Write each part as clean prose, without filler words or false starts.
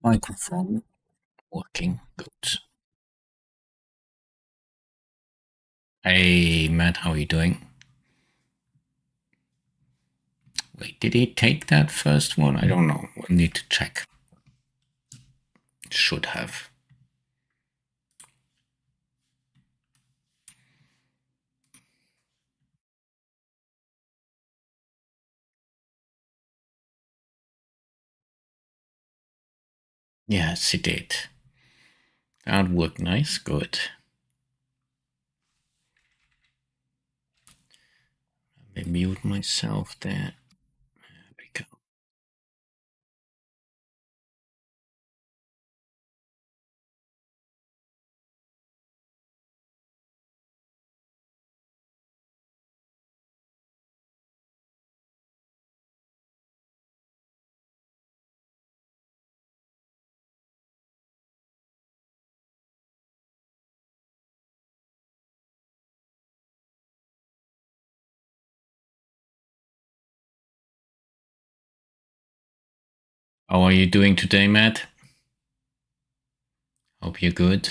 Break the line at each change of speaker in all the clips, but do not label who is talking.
Microphone working good. Hey Matt, how are you doing? Wait, did he take that first one? I don't know. We'll need to check. Should have. Yes, he did. That worked nice. Good. Let me mute myself there. There we go. How are you doing today, Matt? Hope you're good.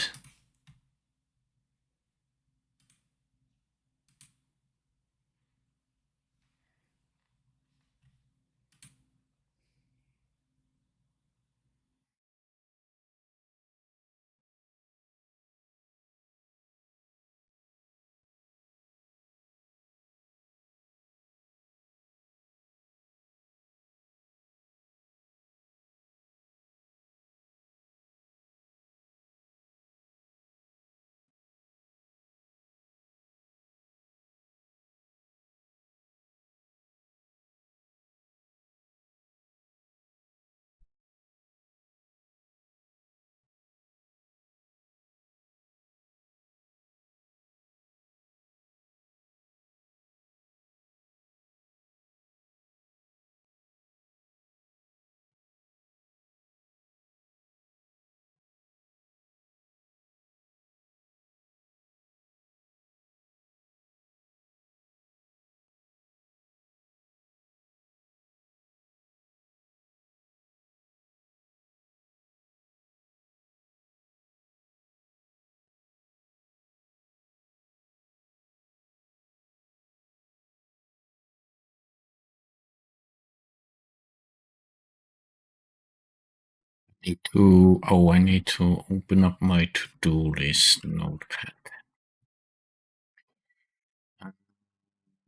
I need to open up my to-do list notepad.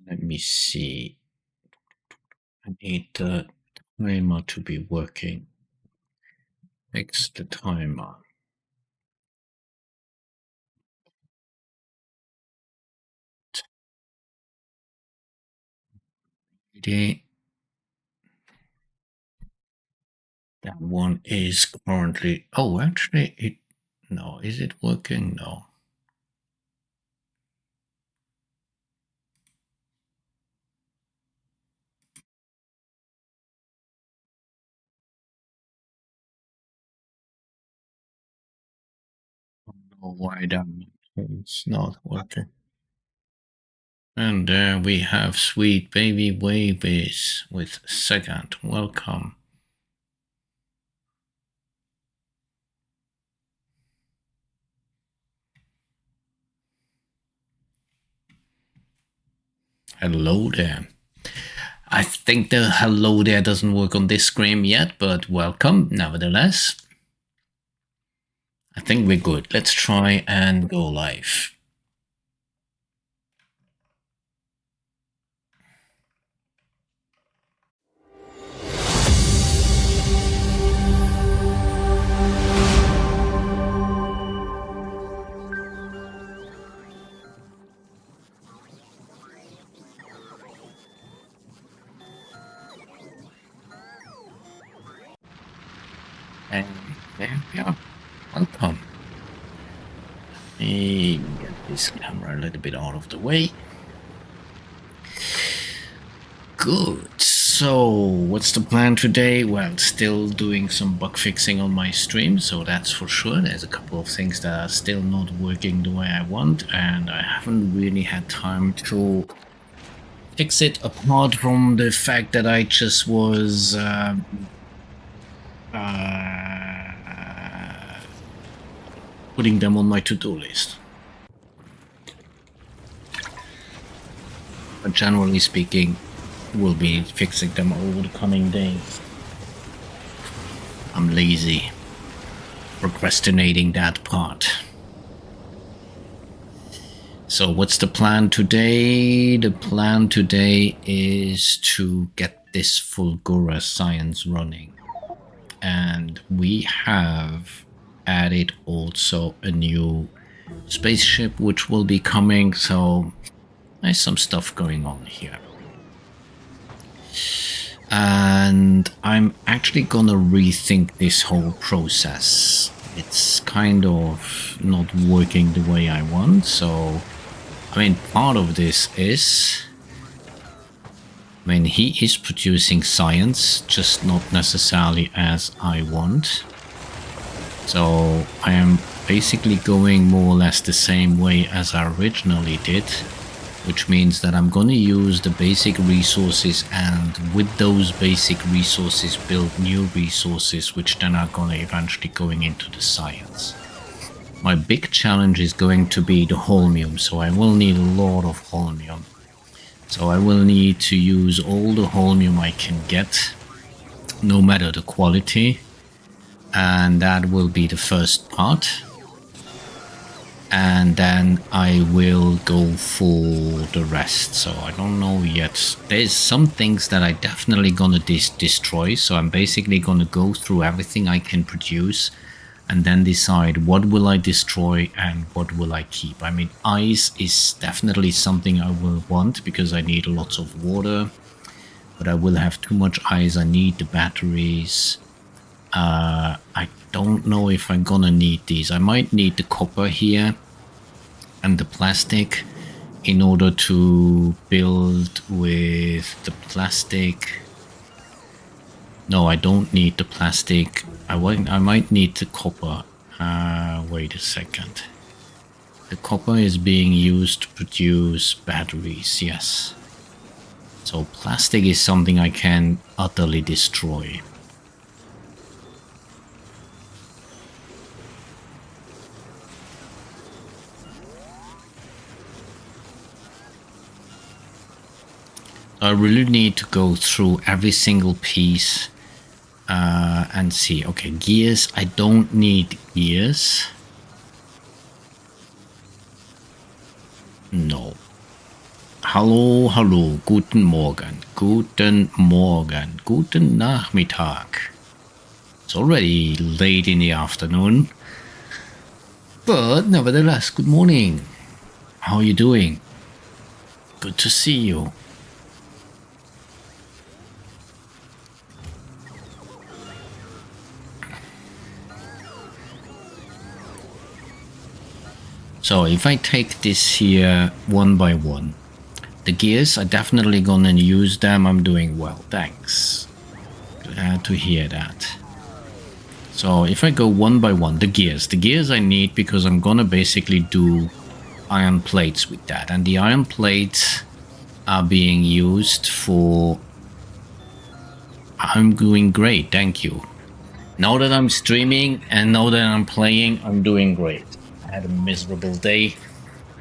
Let me see. I need the timer to be working. Fix the timer. That one is currently. Oh, actually, it. No, is it working? No. I don't know why that it's not working. And there we have Sweet Baby Babies with Second. Welcome. Hello there. I think the hello there doesn't work on this screen yet, but welcome nevertheless. I think we're good. Let's try and go live. And there we are. Welcome. Let me get this camera a little bit out of the way. Good. So, what's the plan today? Well, still doing some bug fixing on my stream, so that's for sure. There's a couple of things that are still not working the way I want, and I haven't really had time to fix it apart from the fact that I just was putting them on my to-do list. But generally speaking, we'll be fixing them over the coming days. I'm lazy, procrastinating that part. So what's the plan today? The plan today is to get this Fulgura science running. And we have added also a new spaceship which will be coming, so there's some stuff going on here. And I'm actually gonna rethink this whole process. It's kind of not working the way I want, so I mean, part of this is, I mean, he is producing science, just not necessarily as I want. So I am basically going more or less the same way as I originally did, which means that I'm going to use the basic resources, and with those basic resources build new resources, which then are going to eventually going into the science. My big challenge is going to be the holmium, so I will need a lot of holmium. So I will need to use all the holmium I can get, no matter the quality, and that will be the first part. And then I will go for the rest, so I don't know yet. There's some things that I definitely gonna destroy, so I'm basically gonna go through everything I can produce and then decide what will I destroy and what will I keep. I mean, ice is definitely something I will want because I need lots of water, but I will have too much ice. I need the batteries. I don't know if I'm gonna need these. I might need the copper here and the plastic in order to build with the plastic. No, I don't need the plastic. I might need the copper. Wait a second. The copper is being used to produce batteries, yes. So plastic is something I can utterly destroy. I really need to go through every single piece and see. Okay, gears. I don't need gears. No. Hallo, hallo, guten Morgen, guten Morgen, guten Nachmittag. It's already late in the afternoon, but nevertheless, good morning. How are you doing? Good to see you. So if I take this here one by one, the gears are definitely gonna use them. I'm doing well, thanks. Glad to hear that. So if I go one by one, the gears I need because I'm gonna basically do iron plates with that, and the iron plates are being used for. I'm doing great, thank you. Now that I'm streaming and now that I'm playing, I'm doing great. I had a miserable day,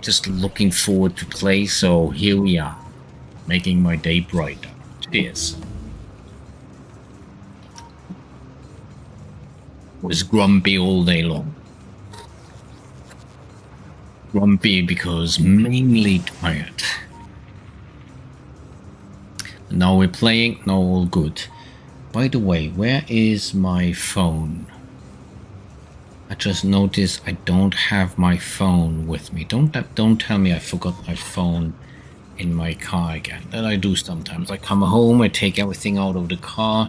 just looking forward to play, so here we are, making my day brighter. Cheers. Was grumpy all day long. Grumpy because mainly tired. Now we're playing, now all good. By the way, where is my phone? I just noticed I don't have my phone with me. Don't tell me I forgot my phone in my car again. That I do sometimes. I come home, I take everything out of the car,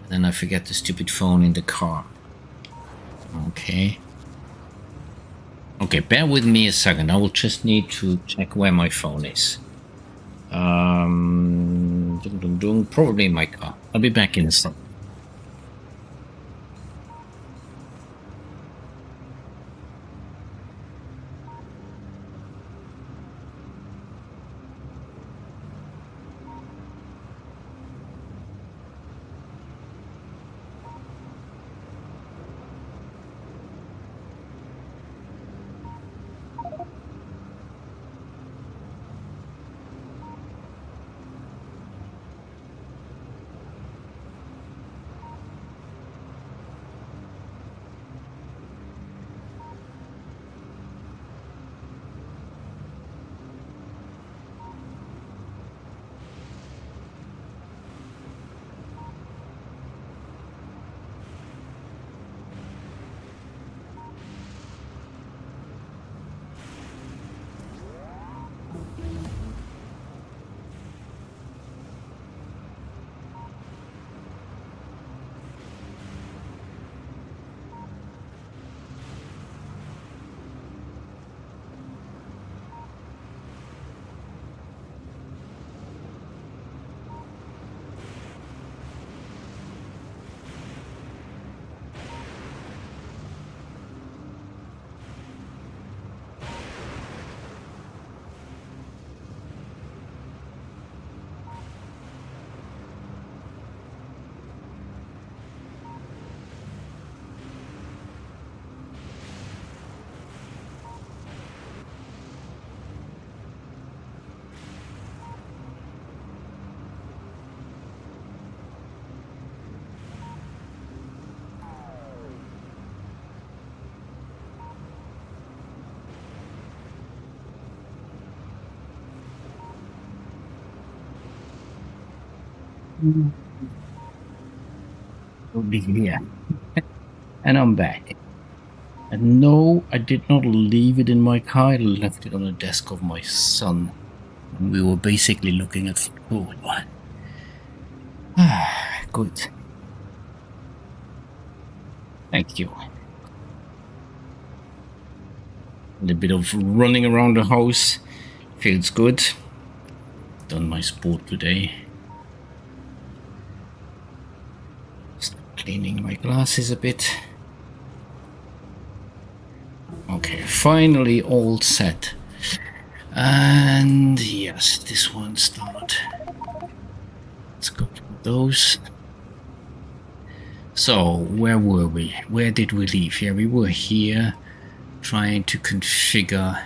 and then I forget the stupid phone in the car. Okay. Okay, bear with me a second. I will just need to check where my phone is. Probably in my car. I'll be back in a second. Will be here. And I'm back. And no, I did not leave it in my car. I left it on the desk of my son. And we were basically looking at Fulgura. Good. Thank you. A little bit of running around the house. Feels good. Done my sport today. Just cleaning my glasses a bit. Okay, finally all set. And yes, this one start. Let's go for those. So, where were we? Where did we leave? Yeah, we were here trying to configure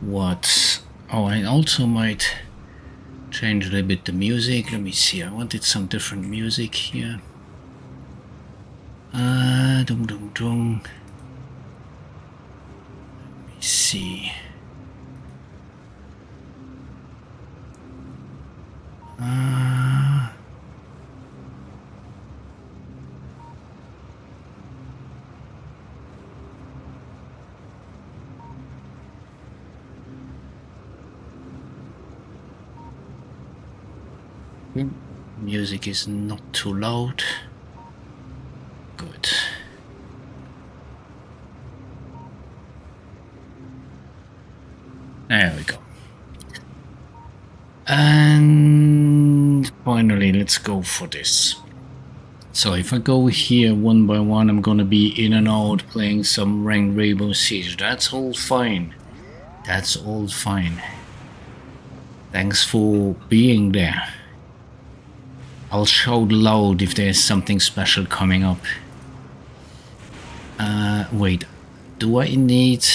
what... Oh, I also might change a little bit the music. Let me see, I wanted some different music here. Dum dum dum. Let me see. Music is not too loud. Good. There we go. And finally, let's go for this. So if I go here one by one, I'm gonna be in and out playing some Rainbow Siege. That's all fine. That's all fine. Thanks for being there. I'll shout loud if there's something special coming up. Wait, do I need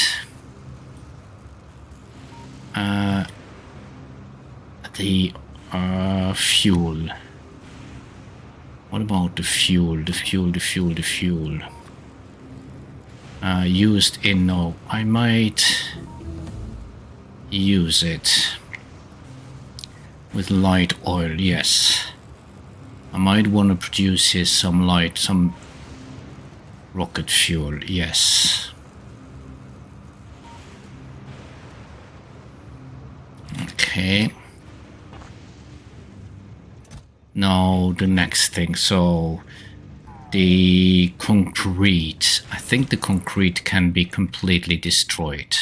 the fuel? What about the fuel? The fuel. Used in, no, I might use it with light oil, yes. I might want to produce here some rocket fuel, yes. Okay. Now the next thing, so the concrete. I think the concrete can be completely destroyed.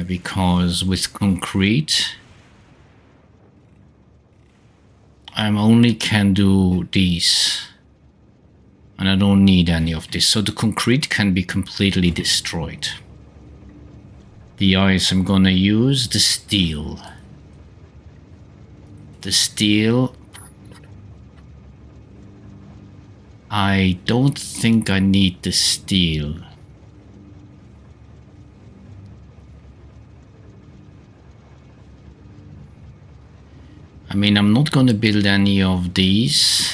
Because with concrete, I only can do these. And I don't need any of this. So the concrete can be completely destroyed. The ice I'm gonna use, the steel. The steel, I don't think I need the steel. I mean, I'm not gonna build any of these.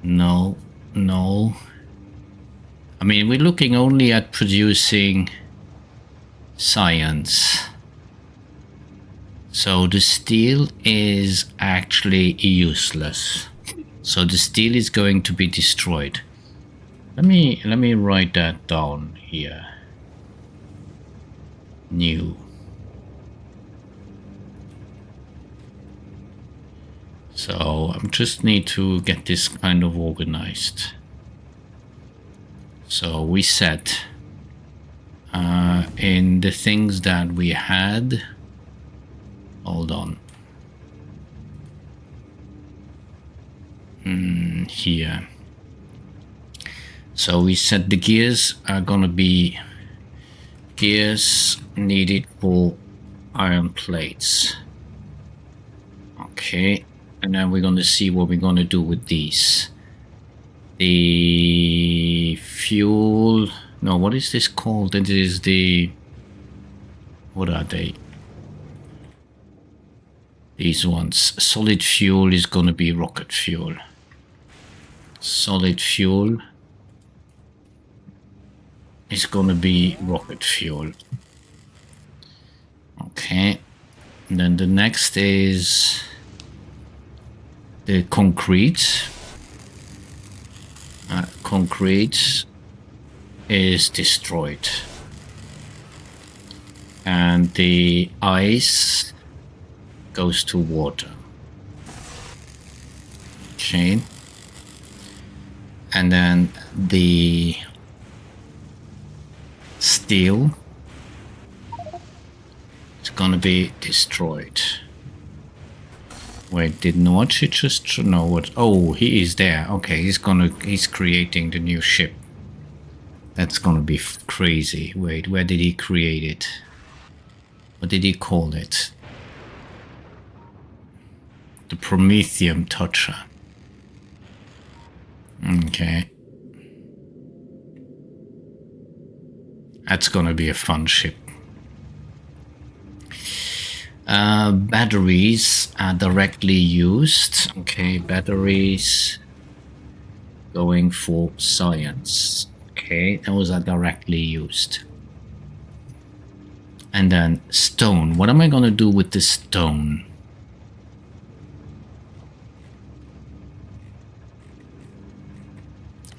No. I mean, we're looking only at producing science. So the steel is actually useless. So the steel is going to be destroyed. Let me write that down here. New. So I just need to get this kind of organized. So we set in the things that we had. Hold on. Here. So we said the gears are gonna be gears needed for iron plates. Okay, and then we're gonna see what we're gonna do with these. The fuel. No, what is this called? It is the. What are they? These ones. Solid fuel is gonna be rocket fuel. Solid fuel is gonna be rocket fuel. Okay. And then the next is the concrete. Concrete is destroyed. And the ice goes to water. Okay. And then the steel is gonna be destroyed. Wait, did Norchi just know what? Oh, he is there. Okay, he's creating the new ship. That's gonna be crazy. Wait, where did he create it? What did he call it? The Prometheum Toucher. Okay. That's gonna be a fun ship. Batteries are directly used. Okay, batteries going for science. Okay, those are directly used. And then stone. What am I gonna do with the stone?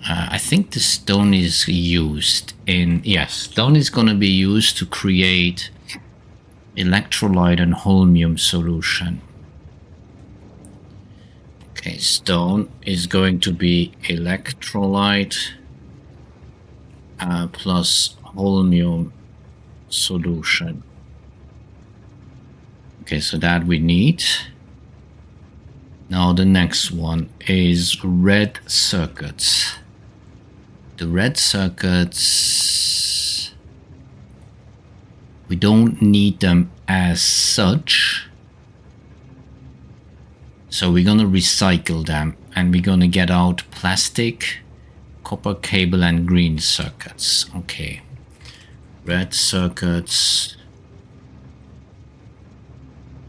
I think the stone is used in... Yes, stone is gonna be used to create electrolyte and holmium solution. Okay, stone is going to be electrolyte plus holmium solution. Okay, so that we need. Now the next one is red circuits. The red circuits, we don't need them as such. So we're gonna recycle them and we're gonna get out plastic, copper cable and green circuits. Okay. Red circuits.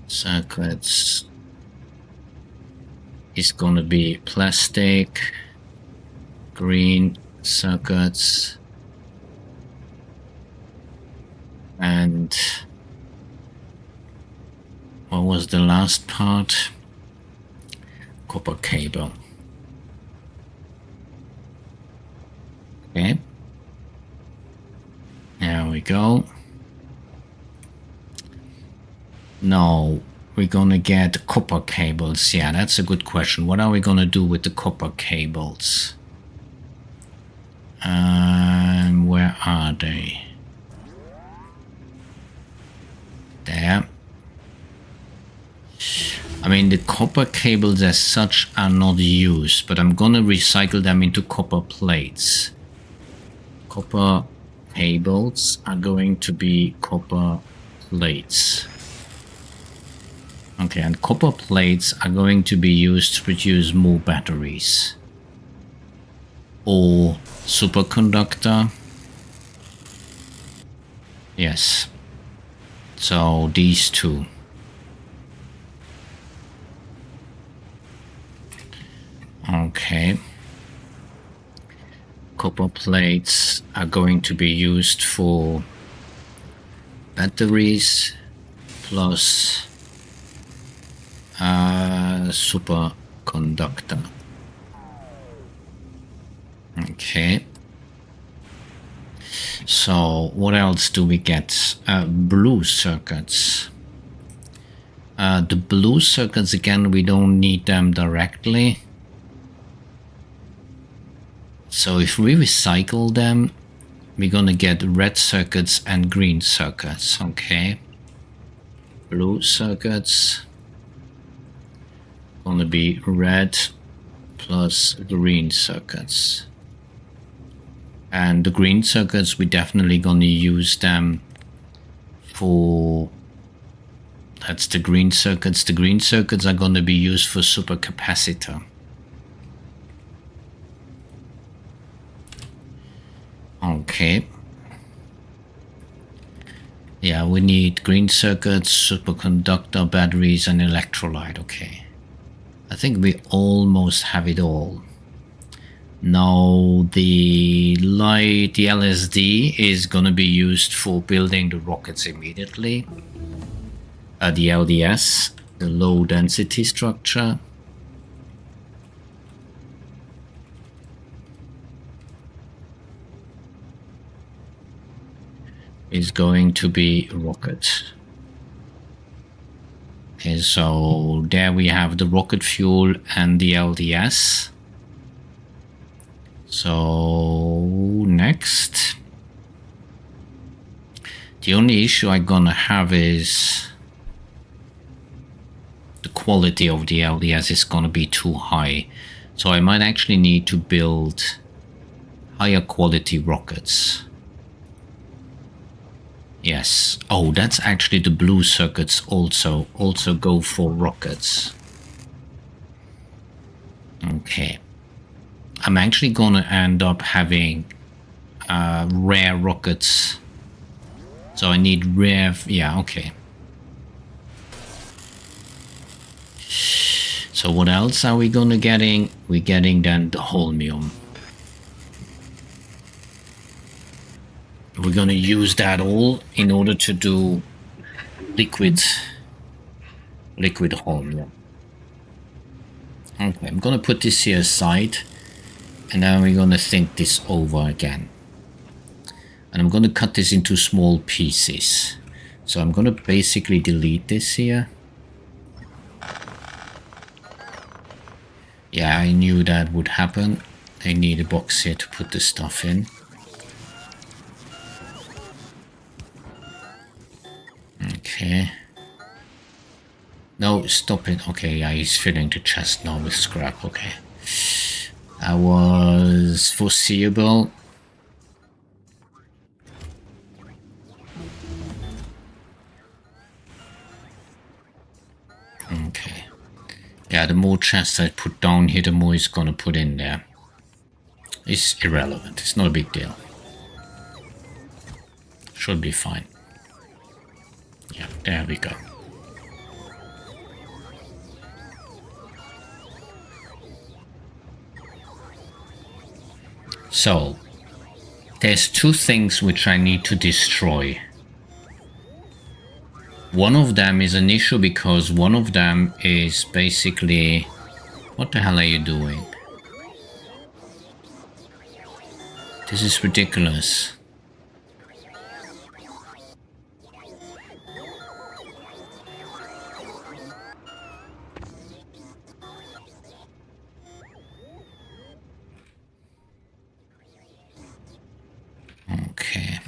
Circuits is gonna be plastic, green circuits, and what was the last part? Copper cable. Okay. There we go. No, we're gonna get copper cables. Yeah, that's a good question. What are we gonna do with the copper cables? Where are they? There. I mean, the copper cables as such are not used, but I'm gonna recycle them into copper plates. Copper cables are going to be copper plates. Okay, and copper plates are going to be used to produce more batteries. Or superconductor. Yes. So these two. Okay. Copper plates are going to be used for batteries plus superconductor. Okay. So what else do we get? Blue circuits. The blue circuits, again, we don't need them directly. So if we recycle them, we're gonna get red circuits and green circuits. Okay. Blue circuits gonna be red plus green circuits. And the green circuits, we're definitely gonna use them for... That's the green circuits. The green circuits are gonna be used for supercapacitor. Okay. Yeah, we need green circuits, superconductor, batteries, and electrolyte. Okay. I think we almost have it all. Now the light, the LSD is gonna be used for building the rockets immediately. the LDS, the low density structure. Is going to be rocket. Okay, so there we have the rocket fuel and the LDS. So next, the only issue I'm gonna have is the quality of the LDS is gonna be too high. So I might actually need to build higher quality rockets. Yes. Oh, that's actually the blue circuits also go for rockets. Okay. I'm actually gonna end up having rare rockets. So I need rare, yeah, okay. So what else are we gonna getting? We're getting then the holmium. We're gonna use that all in order to do liquid holmium. Okay, I'm gonna put this here aside, and then we're gonna think this over again. And I'm gonna cut this into small pieces. So I'm gonna basically delete this here. Yeah, I knew that would happen. I need a box here to put the stuff in. Okay. No, stop it. Okay, yeah, he's filling the chest now with scrap. Okay. That was foreseeable. Okay. Yeah, the more chests I put down here, the more he's gonna put in there. It's irrelevant. It's not a big deal. Should be fine. Yeah, there we go. So, there's two things which I need to destroy. One of them is an issue because one of them is basically... What the hell are you doing? This is ridiculous. Okay.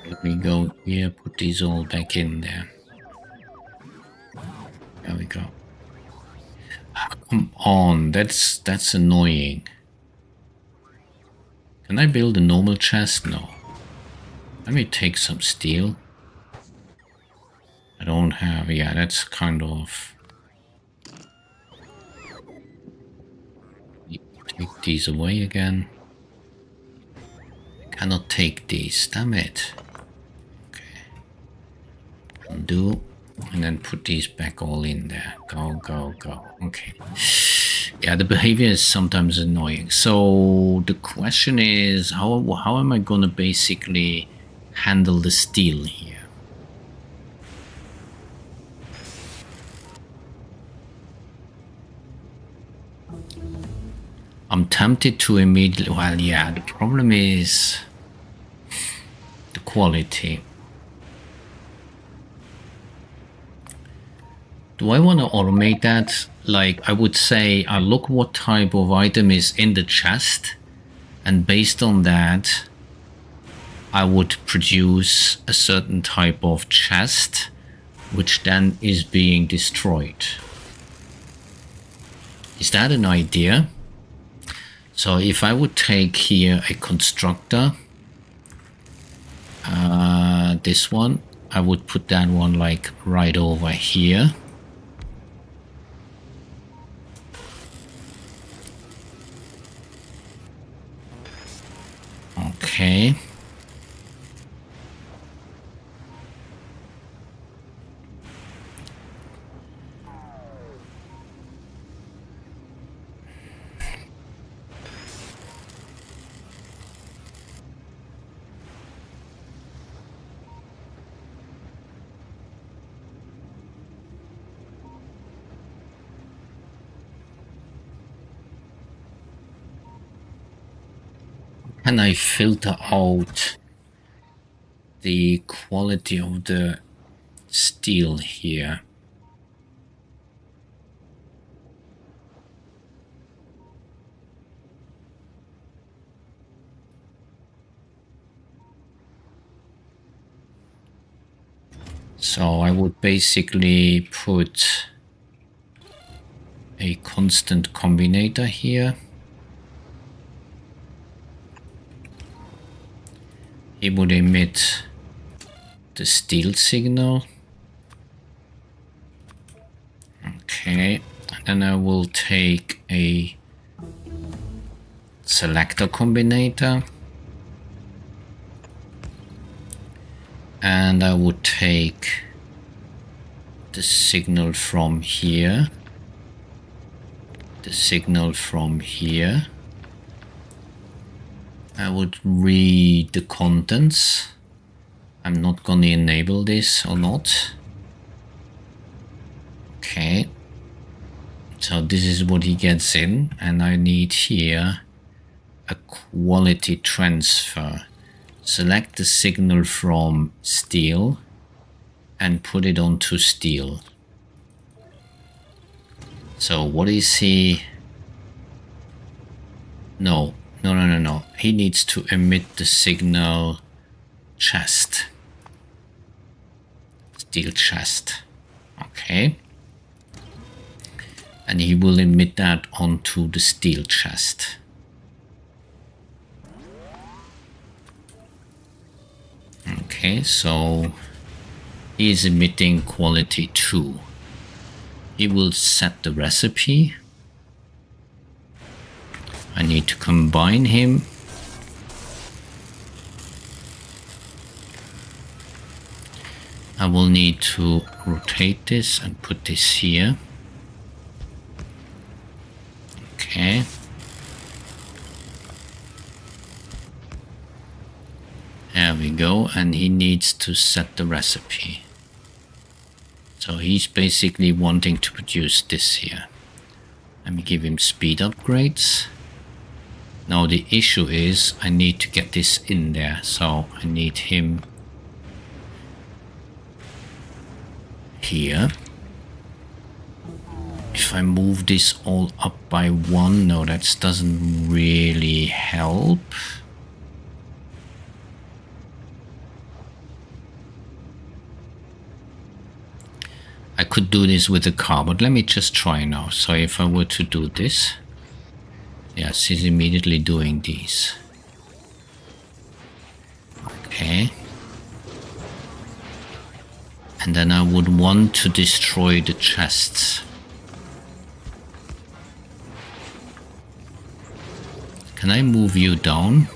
Let me go here, put these all back in there. There we go. Oh, come on, that's annoying. Can I build a normal chest? No. Let me take some steel. I don't have... Yeah, that's kind of... Take these away again. I cannot take these, damn it. Okay. Undo. And then put these back all in there. Go, go, go. Okay. Yeah, the behavior is sometimes annoying. So the question is, how am I going to basically handle the steel here? I'm tempted to immediately... Well, yeah, the problem is the quality. Do I want to automate that? Like, I would say, I look what type of item is in the chest, and based on that, I would produce a certain type of chest, which then is being destroyed. Is that an idea? So if I would take here a constructor, this one, I would put that one like right over here. Okay. Can I filter out the quality of the steel here? So I would basically put a constant combinator here. It would emit the steel signal. Okay, and then I will take a selector combinator. And I would take the signal from here, the signal from here. I would read the contents. I'm not going to enable this or not. Okay. So this is what he gets in, and I need here a quality transfer. Select the signal from steel and put it onto steel. So what is he? No. He needs to emit the signal chest. Steel chest. Okay. And he will emit that onto the steel chest. Okay, so he is emitting quality 2. He will set the recipe. I need to combine him. I will need to rotate this and put this here. Okay. There we go, and he needs to set the recipe. So he's basically wanting to produce this here. Let me give him speed upgrades. Now the issue is I need to get this in there, so I need him here. If I move this all up by 1, no, that doesn't really help. I could do this with a car, but let me just try now. So if I were to do this, yes, he's immediately doing these. Okay. And then I would want to destroy the chests. Can I move you down?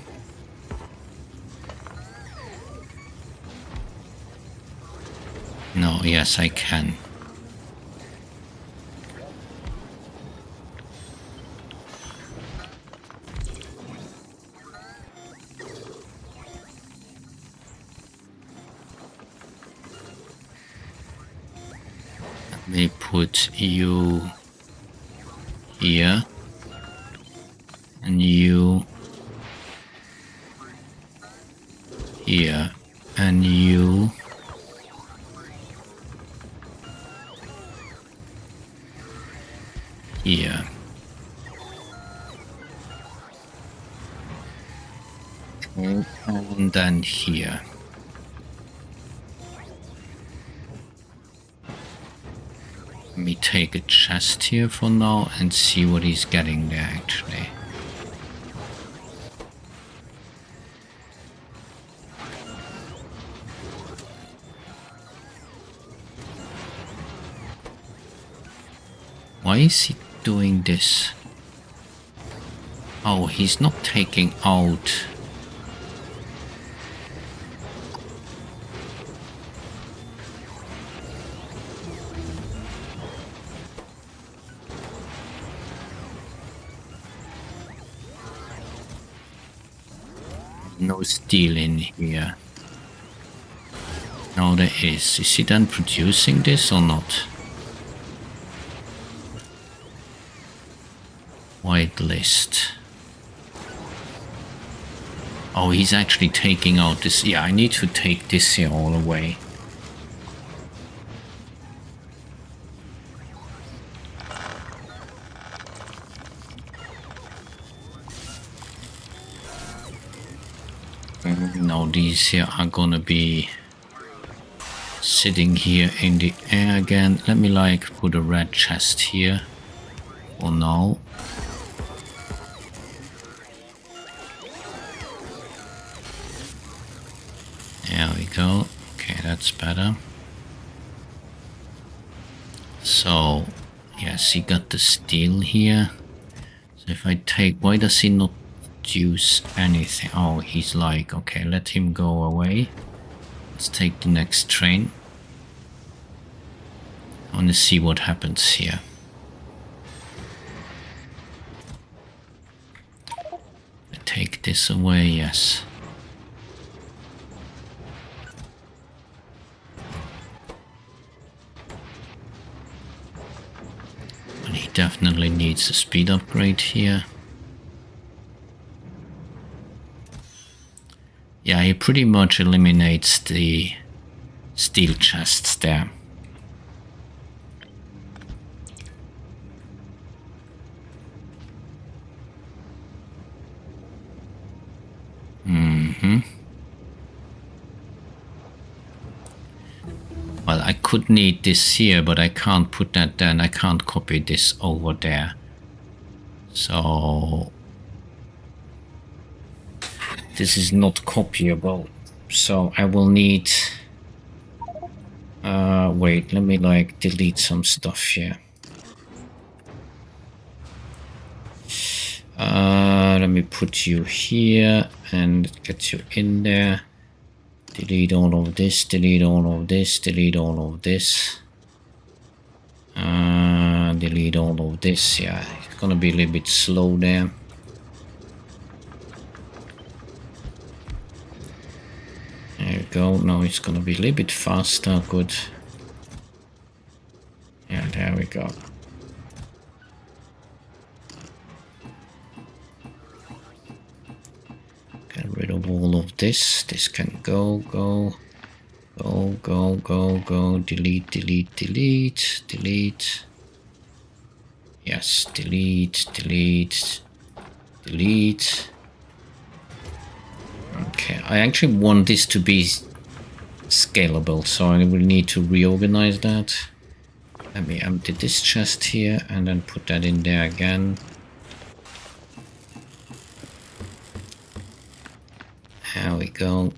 No, yes, I can. Let me put you here. And you here, and you here. Okay, and then here. Let me take a chest here for now and see what he's getting there actually. Why is he doing this? Oh, he's not taking out. No steel in here. No, there is. Is he then producing this or not? White list. Oh, he's actually taking out this. Yeah, I need to take this here all away. Now these here are gonna be sitting here in the air again. Let me like put a red chest here for now. There we go. Okay, that's better. So, yes, he got the steel here. So if I take, why does he not use anything? Oh, he's like, okay, let him go away. Let's take the next train. I want to see what happens here. I take this away, yes. But he definitely needs a speed upgrade here. Yeah, he pretty much eliminates the steel chests there. Well, I could need this here, but I can't put that there, and I can't copy this over there. So this is not copyable. So I will need... wait, let me like delete some stuff here. Let me put you here and get you in there. Delete all of this, delete all of this, delete all of this. Delete all of this. Yeah, it's gonna be a little bit slow there. There you go. Now it's gonna be a little bit faster. Good. Yeah, there we go. Get rid of all of this. This can go, go, go, go, go, go. Delete, delete, delete, delete. Yes, delete, delete, delete. Okay, I actually want this to be scalable, so I will need to reorganize that. Let me empty this chest here and then put that in there again. There we go.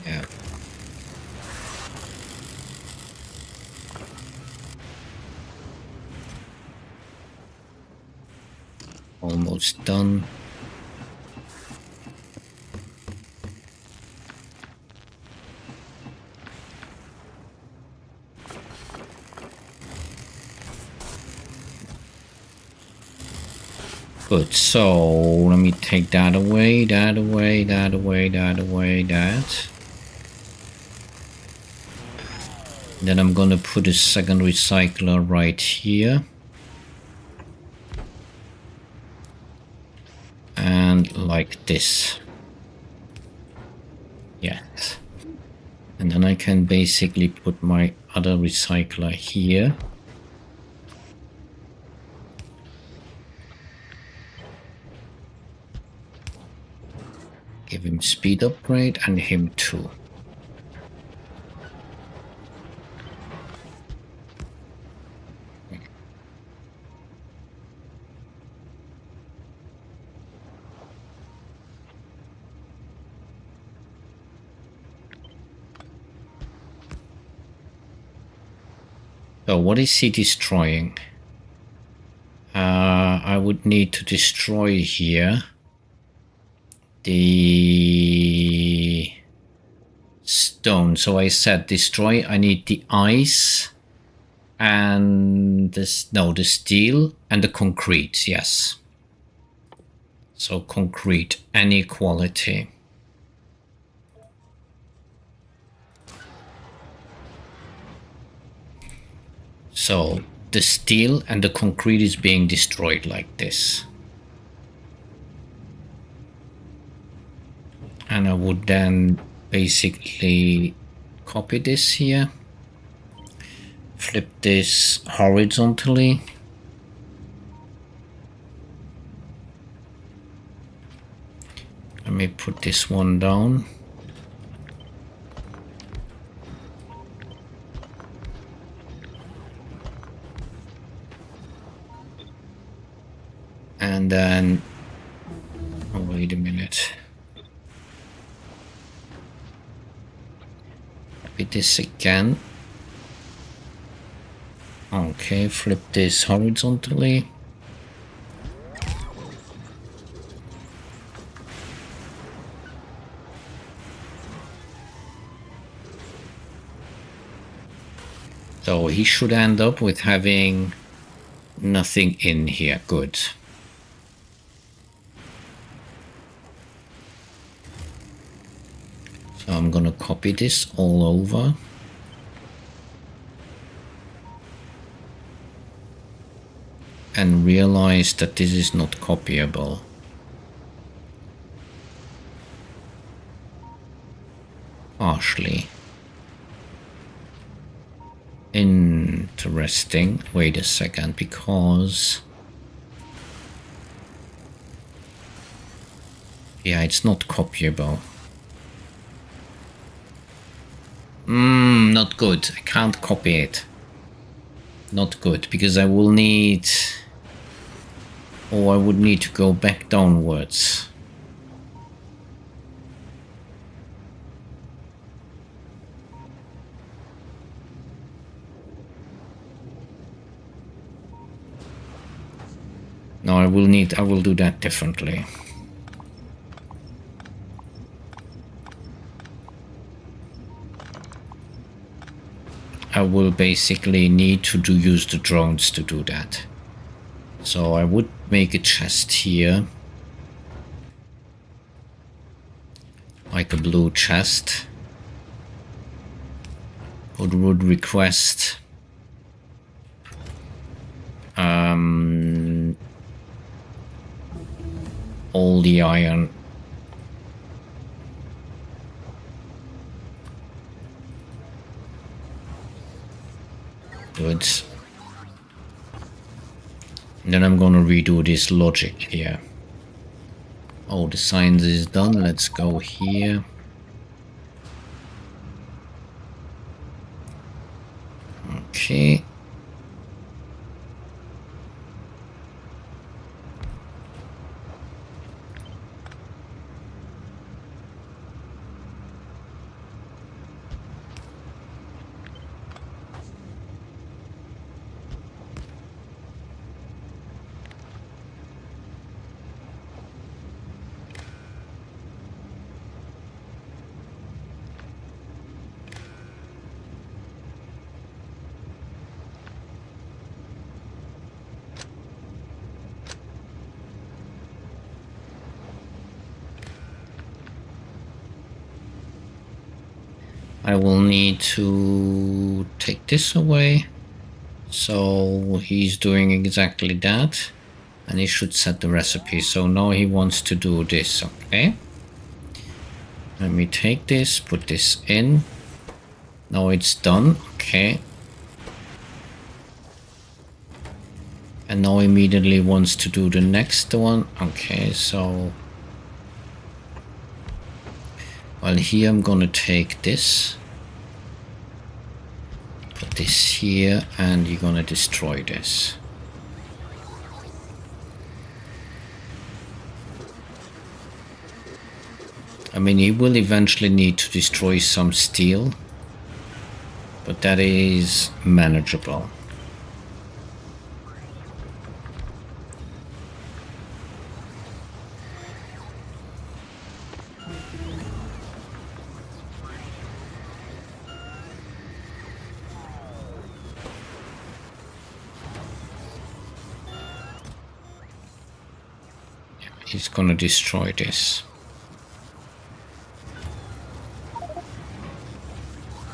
Yeah. Almost done. Good, so let me take that away, that away, that away, that away, that. Then I'm gonna put a second recycler right here. And like this. Yes. And then I can basically put my other recycler here. Give him speed upgrade and him too. So what is he destroying? I would need to destroy here the stone. So I said destroy. I need the ice and this, no, the steel and the concrete. Yes. So concrete, any quality. So the steel and the concrete is being destroyed like this. And I would then basically copy this here, flip this horizontally, let me put this one down, and then, oh wait a minute, copy this again. Okay, flip this horizontally. So he should end up with having nothing in here. Good. So I'm gonna copy this all over. And realize that this is not copyable. Partially. Interesting. Wait a second, because... yeah, it's not copyable. Not good. I can't copy it. Not good, because I will need... or I would need to go back downwards. No, I will do that differently. I will basically need to use the drones to do that. So I would make a chest here. Like a blue chest. Would request all the iron. Good. And then I'm gonna redo this logic here. Oh, the science is done. Let's go here. Okay. I will need to take this away. So he's doing exactly that. And he should set the recipe. So now he wants to do this, okay? Let me take this, put this in. Now it's done, okay. And now immediately wants to do the next one. Okay, so... well, here I'm gonna take this. Put this here, and you're gonna destroy this. I mean, he will eventually need to destroy some steel, but that is manageable. He's gonna destroy this.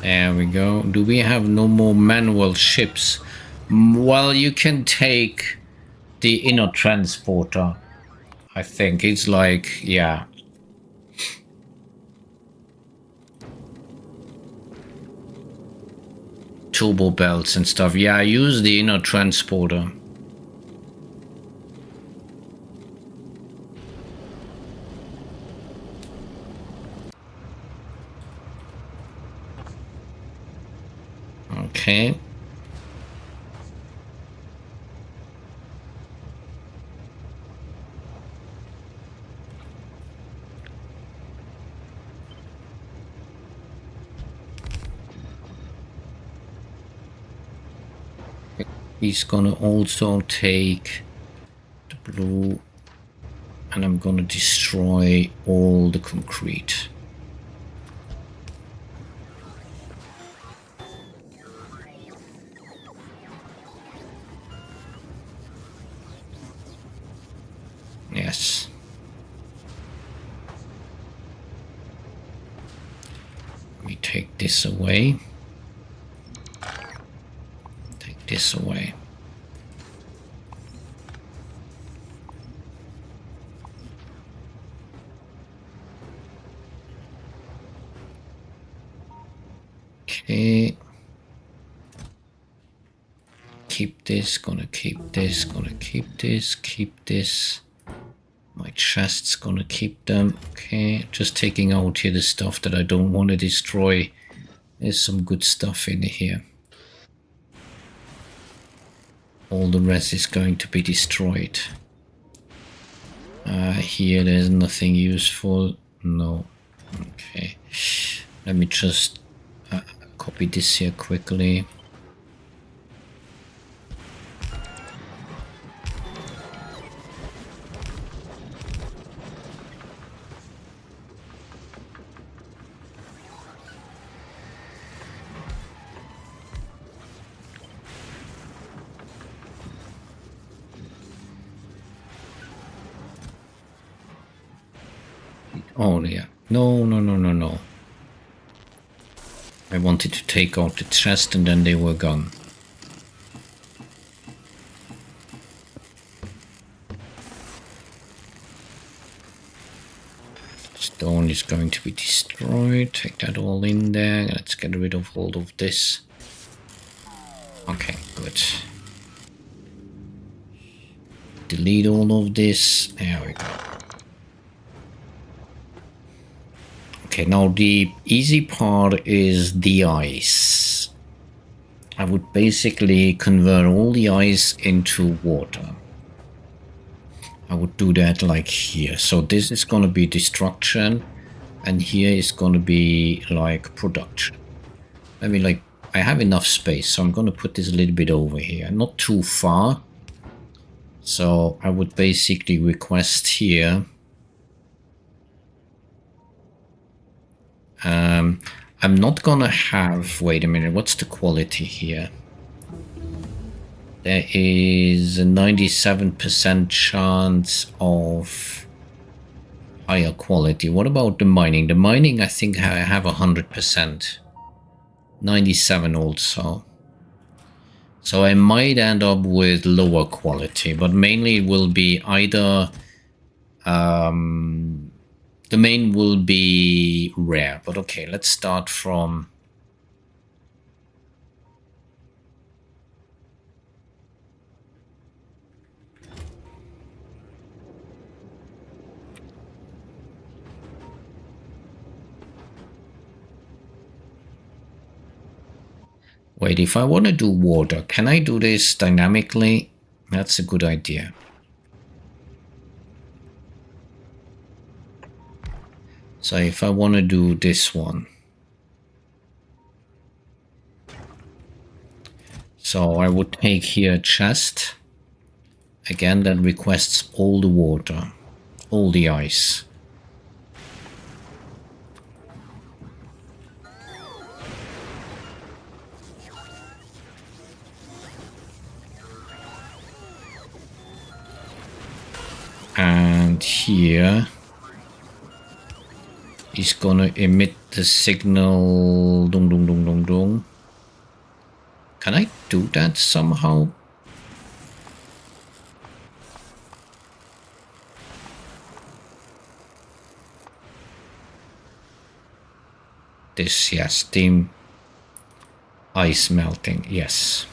There we go. Do we have no more manual ships? Well, you can take the inner transporter. I think it's like, yeah. Turbo belts and stuff. Yeah, use the inner transporter. Okay. He's gonna also take the blue, and I'm gonna destroy all the concrete. Yes. Let me take this away. Take this away. Okay. Keep this, gonna keep this, gonna keep this, keep this. My chest's gonna keep them. Okay, just taking out here the stuff that I don't want to destroy. There's some good stuff in here. All the rest is going to be destroyed. Here there's nothing useful. No. Okay. Let me just copy this here quickly. Oh, yeah. No, no, no, no, no. I wanted to take out the chest and then they were gone. Stone is going to be destroyed. Take that all in there. Let's get rid of all of this. Okay, good. Delete all of this. There we go. Okay, now the easy part is the ice. I would basically convert all the ice into water. I would do that like here. So this is going to be destruction, and here is going to be like production. I mean, like, I have enough space, so I'm going to put this a little bit over here. Not too far. So I would basically request here. I'm not gonna have, wait a minute, what's the quality here? There is a 97% chance of higher quality. What about the mining? The mining, I think I have 100%. 97 also. So I might end up with lower quality, but mainly it will be either the main will be rare, but okay, let's start from wait, if I want to do water, can I do this dynamically? That's a good idea. So if I want to do this one, so I would take here a chest. Again, that requests all the water, all the ice. And here is gonna emit the signal dong dong dong dong dong. Can I do that somehow? This, yes, steam, ice melting, yes.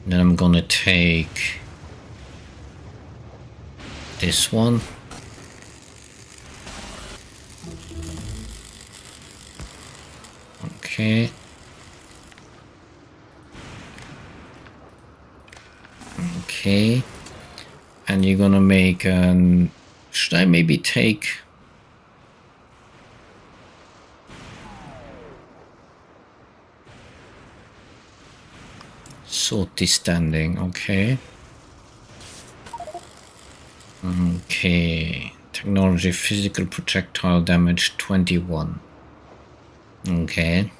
Then I'm gonna take this one. Okay. Okay. And you're gonna make an... Should I maybe take... Salty standing, okay. Okay. Technology, physical projectile damage 21. Okay.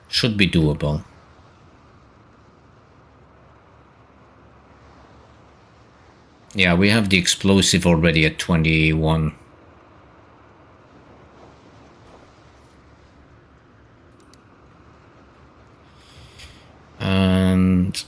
Should be doable. Yeah, we have the explosive already at 21. And...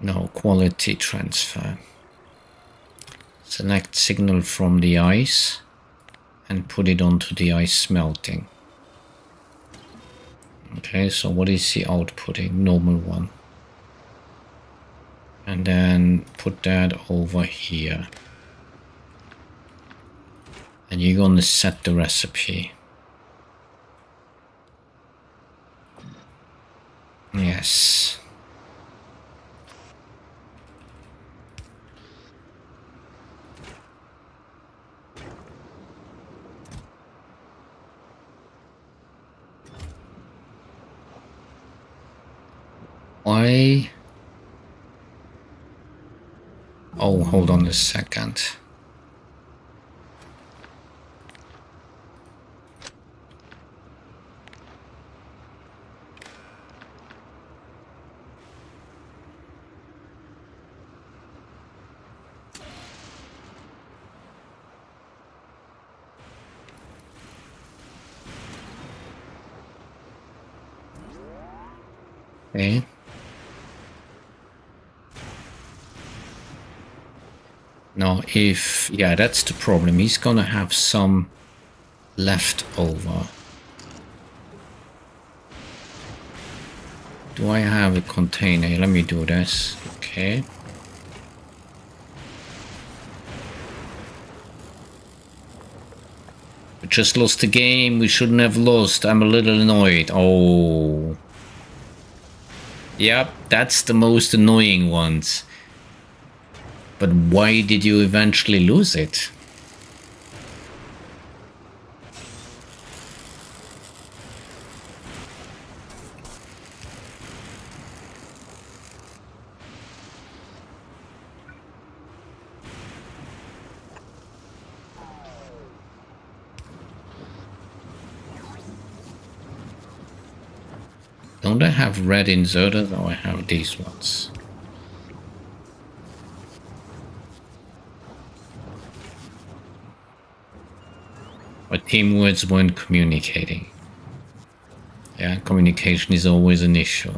no, quality transfer. Select signal from the ice and put it onto the ice melting. Okay, so what is he outputting? Normal one. And then put that over here. And you're gonna set the recipe. Yes. Why? Oh, hold on a second. Okay. Now, if... yeah, that's the problem. He's gonna have some left over. Do I have a container? Let me do this. Okay. We just lost the game. We shouldn't have lost. I'm a little annoyed. Oh. Yep, that's the most annoying ones. But why did you eventually lose it? Don't I have red inserters? Oh, I have these ones. But team words weren't communicating. Yeah, communication is always an issue.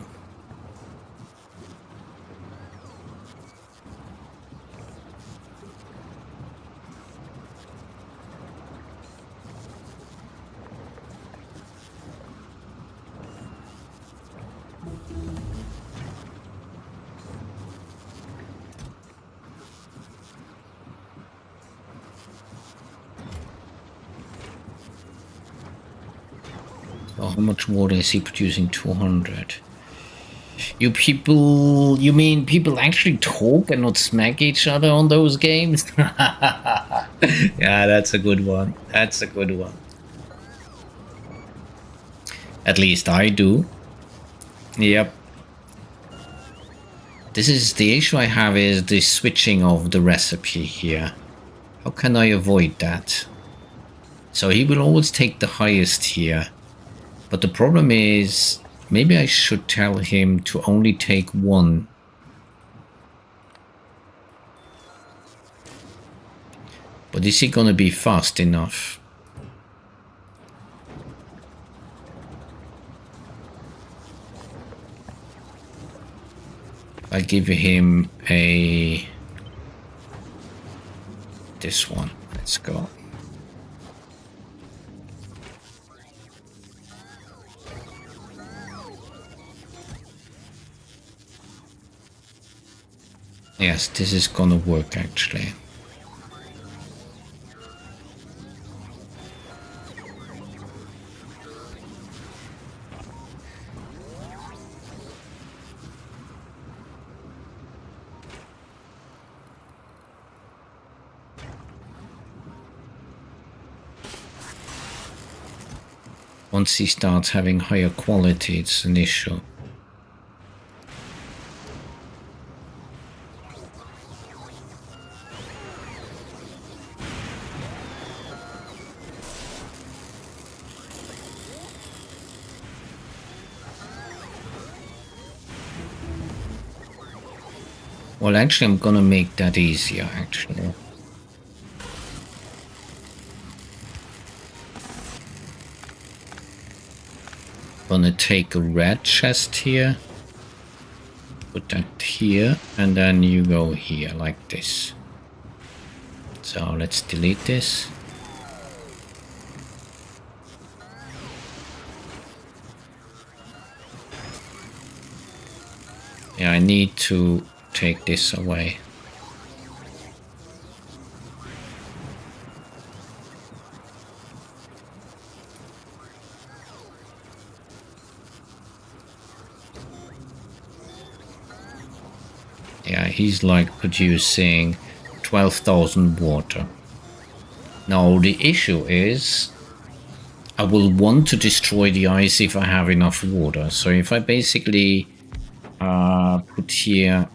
So how much water is he producing? 200. You people... you mean people actually talk and not smack each other on those games? Yeah, that's a good one. That's a good one. At least I do. Yep. This is the issue I have, is the switching of the recipe here. How can I avoid that? So he will always take the highest here. But the problem is, maybe I should tell him to only take one. But is he gonna be fast enough? I give him this one. Let's go. Yes, this is gonna work actually. Once he starts having higher quality, it's an issue. Well, actually, I'm gonna make that easier, actually. Gonna take a red chest here. Put that here, and then you go here, like this. So let's delete this. Yeah, I need to take this away. Yeah, he's like producing 12,000 water. Now the issue is I will want to destroy the ice if I have enough water. So if I basically put here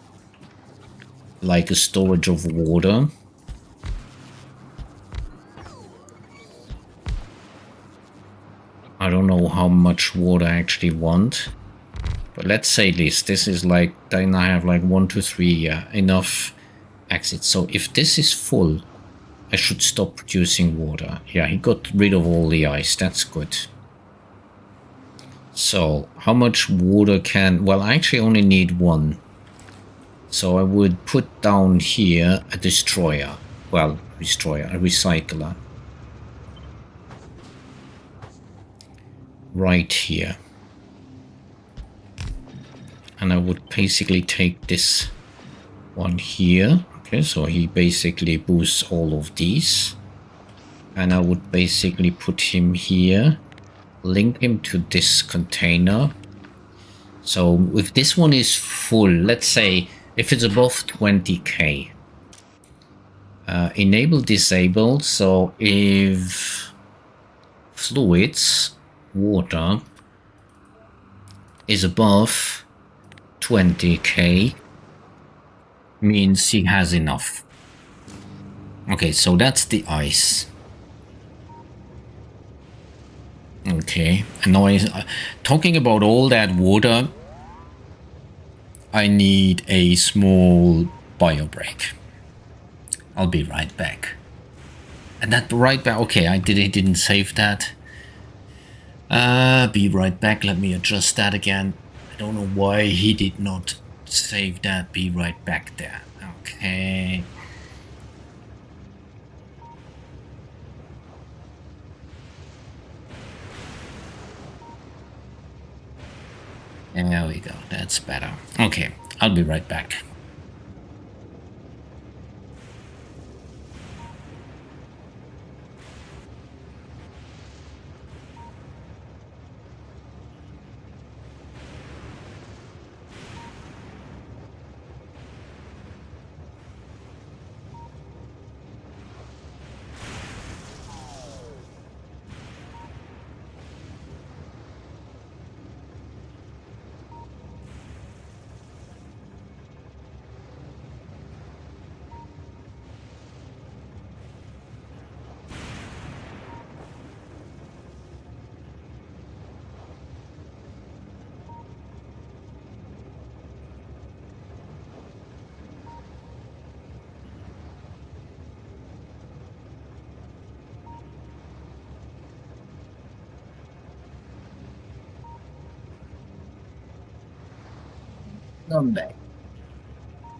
like a storage of water, I don't know how much water I actually want, but let's say this is like, then I have like 1, 2, 3, enough exits. So if this is full, I should stop producing water. Yeah, he got rid of all the ice, that's good. So how much water can, well, I actually only need one. So I would put down here a destroyer. Well, destroyer, a recycler. Right here. And I would basically take this one here. Okay, so he basically boosts all of these. And I would basically put him here. Link him to this container. So if this one is full, let's say if it's above 20k, enable disable. So if fluids, water, is above 20k, means he has enough. Okay, so that's the ice. Okay, and now talking about all that water, I need a small bio break. I'll be right back. And that right back, okay, I didn't save that. Be right back, let me adjust that again. I don't know why he did not save that. Be right back there. Okay. There we go, that's better. Okay, I'll be right back. I'm back.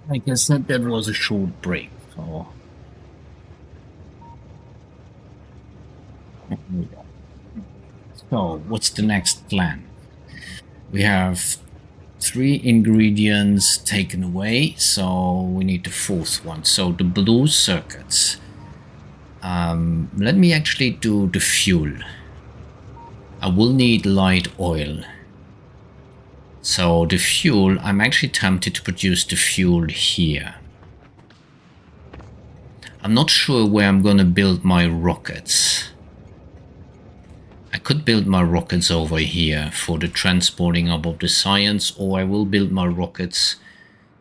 Like I said, that was a short break. So what's the next plan? We have 3 ingredients taken away, so we need the fourth one. So the blue circuits. Let me actually do the fuel. I will need light oil. So the fuel, I'm actually tempted to produce the fuel here. I'm not sure where I'm gonna build my rockets. I could build my rockets over here for the transporting up of the science, or I will build my rockets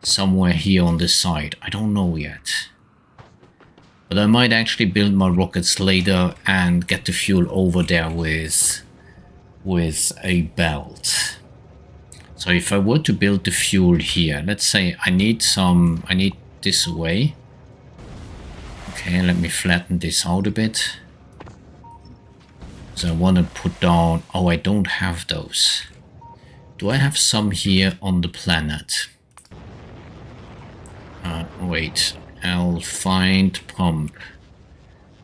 somewhere here on the side. I don't know yet. But I might actually build my rockets later and get the fuel over there with a belt. So if I were to build the fuel here, let's say I need this away. Okay, let me flatten this out a bit. So I want to put down, oh, I don't have those. Do I have some here on the planet? Wait, I'll find pump.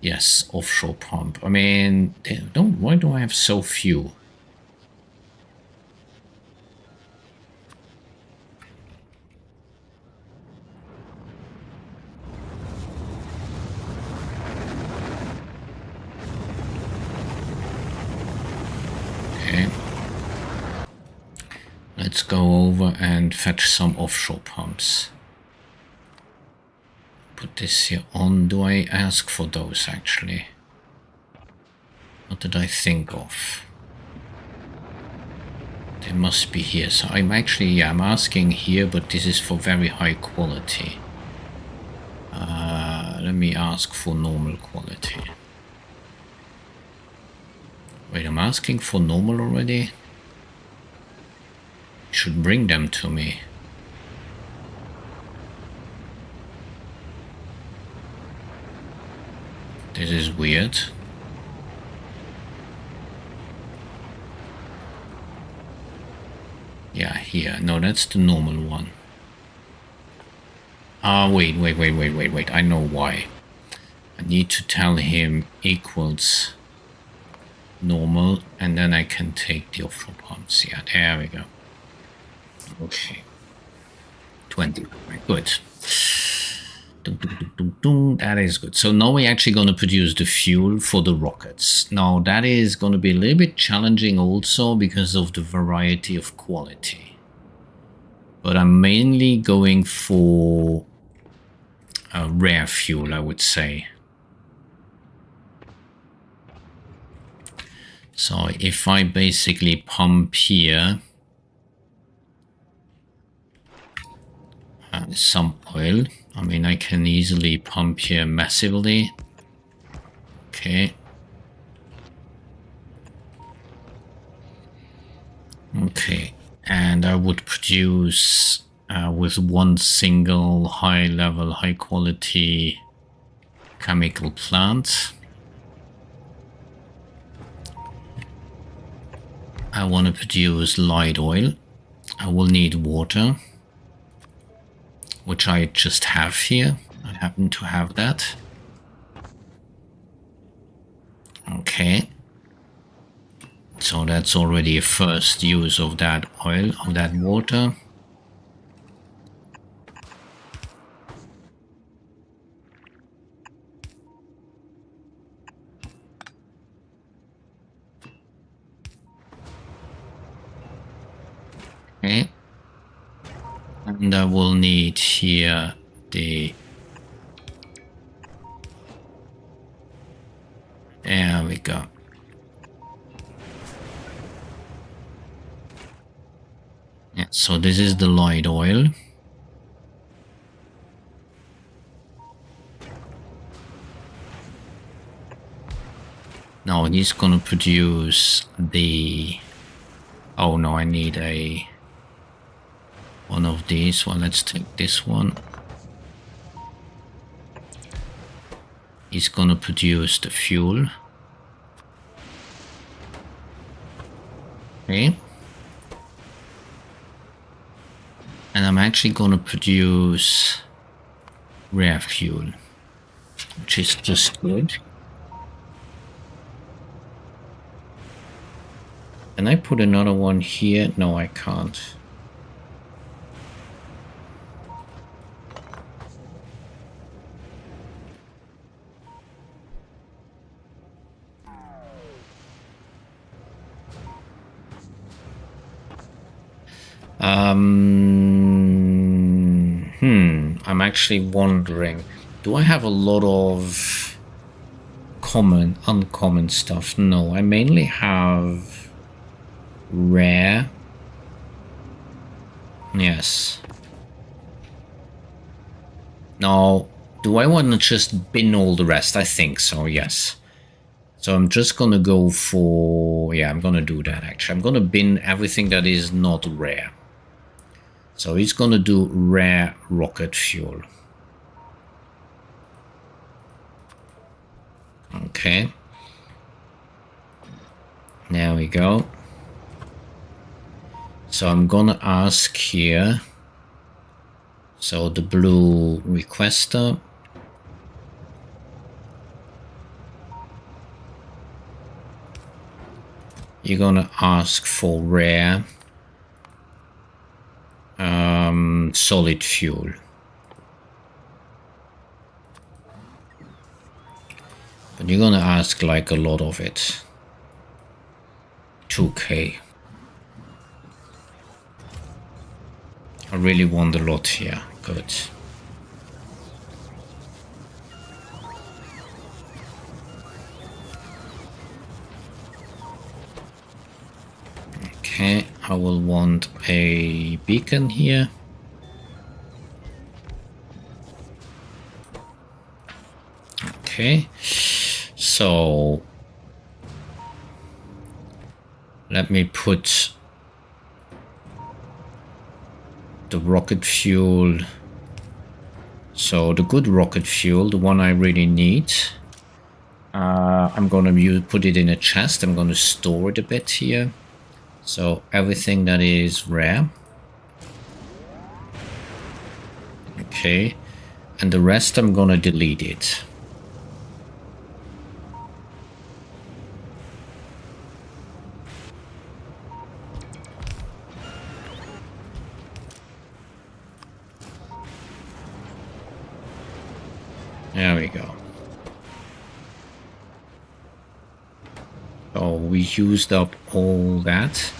Yes, offshore pump. I mean, why do I have so few? Okay. Let's go over and fetch some offshore pumps. Put this here on. Do I ask for those actually? What did I think of? They must be here. So I'm actually, yeah, I'm asking here, but this is for very high quality. Let me ask for normal quality. Wait, I'm asking for normal already? Should bring them to me. This is weird. Yeah, here. No, that's the normal one. Wait. I know why. I need to tell him equals normal, and then I can take the offshore pumps. Yeah, there we go. Okay. 20. Good. That is good. So now we're actually going to produce the fuel for the rockets. Now that is going to be a little bit challenging also because of the variety of quality. But I'm mainly going for a rare fuel, I would say. So if I basically pump here some oil, I mean, I can easily pump here massively. Okay. Okay, and I would produce with one single high-level, high-quality chemical plant. I want to produce light oil. I will need water, which I just have here. I happen to have that. Okay. So that's already a first use of that oil, of that water. Okay. And I will need here the... There we go. Yeah, so this is the light oil. Now he's gonna produce the... Oh no, I need one of these. Well, let's take this one. He's gonna produce the fuel. Okay. And I'm actually going to produce rare fuel, which is just good. Can I put another one here? No, I can't. I'm actually wondering, do I have a lot of uncommon stuff? No, I mainly have rare. Yes. Now, do I want to just bin all the rest? I think so, yes. So I'm just gonna go for... yeah, I'm gonna do that actually. I'm gonna bin everything that is not rare. So he's gonna do rare rocket fuel. Okay. There we go. So I'm gonna ask here. So the blue requester. You're gonna ask for rare solid fuel. But you're gonna ask like a lot of it. 2k. I really want a lot here. Good. Okay, I will want a beacon here. Okay, so let me put the rocket fuel. So the good rocket fuel, the one I really need, I'm gonna put it in a chest. I'm gonna store it a bit here. So everything that is rare. Okay, and the rest I'm gonna delete it. There we go. So we used up all that.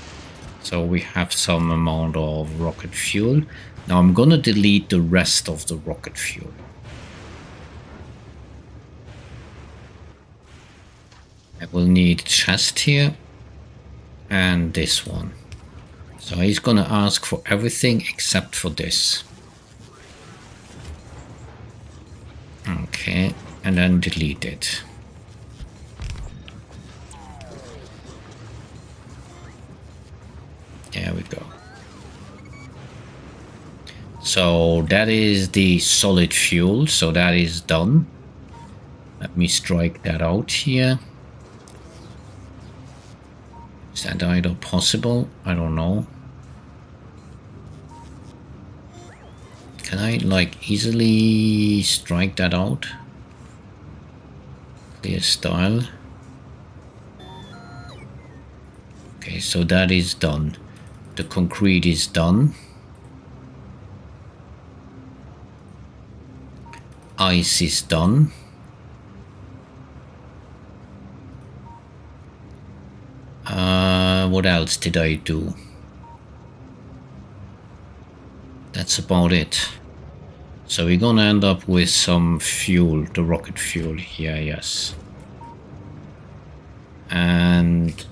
So we have some amount of rocket fuel. Now I'm gonna delete the rest of the rocket fuel. I will need chest here and this one. So he's gonna ask for everything except for this. Okay, and then delete it. There we go. So that is the solid fuel, so that is done. Let me strike that out here. Is that either possible? I don't know. Can I like easily strike that out? Clear style. Okay, so that is done. The concrete is done. Ice is done. What else did I do? That's about it. So we're gonna end up with some fuel, the rocket fuel here, yes. And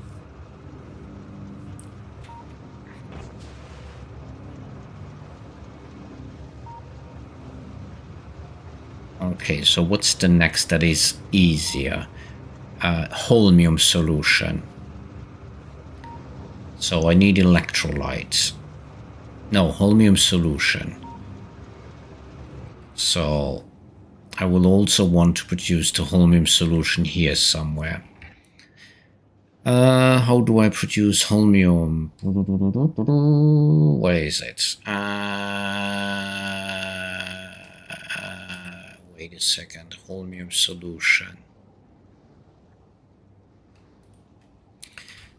okay, so what's the next that is easier? Holmium solution. So I need electrolytes. No, holmium solution. So I will also want to produce the holmium solution here somewhere. How do I produce holmium? Where is it? Wait a second. Holmium solution.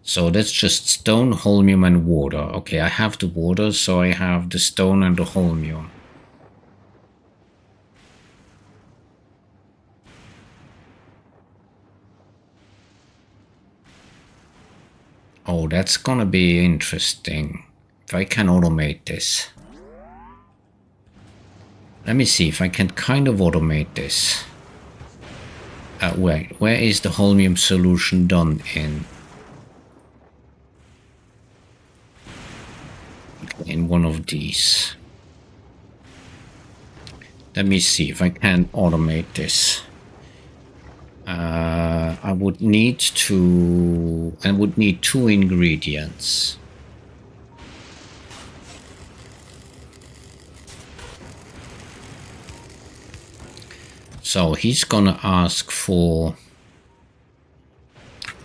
So that's just stone, holmium, and water. Okay, I have the water, so I have the stone and the holmium. Oh, that's gonna be interesting. If I can automate this. Let me see if I can kind of automate this. Wait, where is the holmium solution done in? In one of these. Let me see if I can automate this. I would need two ingredients. So he's gonna ask for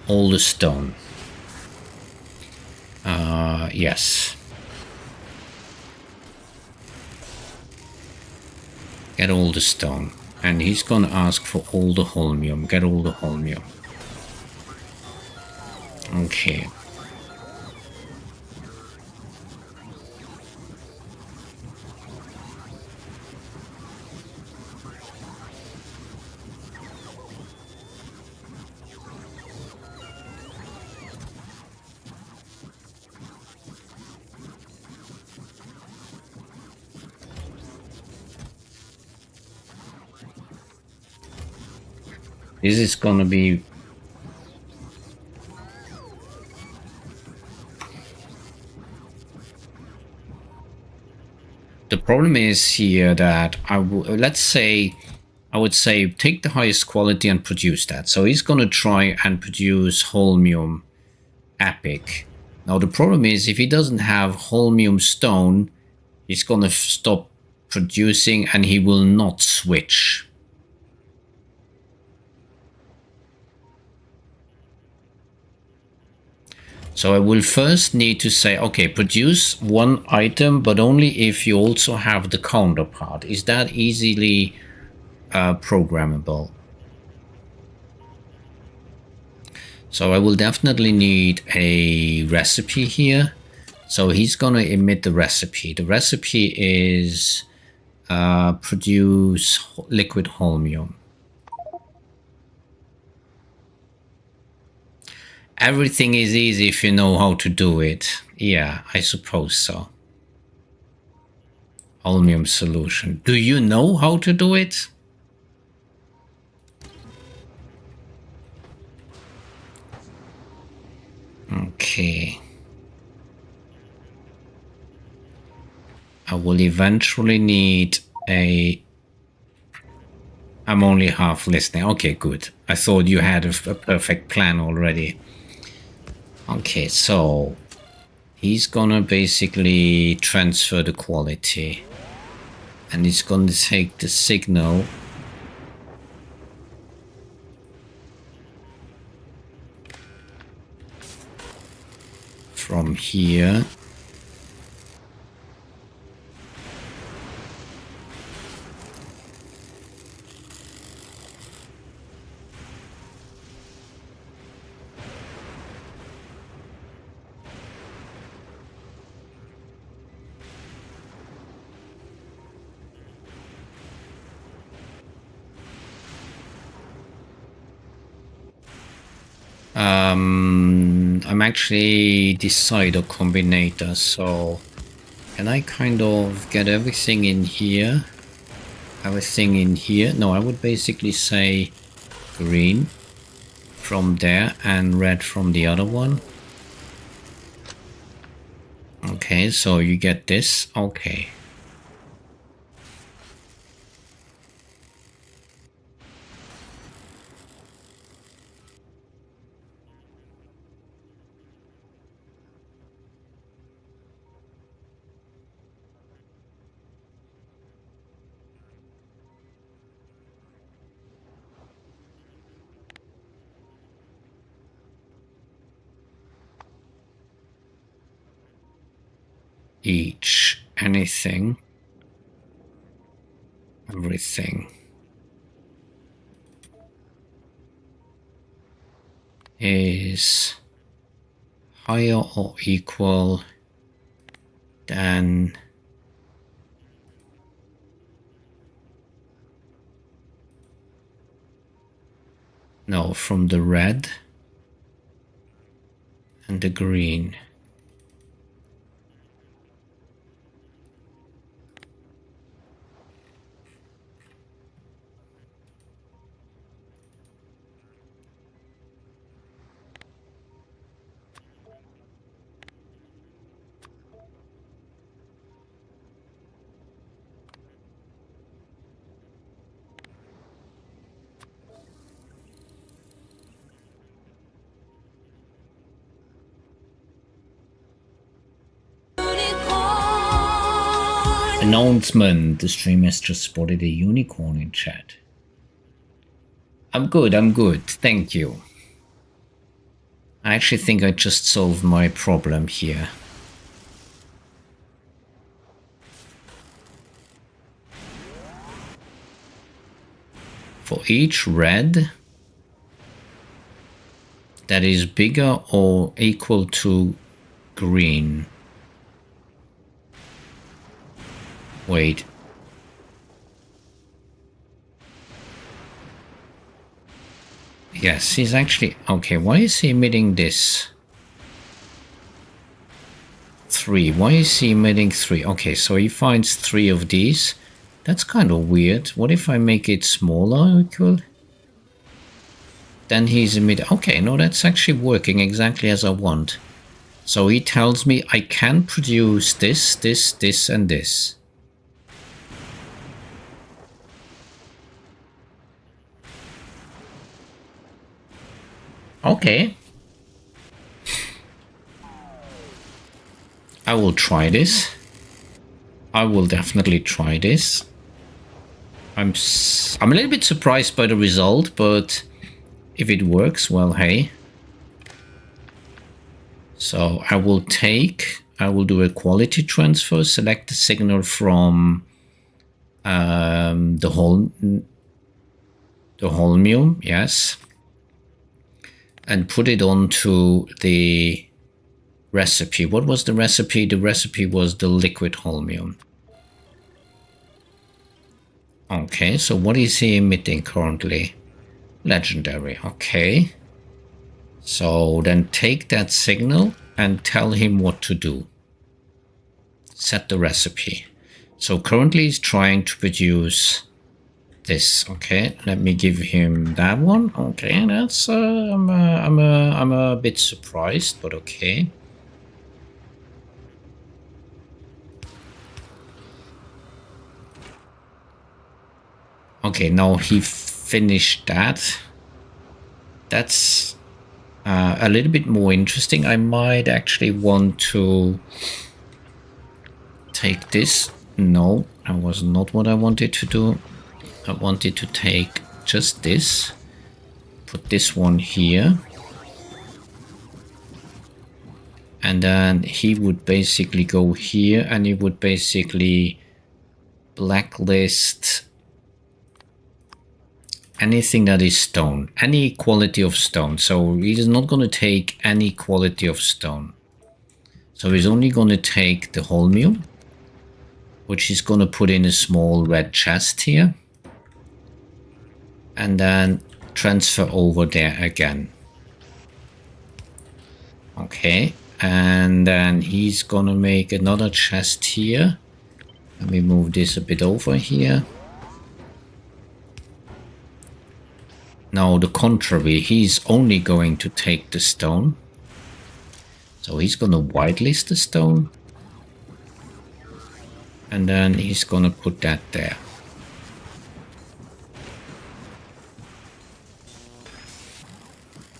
all the stone. Yes. Get all the stone. And he's gonna ask for all the holmium. Get all the holmium. Okay. This is gonna be... The problem is here that let's say, I would say take the highest quality and produce that. So he's gonna try and produce holmium epic. Now the problem is if he doesn't have holmium stone, he's gonna stop producing and he will not switch. So I will first need to say, okay, produce one item, but only if you also have the counterpart. Is that easily programmable? So I will definitely need a recipe here. So he's going to emit the recipe. The recipe is produce liquid holmium. Everything is easy if you know how to do it. Yeah, I suppose so. Holmium solution. Do you know how to do it? Okay. I will eventually need a... I'm only half listening. Okay, good. I thought you had a perfect plan already. Okay, so he's gonna basically transfer the quality. And he's gonna take the signal from here. I'm actually decider combinator, so can I kind of get everything in here? Everything in here? No, I would basically say green from there and red from the other one. Okay, so you get this. Okay. Each, anything, everything. is higher or equal than no, from the red and the green. Announcement. The stream has just spotted a unicorn in chat. I'm good, thank you. I actually think I just solved my problem here. For each red that is bigger or equal to green. Wait. Yes, he's actually... Okay, why is he emitting this? 3. Why is he emitting 3? Okay, so he finds 3 of these. That's kind of weird. What if I make it smaller equal? Then he's emitting... Okay, no, that's actually working exactly as I want. So he tells me I can produce this, this, this, and this. Okay. I will try this. I will definitely try this. I'm a little bit surprised by the result, but if it works, well, hey. So I will do a quality transfer, select the signal from the holmium, yes, and put it onto the recipe. What was the recipe? The recipe was the liquid holmium. Okay, so what is he emitting currently? Legendary, okay. So then take that signal and tell him what to do. Set the recipe. So currently he's trying to produce this. Okay, let me give him that one. Okay, that's I'm a bit surprised, but okay. Okay, now he finished that. That's a little bit more interesting. I might actually want to take this. No, that was not what I wanted to do. I wanted to take just this, put this one here, and then he would basically go here and he would basically blacklist anything that is stone, any quality of stone. So he's not going to take any quality of stone. So he's only going to take the holmium, which he's going to put in a small red chest here, and then transfer over there again. Okay, and then he's going to make another chest here. Let me move this a bit over here. Now the contrary, he's only going to take the stone. So he's going to whitelist the stone. And then he's going to put that there.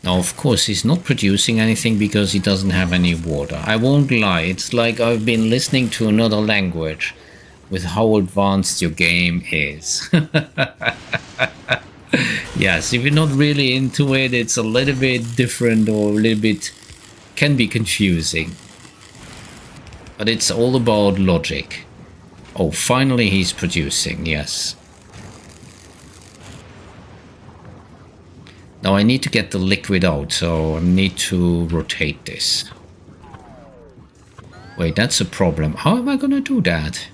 Now of course he's not producing anything because he doesn't have any water. I won't lie, it's like I've been listening to another language with how advanced your game is. Yes, if you're not really into it, it's a little bit different or a little bit can be confusing. But it's all about logic. Oh, finally he's producing, yes. Now I need to get the liquid out, so I need to rotate this. Wait, that's a problem. How am I gonna do that?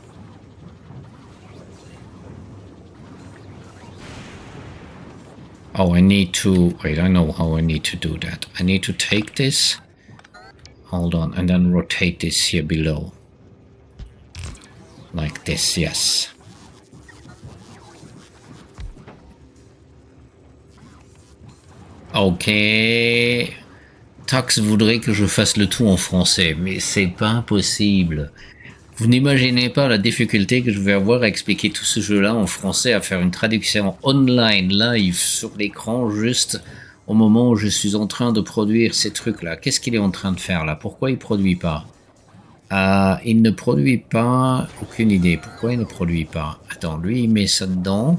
Oh, I need to... Wait, I know how I need to do that. I need to take this. Hold on, and then rotate this here below. Like this, yes. Ok. Tax voudrait que je fasse le tout en français, mais c'est pas impossible. Vous n'imaginez pas la difficulté que je vais avoir à expliquer tout ce jeu-là en français, à faire une traduction online, live, sur l'écran, juste au moment où je suis en train de produire ces trucs-là. Qu'est-ce qu'il est en train de faire là? Pourquoi il produit pas? Il ne produit pas... Aucune idée. Pourquoi il ne produit pas? Attends, lui il met ça dedans,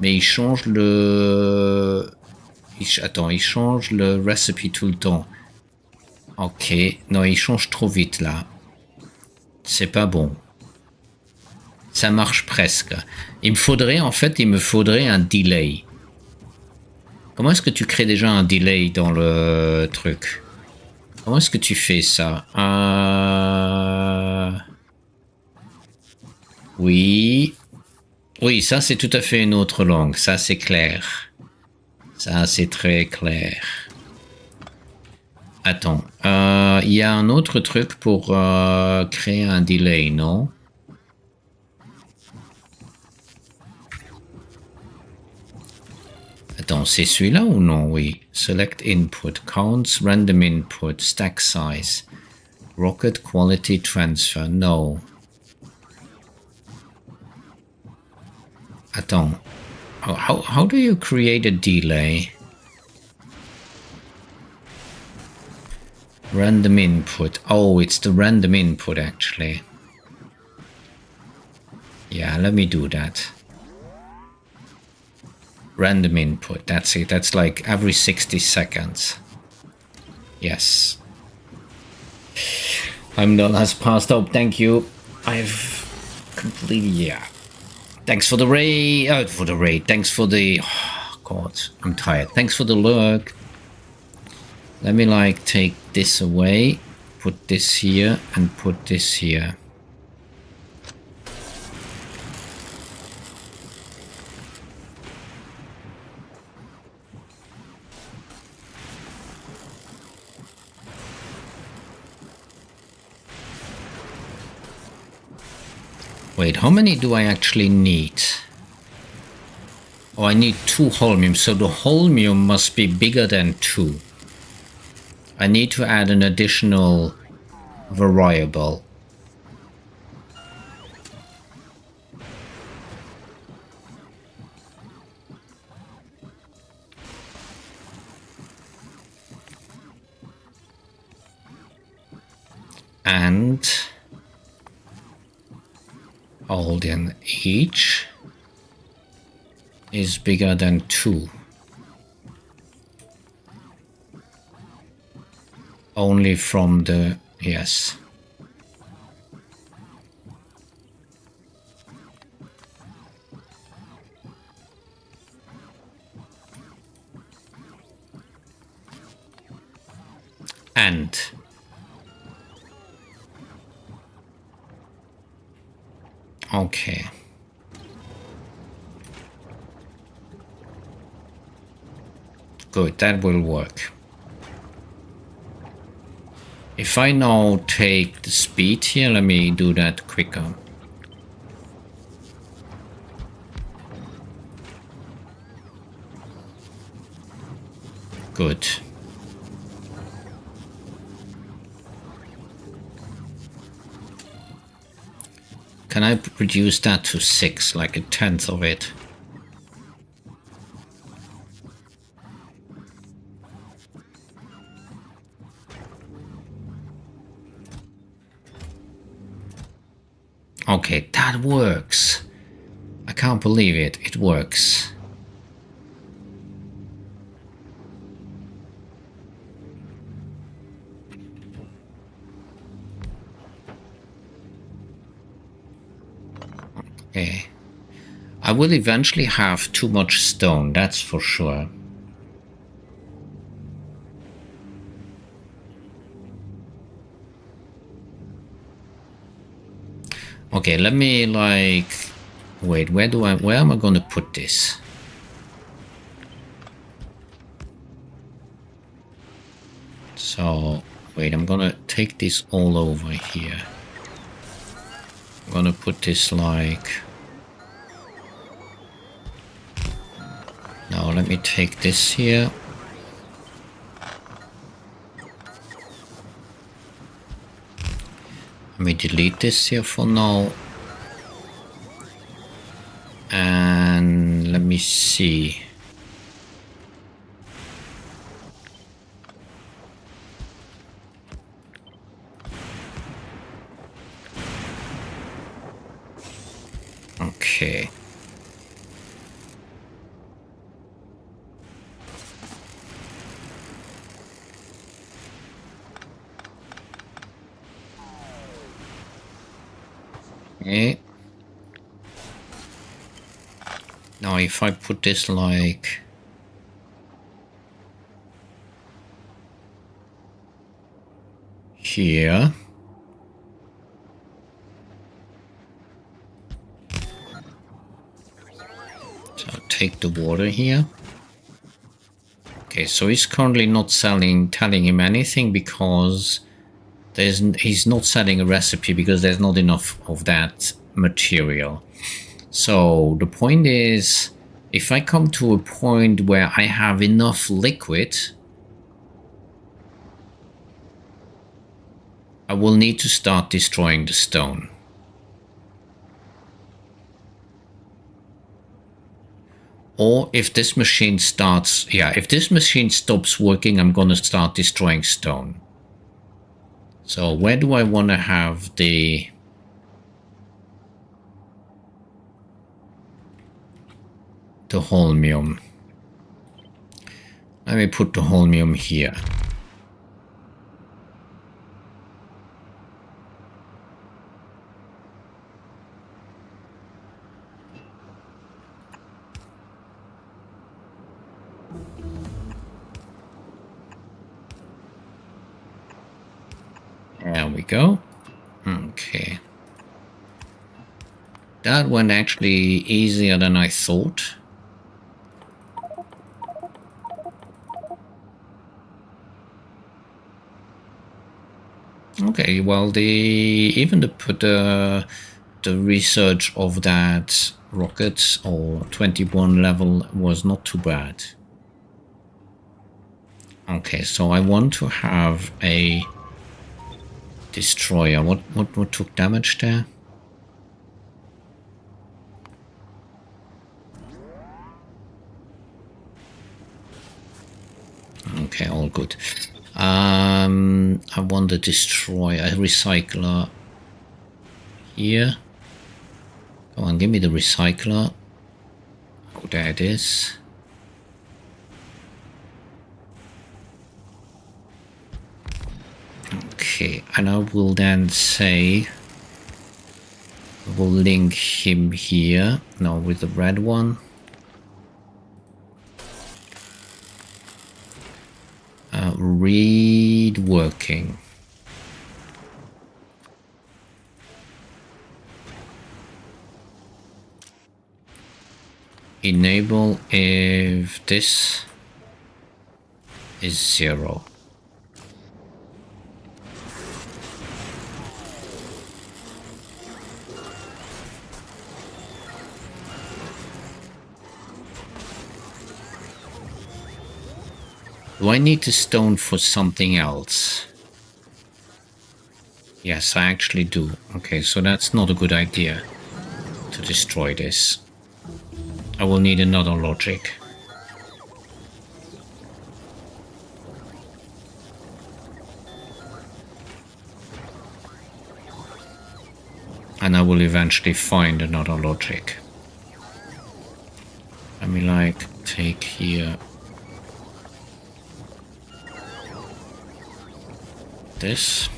mais il change le... Attends, il change le recipe tout le temps. Ok, non, il change trop vite là. C'est pas bon. Ça marche presque. Il me faudrait un delay. Comment est-ce que tu crées déjà un delay dans le truc? Comment est-ce que tu fais ça? Oui. Oui, ça c'est tout à fait une autre langue. Ça c'est clair. Ça c'est très clair. Attends. Il y a un autre truc pour créer un delay, non? Attends, c'est celui-là ou non? Oui. Select input, counts, random input, stack size, rocket quality transfer, no. Attends. How do you create a delay? Random input. Oh, it's the random input actually. Yeah, let me do that. Random input, that's it. That's like every 60 seconds. Yes. I'm not as passed up, thank you. I've completely, yeah. Thanks for the raid. Thanks for the... Oh, God, I'm tired. Thanks for the lurk. Let me like take this away, put this here, and put this here. Wait, how many do I actually need? Oh, I need 2 holmium, so the holmium must be bigger than 2. I need to add an additional variable. And all in each is bigger than 2. Only from the... yes. And... okay. Good, that will work. If I now take the speed here, let me do that quicker. Good. Can I reduce that to 6, like a tenth of it? Okay, that works. I can't believe it. It works. Okay. I will eventually have too much stone, that's for sure. Okay, let me like... Wait, where am I gonna put this? So, wait, I'm gonna take this all over here. I'm gonna put this like... Now let me take this here. Let me delete this here for now. And let me see. Okay. Okay. Now if I put this like... here. So take the water here. Okay, so he's currently not telling him anything because he's not selling a recipe because there's not enough of that material. So the point is, if I come to a point where I have enough liquid, I will need to start destroying the stone. Or if this machine starts... Yeah, if this machine stops working, I'm gonna start destroying stone. So where do I want to have the... holmium? Let me put the holmium here. There we go. Okay. That went actually easier than I thought. Okay, well, even the research of that rocket or 21 level was not too bad. Okay, so I want to have a destroyer. What took damage there? Okay, all good. I want to destroy a recycler here. Come on, give me the recycler. Oh, there it is. Okay, and I will then say we'll link him here. No, with the red one. Read working. Enable if this is 0. Do I need the stone for something else? Yes, I actually do. Okay, so that's not a good idea to destroy this. I will need another logic. And I will eventually find another logic. Let me like take here this.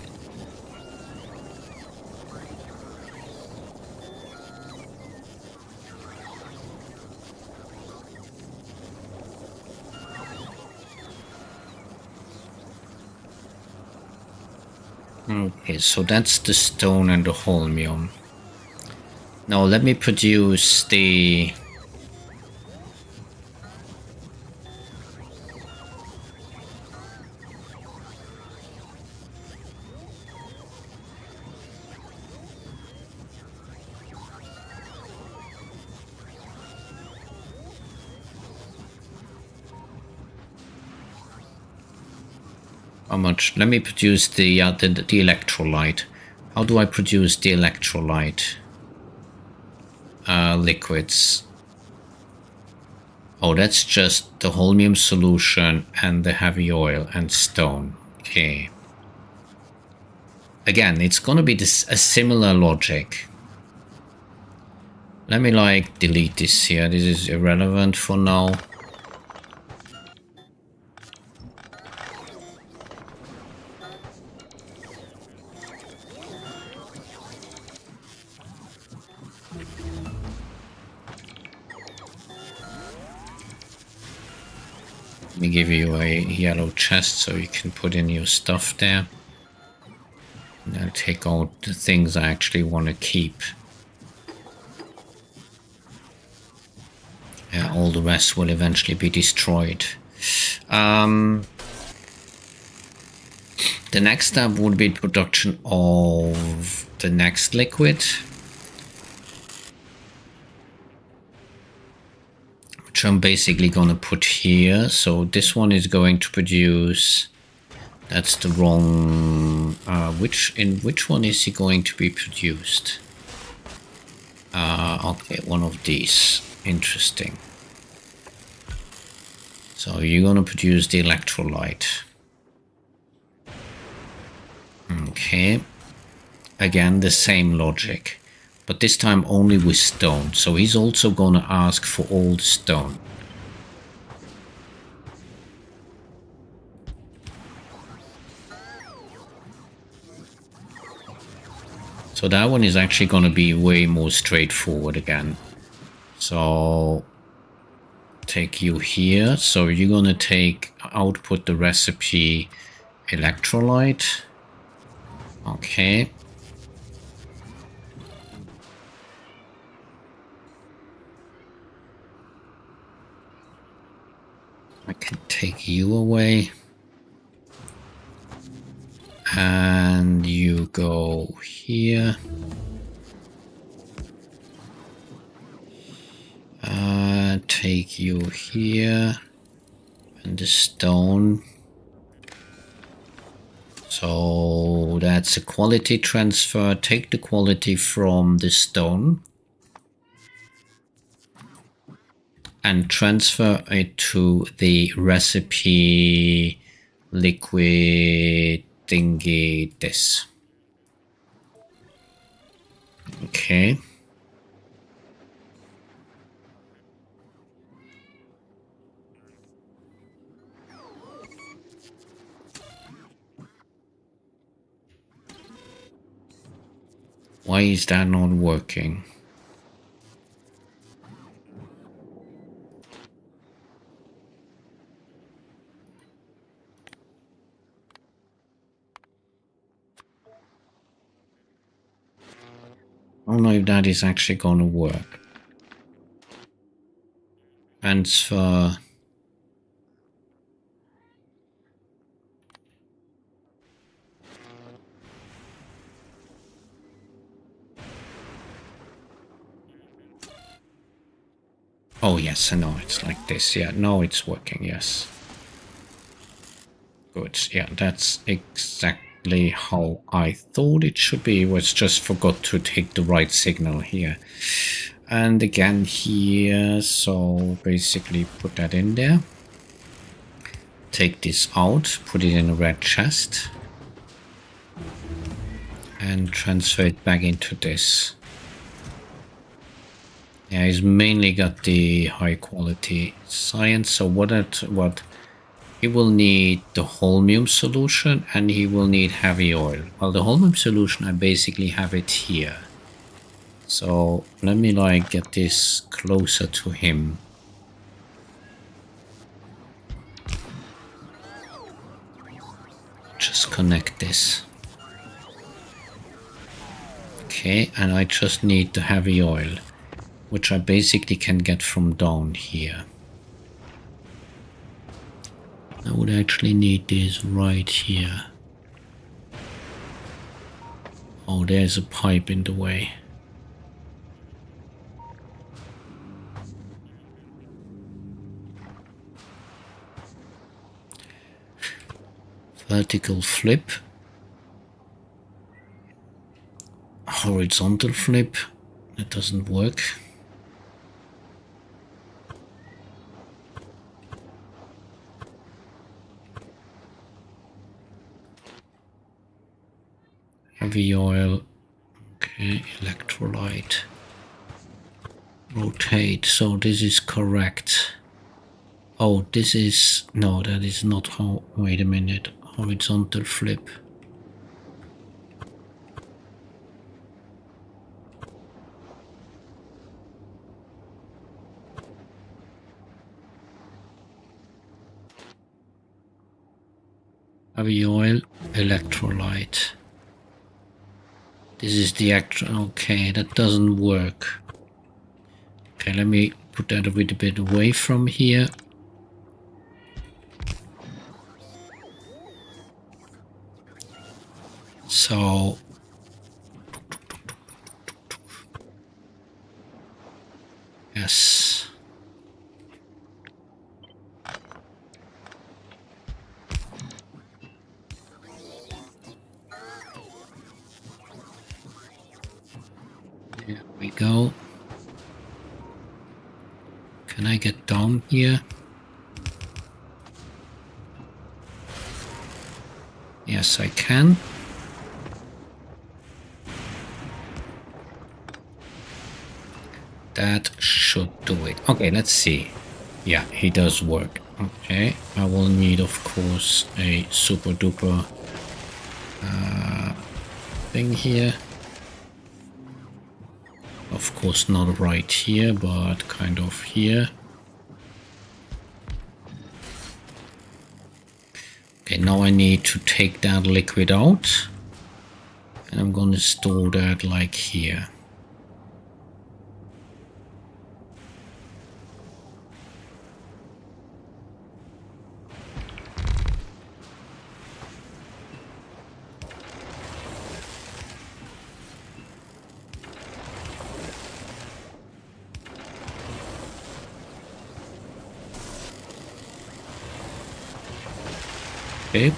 Okay, so that's the stone and the holmium. Now let me produce the... How much? Let me produce the electrolyte. How do I produce the electrolyte? Liquids. Oh, that's just the holmium solution and the heavy oil and stone. Okay. Again, it's gonna be a similar logic. Let me like delete this here. This is irrelevant for now. Let me give you a yellow chest so you can put in your stuff there. And I'll take out the things I actually want to keep. Yeah, all the rest will eventually be destroyed. The next step would be production of the next liquid, which I'm basically going to put here. So this one is going to produce... That's the wrong... in which one is he going to be produced? Okay, one of these. Interesting. So you're going to produce the electrolyte. Okay. Again, the same logic. But this time only with stone. So he's also going to ask for all the stone. So that one is actually going to be way more straightforward again. So take you here. So you're going to output the recipe electrolyte. Okay. I can take you away. And you go here. Take you here. And the stone. So that's a quality transfer. Take the quality from the stone. And transfer it to the recipe liquid thingy this. Okay. Why is that not working? I don't know if that is actually going to work. Transfer. Oh yes, I know it's like this. Yeah, no, it's working. Yes. Good. Yeah, that's exactly how I thought it should be. It was just forgot to take the right signal here. And again here, so basically put that in there. Take this out, put it in a red chest. And transfer it back into this. Yeah, he's mainly got the high quality science. So what he will need the holmium solution and he will need heavy oil. Well, the holmium solution, I basically have it here. So let me like get this closer to him. Just connect this. Okay, and I just need the heavy oil, which I basically can get from down here. I would actually need this right here. Oh, there's a pipe in the way. Vertical flip. Horizontal flip. That doesn't work. Heavy oil. Okay, electrolyte. Rotate. So this is correct. Oh, this is... No, that is not how... Wait a minute. Horizontal flip. Heavy oil, electrolyte. This is the actual... Okay, that doesn't work. Okay, let me put that a little bit away from here. So... Yes. There we go. Can I get down here? Yes, I can. That should do it. Okay, let's see. Yeah, he does work. Okay, I will need, of course, a super duper thing here. Of course, not right here, but kind of here. Okay, now I need to take that liquid out. And I'm going to store that like here. Okay.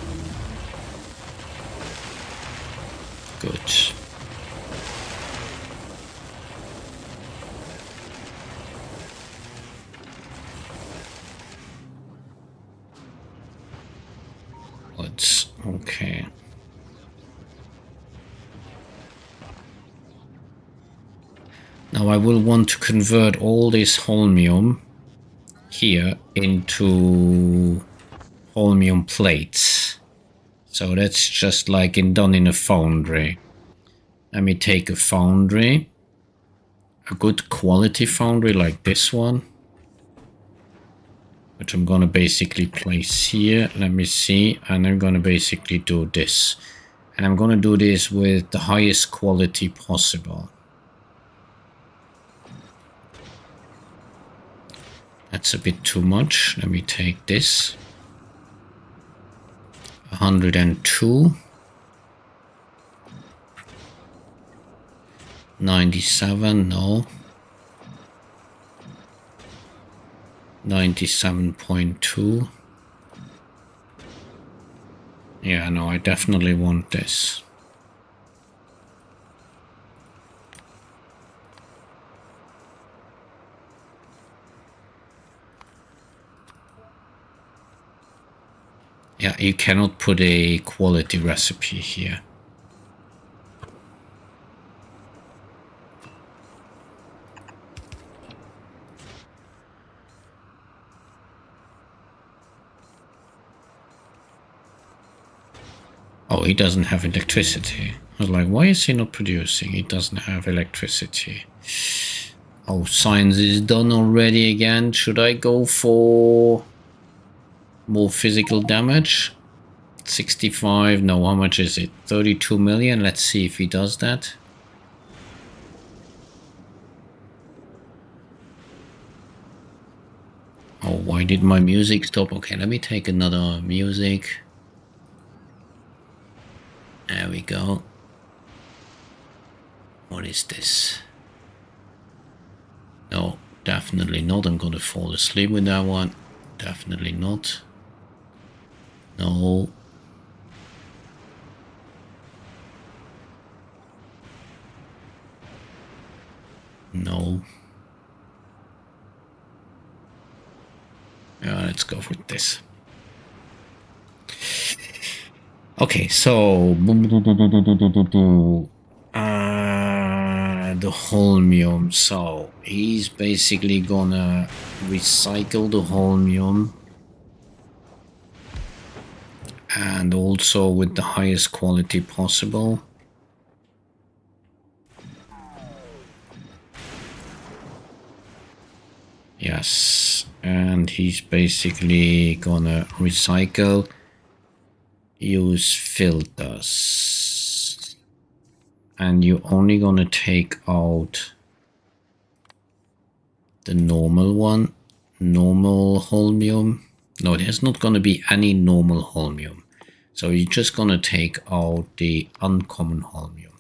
Good. Let's... Okay. Now I will want to convert all this holmium here into holmium plates. So that's just like done in a foundry. Let me take a foundry, a good quality foundry like this one, which I'm gonna basically place here. Let me see, and I'm gonna basically do this. And I'm gonna do this with the highest quality possible. That's a bit too much. Let me take this. 102. 97, no. 97.2. Yeah, no, I definitely want this. Yeah, you cannot put a quality recipe here. Oh, he doesn't have electricity. I was like, why is he not producing? He doesn't have electricity. Oh, science is done already again. Should I go for more physical damage? 65. No, how much is it? 32 million. Let's see if he does that. did my music stop? Okay, let me take another music. There we go. What is this? No, definitely not. I'm gonna fall asleep with that one. Definitely not. No. No. Yeah, let's go with this. Okay, so the holmium. So he's basically gonna recycle the holmium, and also with the highest quality possible. Yes, and he's basically gonna recycle, use filters, and you're only gonna take out the normal one, normal holmium. No, there's not gonna be any normal holmium, so you're just gonna take out the uncommon holmium,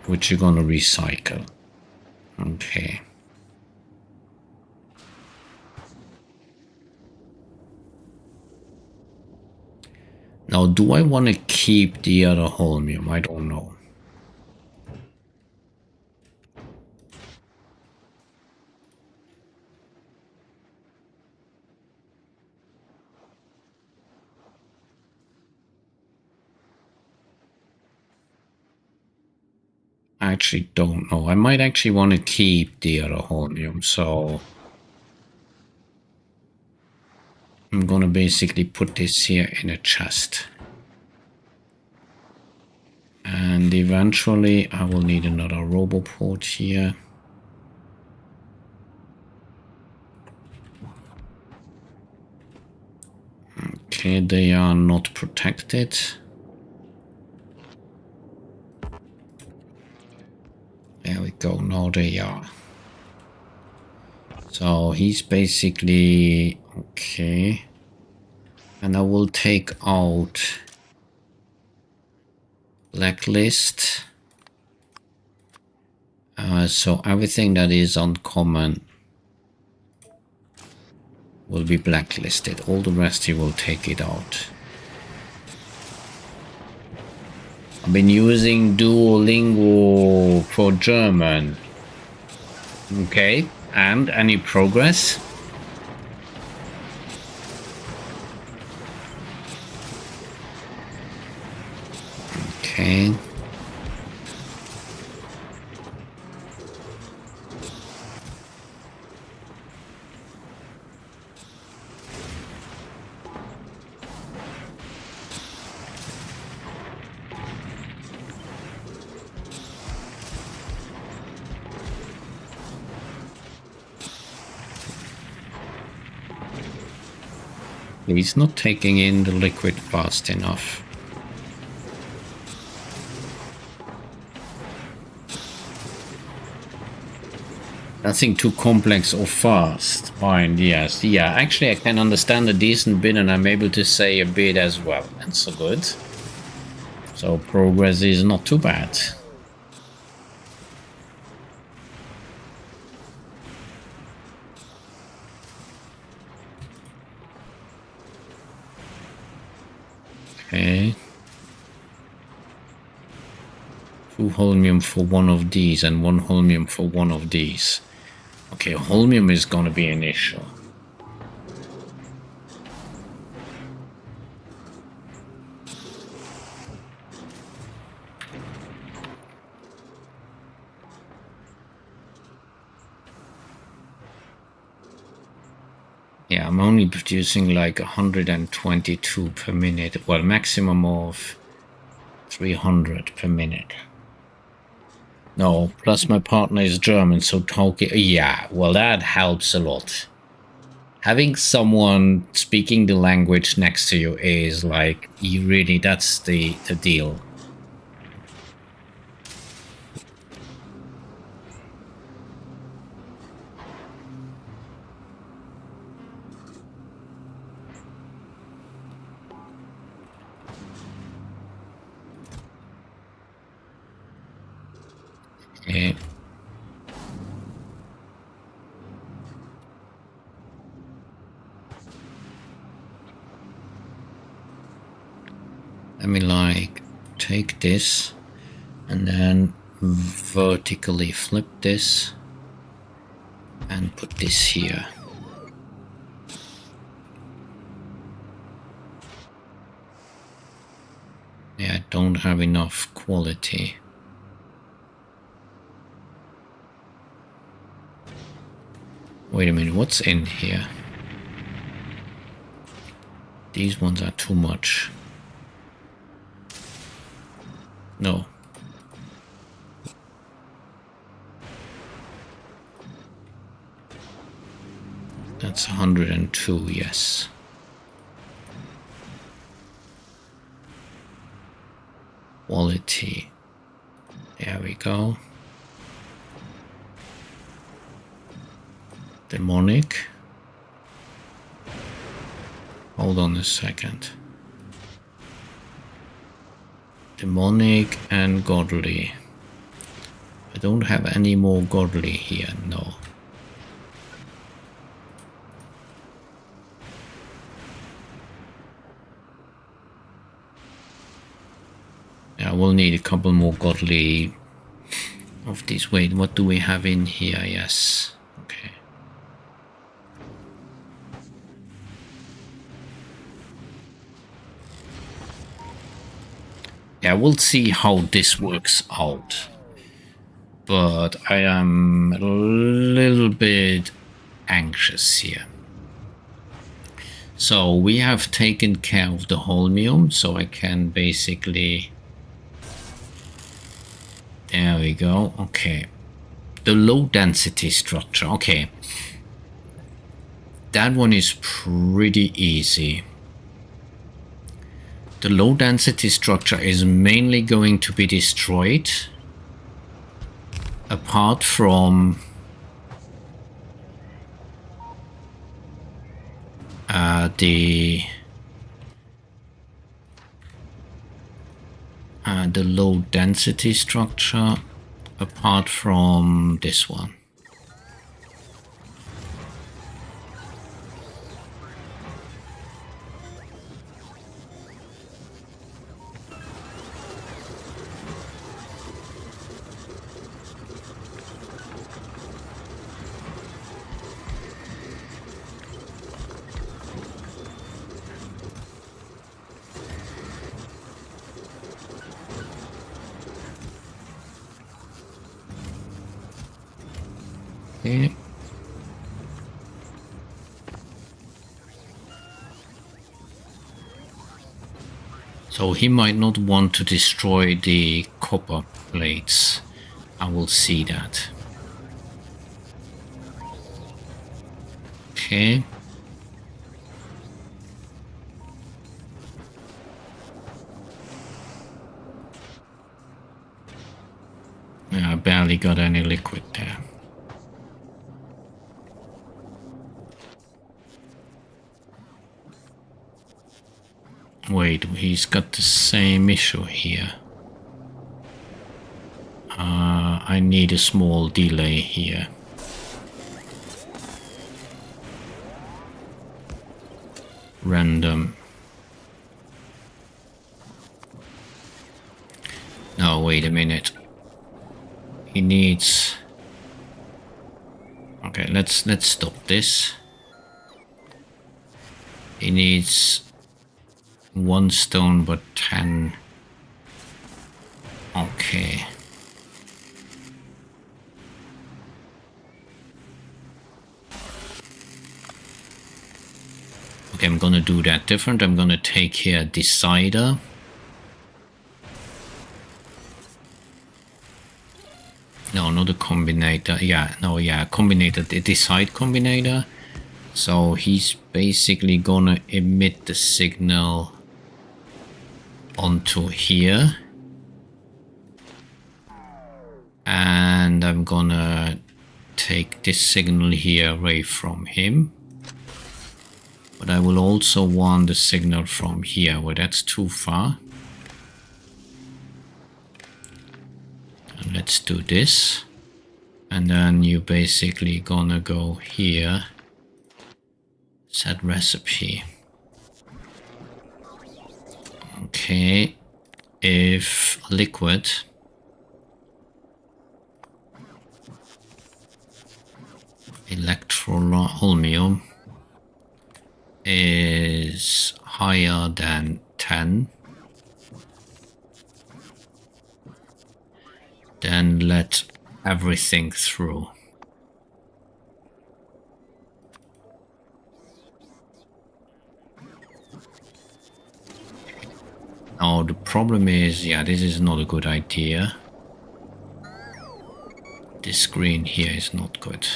which you're gonna recycle. Okay. Now, do I want to keep the other holmium? I don't know. I actually don't know. I might actually want to keep the other holmium, so I'm going to basically put this here in a chest. And eventually I will need another roboport here. Okay, they are not protected. There we go, now they are. So he's basically okay. And I will take out blacklist. So everything that is uncommon will be blacklisted. All the rest he will take it out. I've been using Duolingo for German. Okay, and any progress? Okay. He's not taking in the liquid fast enough. Nothing too complex or fast. Fine, yes. Yeah, actually I can understand a decent bit and I'm able to say a bit as well. That's so good. So progress is not too bad. Okay. 2 holmium for one of these and 1 holmium for one of these. Okay, holmium is gonna be an issue. Yeah, I'm only producing like 122 per minute. Well, maximum of 300 per minute. No, plus my partner is German, so talking... Yeah, well, that helps a lot. Having someone speaking the language next to you is like, you really, that's the deal. Okay. Let me like take this and then vertically flip this and put this here. Yeah, I don't have enough quality. Wait a minute, what's in here? These ones are too much. No. That's 102, yes. Quality. There we go. Demonic. Hold on a second. Demonic and godly. I don't have any more godly here, no. Yeah, we'll need a couple more godly of these. Wait, what do we have in here? Yes. Okay. Yeah, we'll see how this works out. But I am a little bit anxious here. So we have taken care of the holmium, so I can basically... There we go. Okay. The low density structure. Okay. That one is pretty easy. The low density structure is mainly going to be destroyed apart from the low density structure apart from this one. Okay. So he might not want to destroy the copper plates. I will see that. Okay. Yeah, I barely got any liquid there. Wait, he's got the same issue here. I need a small delay here. Random. No, wait a minute. He needs... Okay, let's stop this. He needs 1 stone but 10. Okay. Okay, I'm gonna do that different. I'm gonna take here decider. No, not a combinator. Yeah, no, yeah, combinator. The decide combinator. So he's basically gonna emit the signal onto here. And I'm gonna take this signal here away from him. But I will also want the signal from here, where that's too far. And let's do this. And then you basically gonna go here, set recipe. Okay, if liquid electroholmium is higher than 10, then let everything through. Now the problem is, yeah, this is not a good idea. This screen here is not good.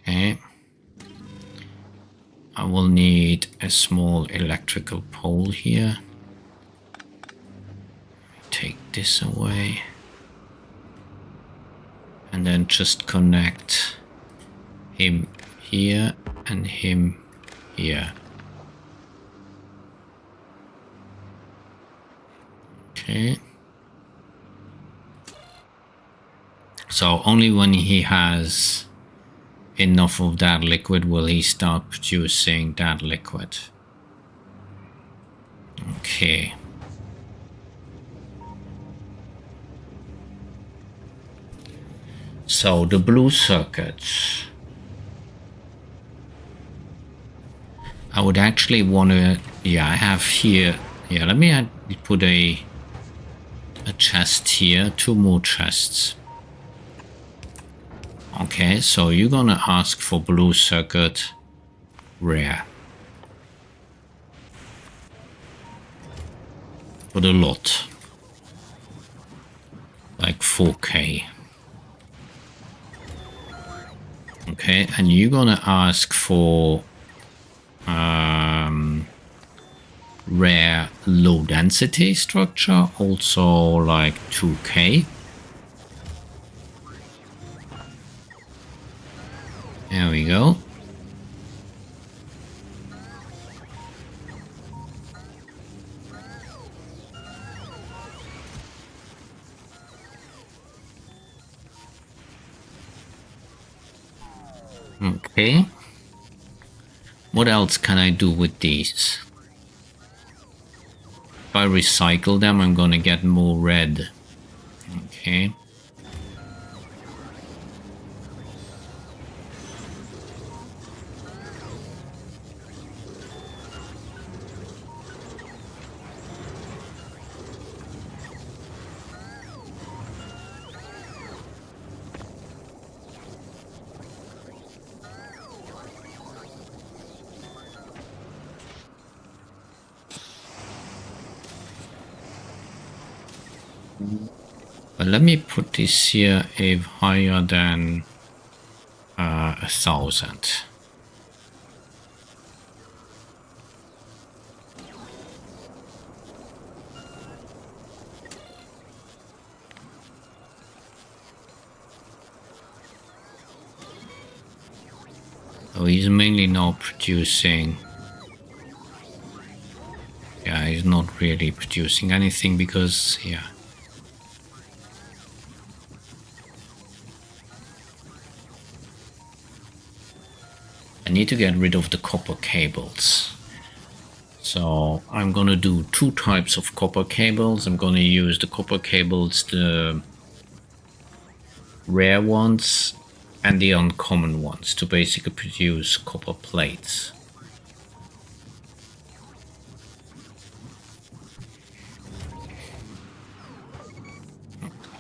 Okay. I will need a small electrical pole here. Take this away. And then just connect him here and him here. Okay. So only when he has enough of that liquid will he start producing that liquid. Okay. So the blue circuits. I would actually want to, yeah, I have here, yeah, let me put a chest here, 2 more chests. Okay, so you're gonna ask for blue circuit rare. But a lot. Like 4K. Okay, and you're gonna ask for rare low density structure, also like 2K. There we go. Okay. What else can I do with these? If I recycle them, I'm gonna get more red. Okay. But let me put this here if higher than 1,000. So he's mainly now producing. Yeah, he's not really producing anything because, yeah. I need to get rid of the copper cables. So I'm gonna do 2 types of copper cables. I'm gonna use the copper cables, the rare ones and the uncommon ones, to basically produce copper plates.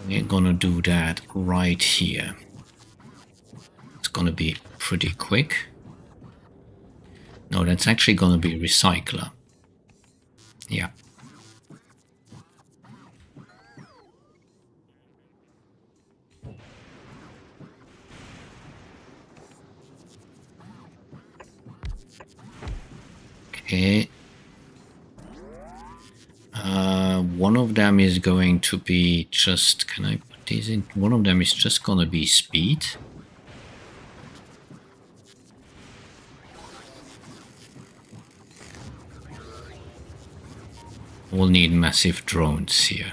We're gonna do that right here. It's gonna be pretty quick. No, that's actually gonna be recycler. Yeah. Okay. One of them is going to be just, can I put these in? One of them is just gonna be speed. We'll need massive drones here.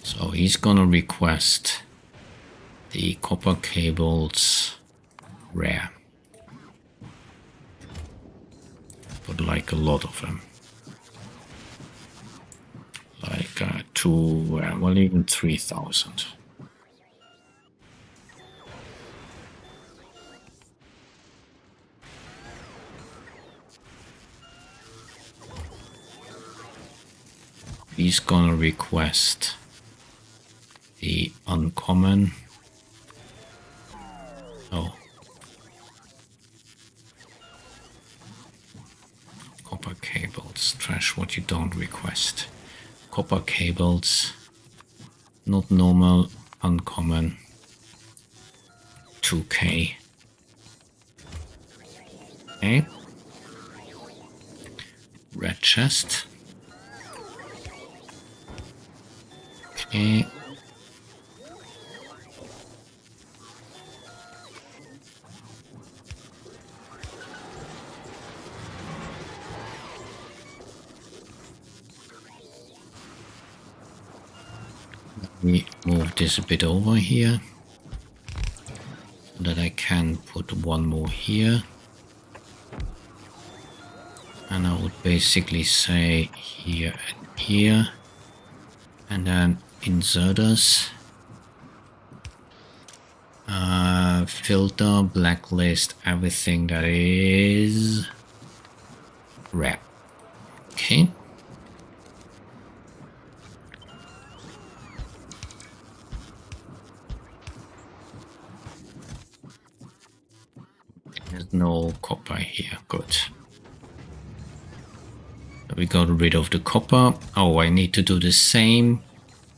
So he's gonna request the copper cables rare. But like a lot of them. Like well, even 3,000. He's gonna request the uncommon. Oh. Copper cables. Trash what you don't request. Copper cables. Not normal. Uncommon. 2k. Okay. Red chest. Okay. Let me move this a bit over here so that I can put one more here. And I would basically say here and here. And then inserters. Filter, blacklist, everything that is rare. Okay. There's no copper here. Good. We got rid of the copper. Oh, I need to do the same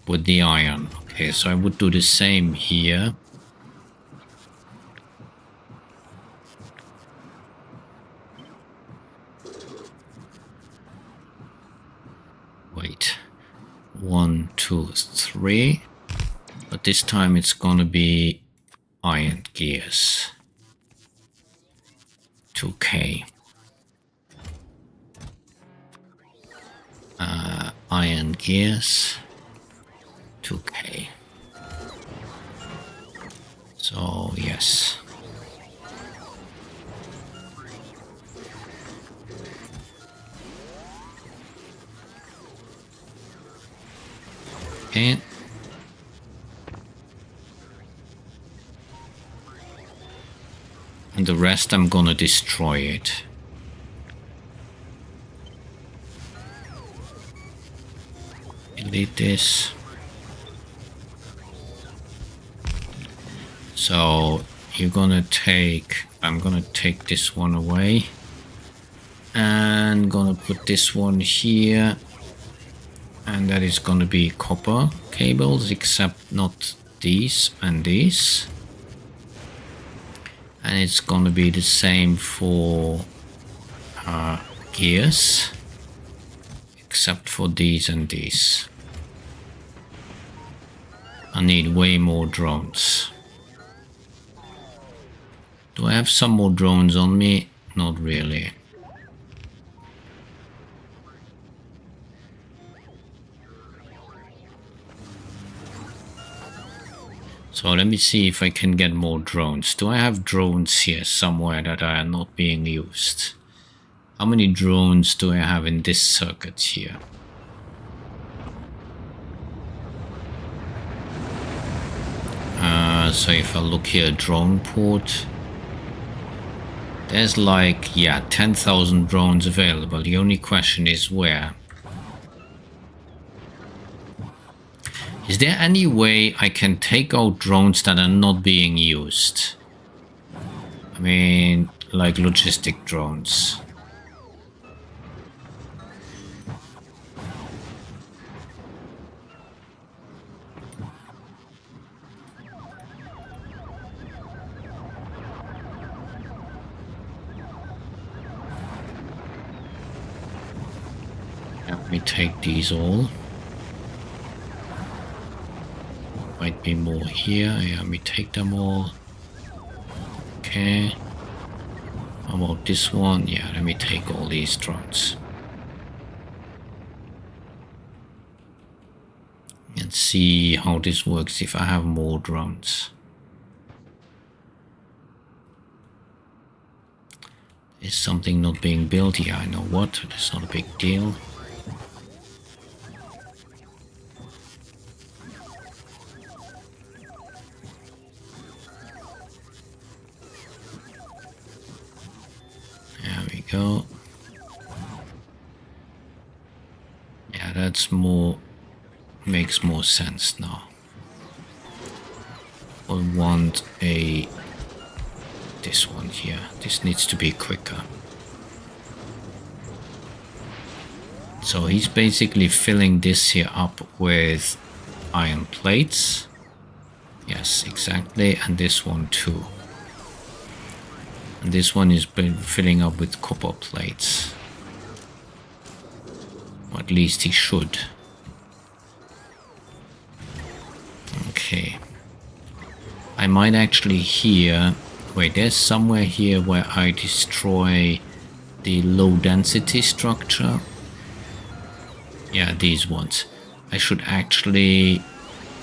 with the iron. Okay, so I would do the same here. Wait. 1, 2, 3. But this time it's gonna be iron gears. 2k. Iron gears. 2k. So yes. Okay. And the rest I'm gonna destroy it. Delete this. So I'm gonna take this one away and gonna put this one here, and that is gonna be copper cables, except not these and these, and it's gonna be the same for gears, except for these and these. I need way more drones. Do I have some more drones on me? Not really. So let me see if I can get more drones. Do I have drones here somewhere that are not being used? How many drones do I have in this circuit here? So if I look here, drone port, there's like, yeah, 10,000 drones available. The only question is where. Is there any way I can take out drones that are not being used? I mean, like logistic drones. Let me take these all. Might be more here. Yeah, let me take them all. Okay. How about this one? Yeah, let me take all these drones. and see how this works if I have more drones. Is something not being built here? I know what, it's not a big deal. There we go. Yeah, that's more, makes more sense now. I want this one here. This needs to be quicker. So he's basically filling this here up with iron plates. Yes, exactly. And this one too. And this one is filling up with copper plates. Or at least he should. Okay. I might actually here... Wait, there's somewhere here where I destroy the low density structure. Yeah, these ones. I should actually...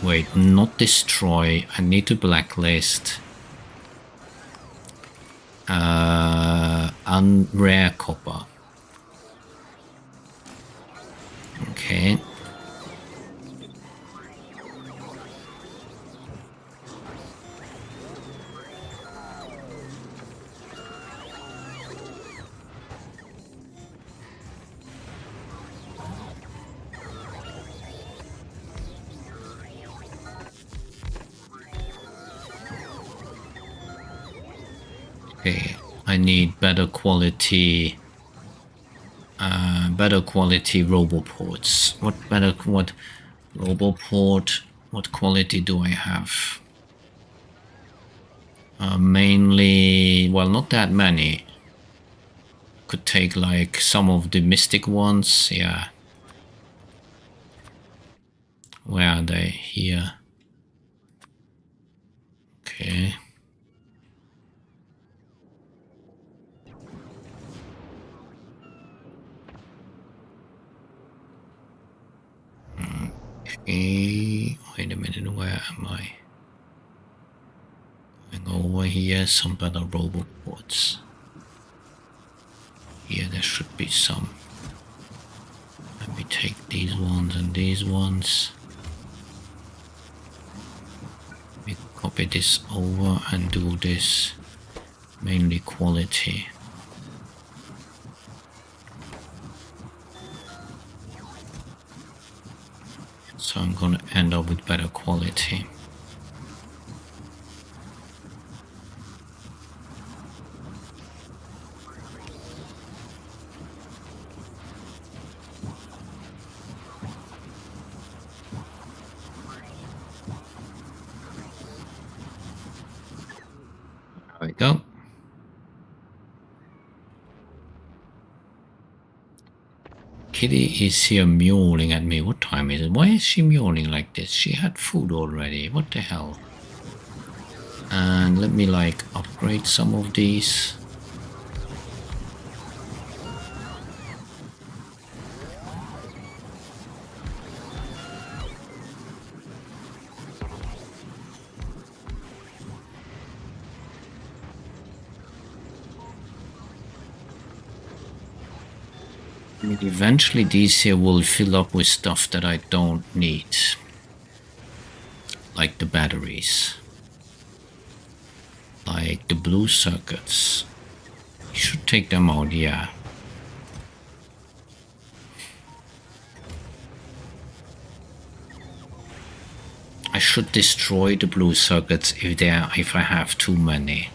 Wait, not destroy. I need to blacklist. Rare copper. Okay. Okay, I need better quality roboports. What roboport, what quality do I have? Mainly, well, not that many. Could take like some of the mystic ones, yeah. Where are they? Here. Okay. Okay, wait a minute, where am I? Going over here, some better roboports. Here there should be some. Let me take these ones and these ones. Let me copy this over and do this mainly quality. So I'm gonna end up with better quality. There we go. Kitty is here mewling at me. What time is it? Why is she mewling like this? She had food already. What the hell? And let me like upgrade some of these. I mean, eventually these here will fill up with stuff that I don't need. Like the batteries. Like the blue circuits. You should take them out, yeah. I should destroy the blue circuits if I have too many.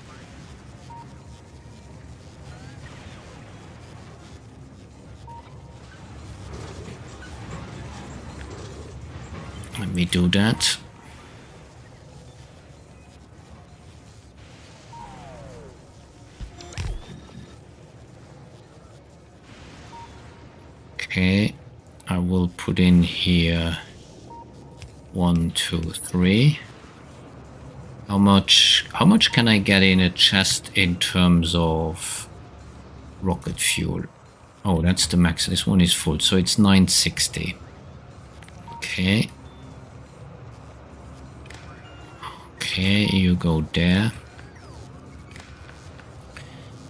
Let me do that. Okay, I will put in here 1, 2, 3. How much can I get in a chest in terms of rocket fuel? Oh, that's the max. This one is full, so it's 960. Okay. Okay, you go there.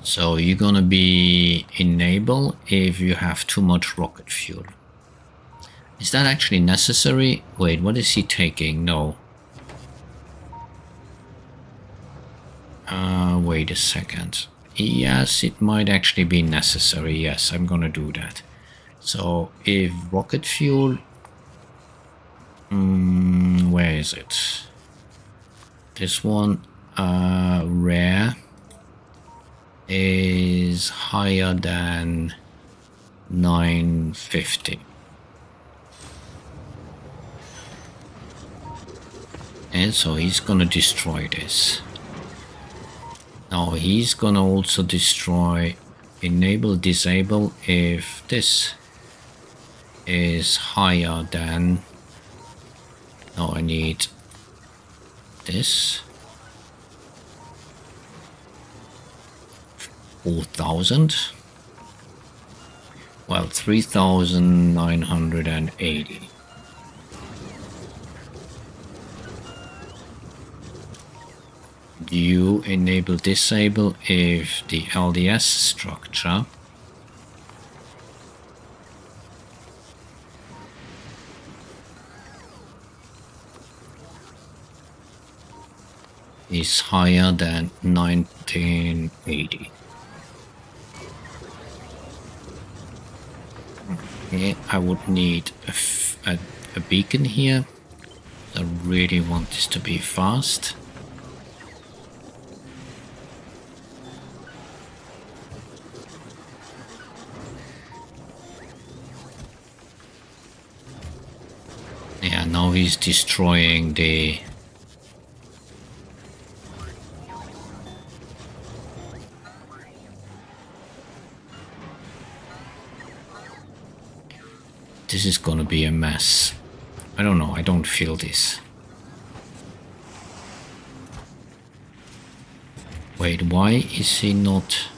So you're gonna be enable if you have too much rocket fuel. Is that actually necessary? Wait, what is he taking? No. Wait a second. Yes, it might actually be necessary. Yes, I'm gonna do that. So if rocket fuel... where is it? This one, rare, is higher than 950. And so he's gonna destroy this. Now he's gonna also destroy enable disable if this is higher than... No, I need this. 4,000. Well, 3,980. You enable disable if the LDS structure is higher than 1980. Okay, I would need a beacon here. I really want this to be fast. Yeah, now he's destroying the... This is gonna be a mess. I don't know, I don't feel this. Wait, why is he not...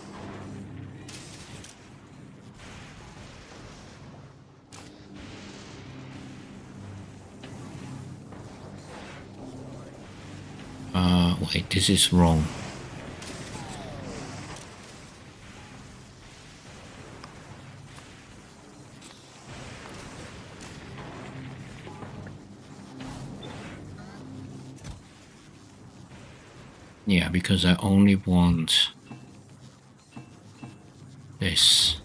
wait, this is wrong. Yeah, because I only want this.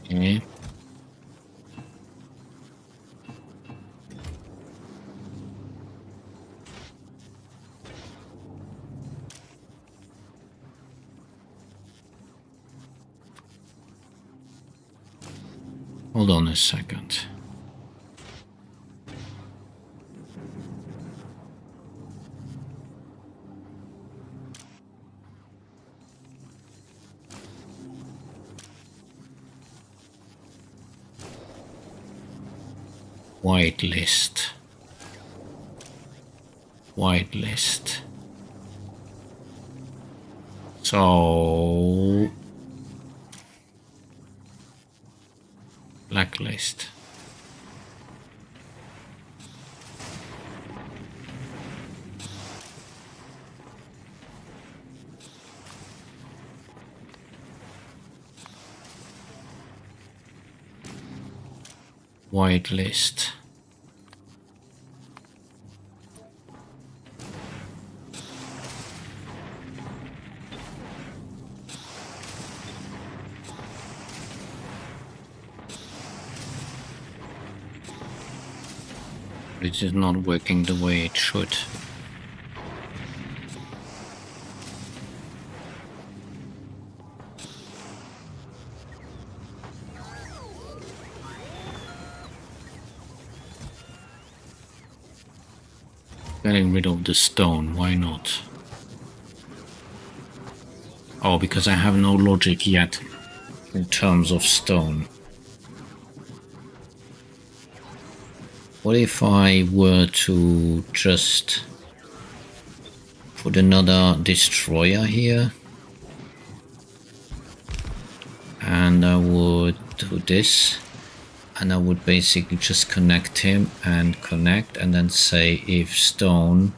Okay. Hold on a second. Whitelist. Whitelist. So... blacklist. Whitelist. It is not working the way it should. Getting rid of the stone, why not? Oh, because I have no logic yet in terms of stone. What if I were to just put another destroyer here? And I would do this. And I would basically just connect him and connect, and then say if stone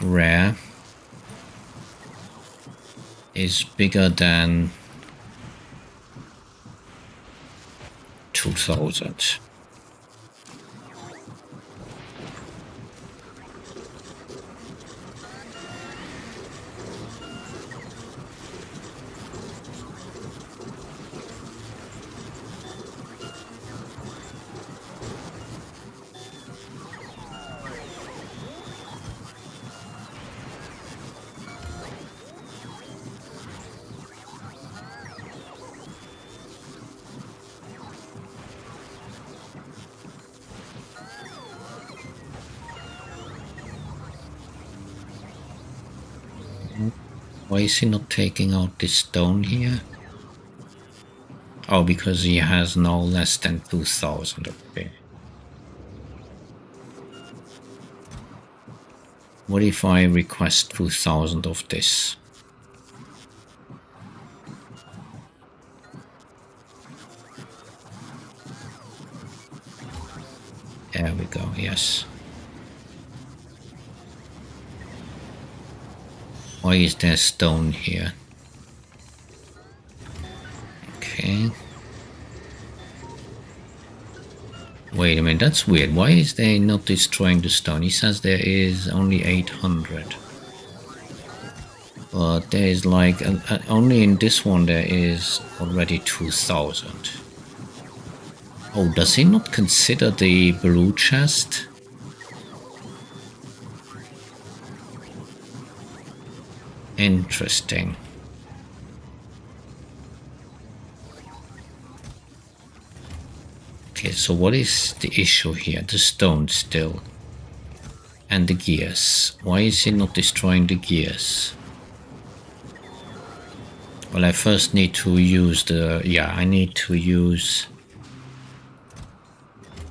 rare is bigger than 2000. Why is he not taking out this stone here? Oh, because he has no less than 2000. Okay. What if I request 2000 of this? There we go, yes. Why is there stone here? Okay. Wait a minute, that's weird. Why is they not destroying the stone? He says there is only 800. But there is like, only in this one there is already 2000. Oh, does he not consider the blue chest? Interesting. Okay, so what is the issue here? The stone still. And the gears. Why is he not destroying the gears? Well, I first need to use the... Yeah, I need to use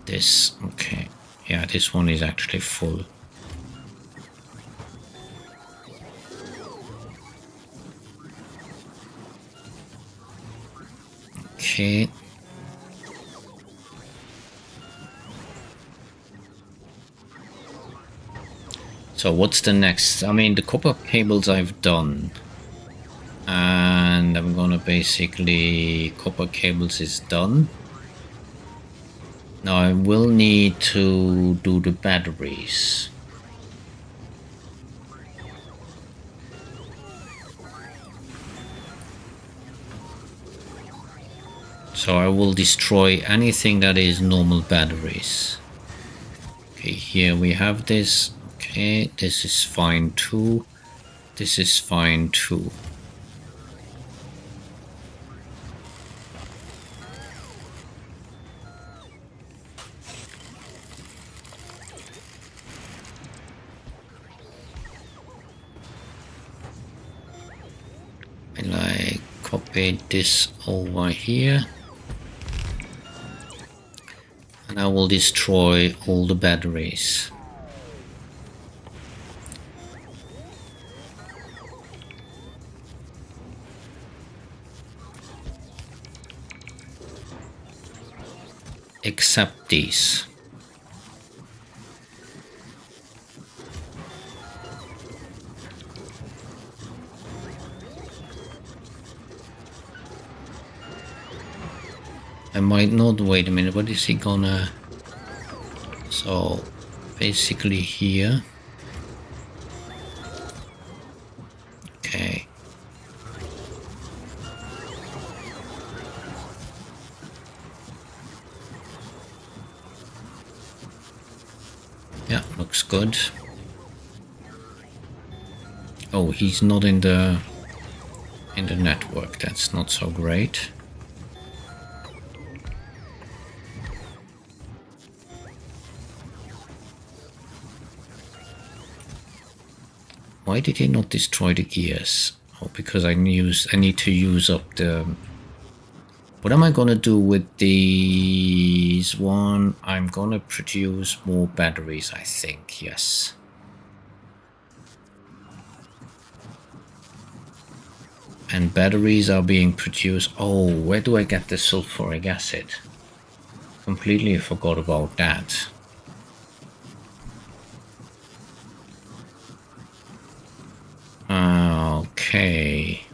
this. Okay. Yeah, this one is actually full. Okay. So what's the next? I mean, the copper cables I've done. And I'm gonna basically... Copper cables is done. Now I will need to do the batteries. So I will destroy anything that is normal batteries. Okay, here we have this. Okay, this is fine too. This is fine too. And I copy this over here. And I will destroy all the batteries. Except these. I might not... Wait a minute, what is he gonna... So basically here. Okay. Yeah, looks good. Oh, he's not in the network. That's not so great. Why did he not destroy the gears? Oh, because I need to use up the... What am I gonna do with these one? I'm gonna produce more batteries, I think, yes. And batteries are being produced. Oh, where do I get the sulfuric acid? Completely forgot about that. Okay.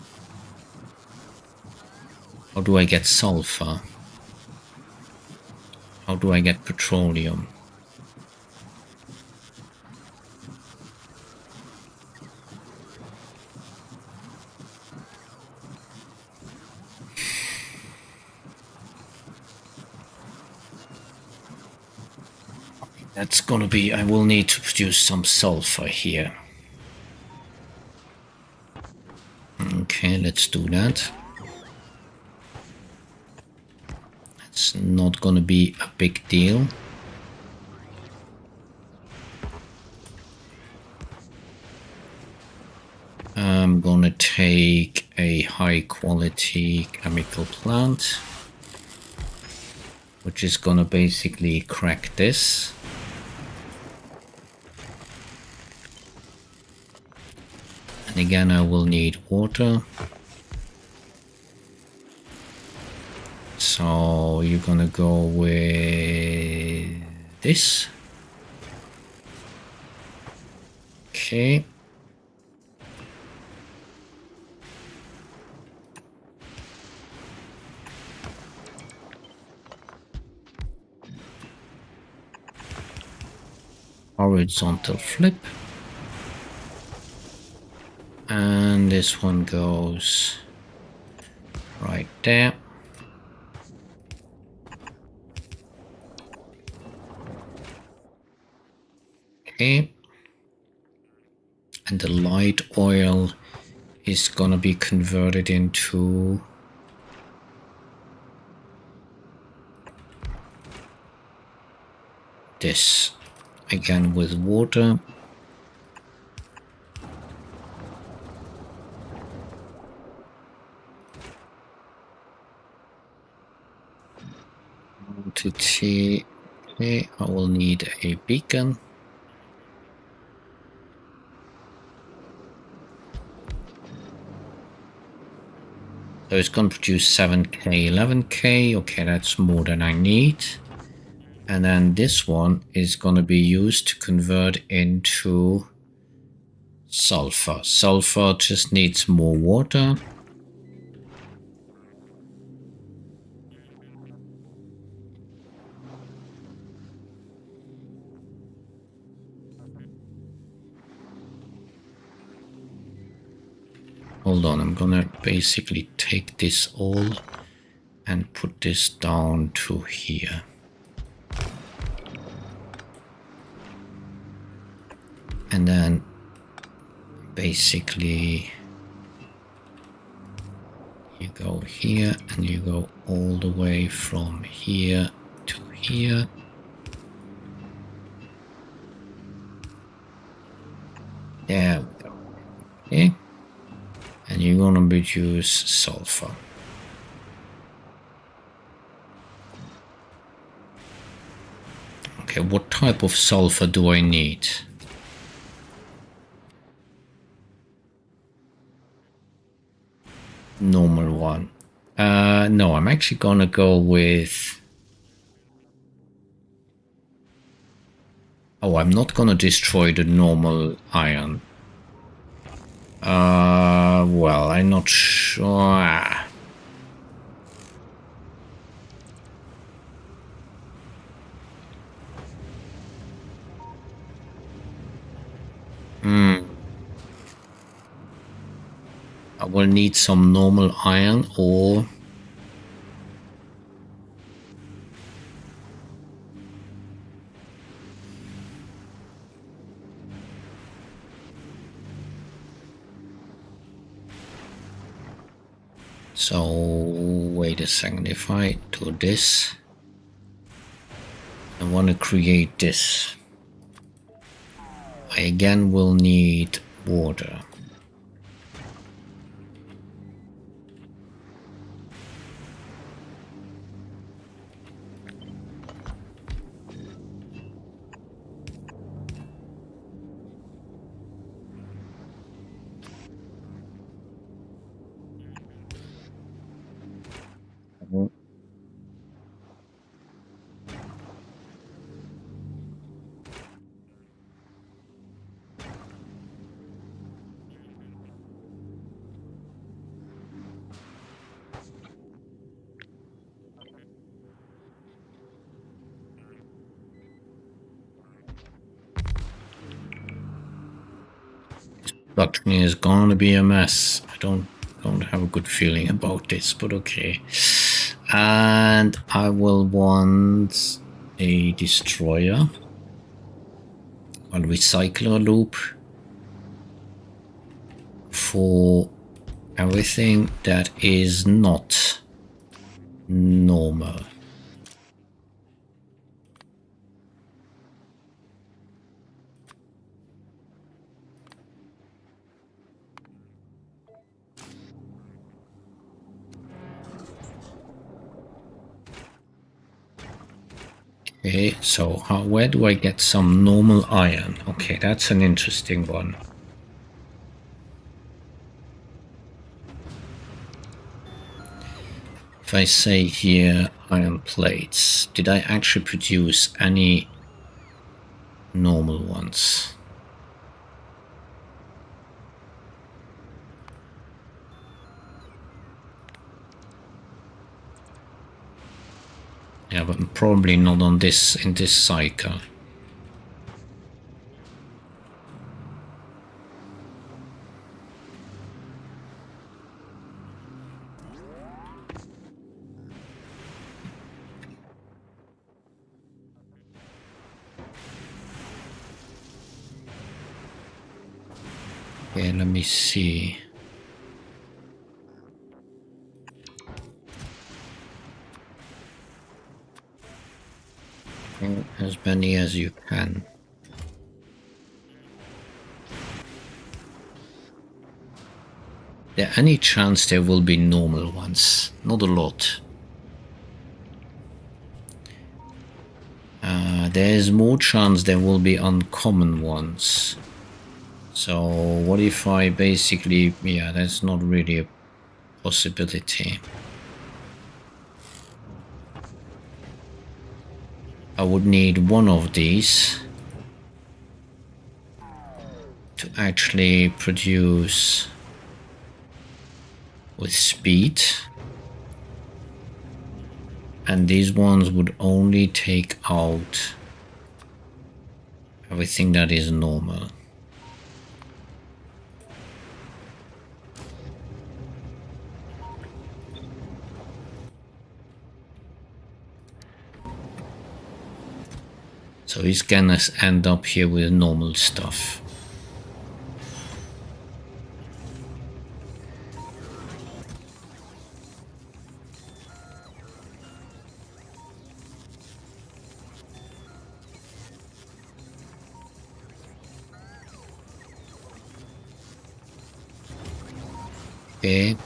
How do I get sulfur? How do I get petroleum? That's gonna be, I will need to produce some sulfur here. Okay, let's do that. It's not gonna be a big deal. I'm gonna take a high quality chemical plant, which is gonna basically crack this. And again, I will need water. So you're gonna go with this. Okay. Horizontal flip. And this one goes right there. Okay. And the light oil is gonna be converted into this, again with water. Quantity. Okay, I will need a beacon. So it's going to produce 7k, 11k. Okay, that's more than I need. And then this one is going to be used to convert into sulfur. Sulfur just needs more water. Hold on, I'm gonna basically take this all and put this down to here. And then basically you go here and you go all the way from here to here. There we go. Okay. And you're gonna produce sulfur. Okay, what type of sulfur do I need? Normal one. No, I'm actually gonna go with... Oh, I'm not gonna destroy the normal iron. Well, I'm not sure. I will need some normal iron or... So, wait a second, if I do this, I want to create this. I again will need water. Production is gonna be a mess. I don't have a good feeling about this, but okay. And I will want a destroyer, a recycler loop for everything that is not normal. Okay, so where do I get some normal iron? Okay, that's an interesting one. If I say here iron plates, did I actually produce any normal ones? Yeah, but probably not on this, in this cycle. Okay, let me see. As many as you can. There any chance there will be normal ones? Not a lot. There is more chance there will be uncommon ones. So what if I basically, yeah, that's not really a possibility. I would need one of these to actually produce with speed, and these ones would only take out everything that is normal. So he's gonna end up here with normal stuff. Okay.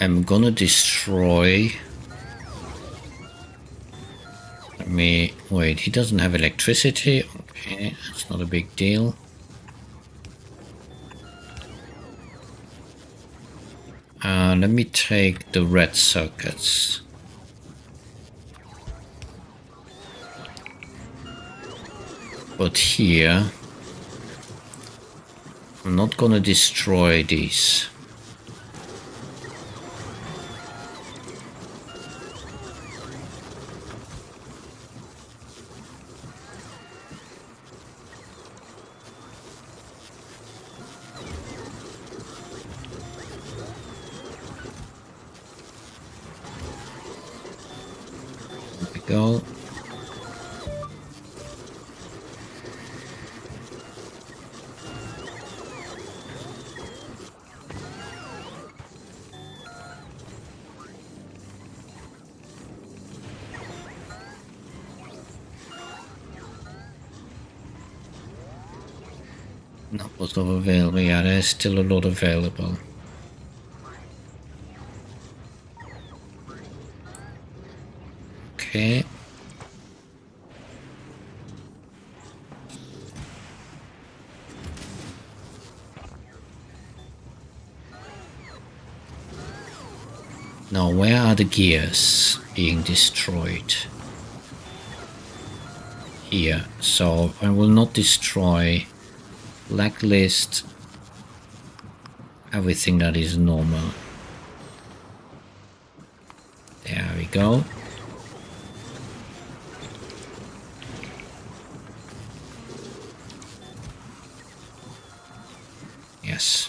I'm gonna destroy. Let me wait, he doesn't have electricity. Okay, that's not a big deal. Let me take the red circuits. But here, I'm not gonna destroy these. There we go. Not a lot of available. Yeah, there's still a lot available. Okay. Now, where are the gears being destroyed? Here. So I will not destroy, blacklist everything that is normal. There we go. Yes.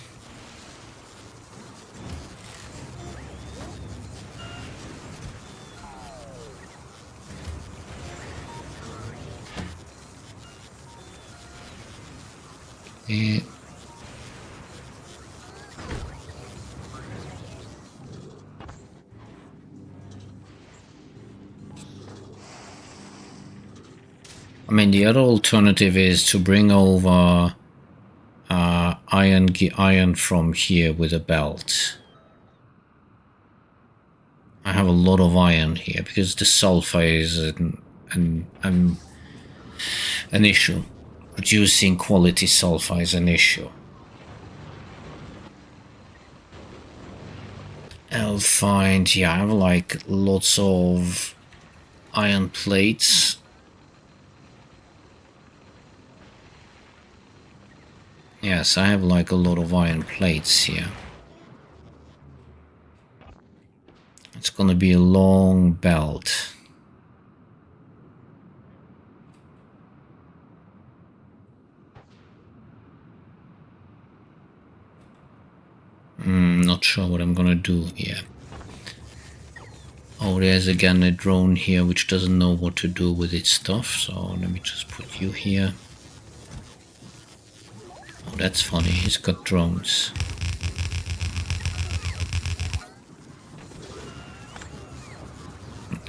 I mean, the other alternative is to bring over iron from here with a belt. I have a lot of iron here because the sulfur is an issue. Producing quality sulfur is an issue. I'll find, yeah, I have like lots of iron plates. Yes, I have like a lot of iron plates here. It's gonna be a long belt. Not sure what I'm gonna do here. Oh, there's again a drone here which doesn't know what to do with its stuff, so let me just put you here. Oh, that's funny, he's got drones.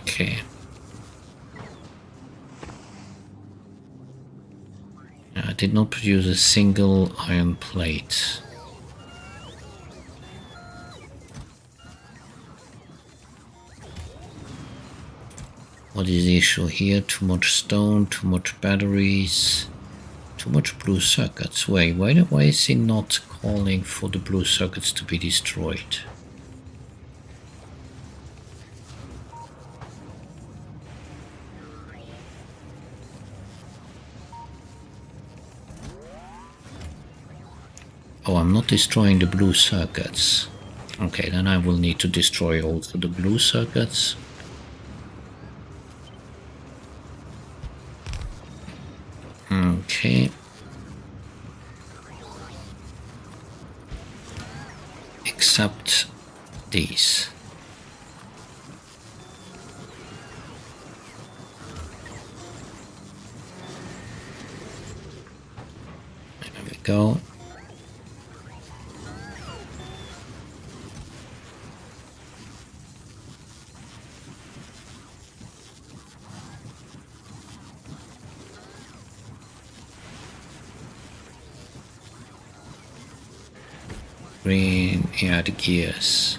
Okay. I did not produce a single iron plate. What is the issue here? Too much stone, too much batteries, too much blue circuits. Wait, why is he not calling for the blue circuits to be destroyed? Oh, I'm not destroying the blue circuits. Okay, then I will need to destroy also the blue circuits. Okay. Except these. There we go. Green, yeah, the gears.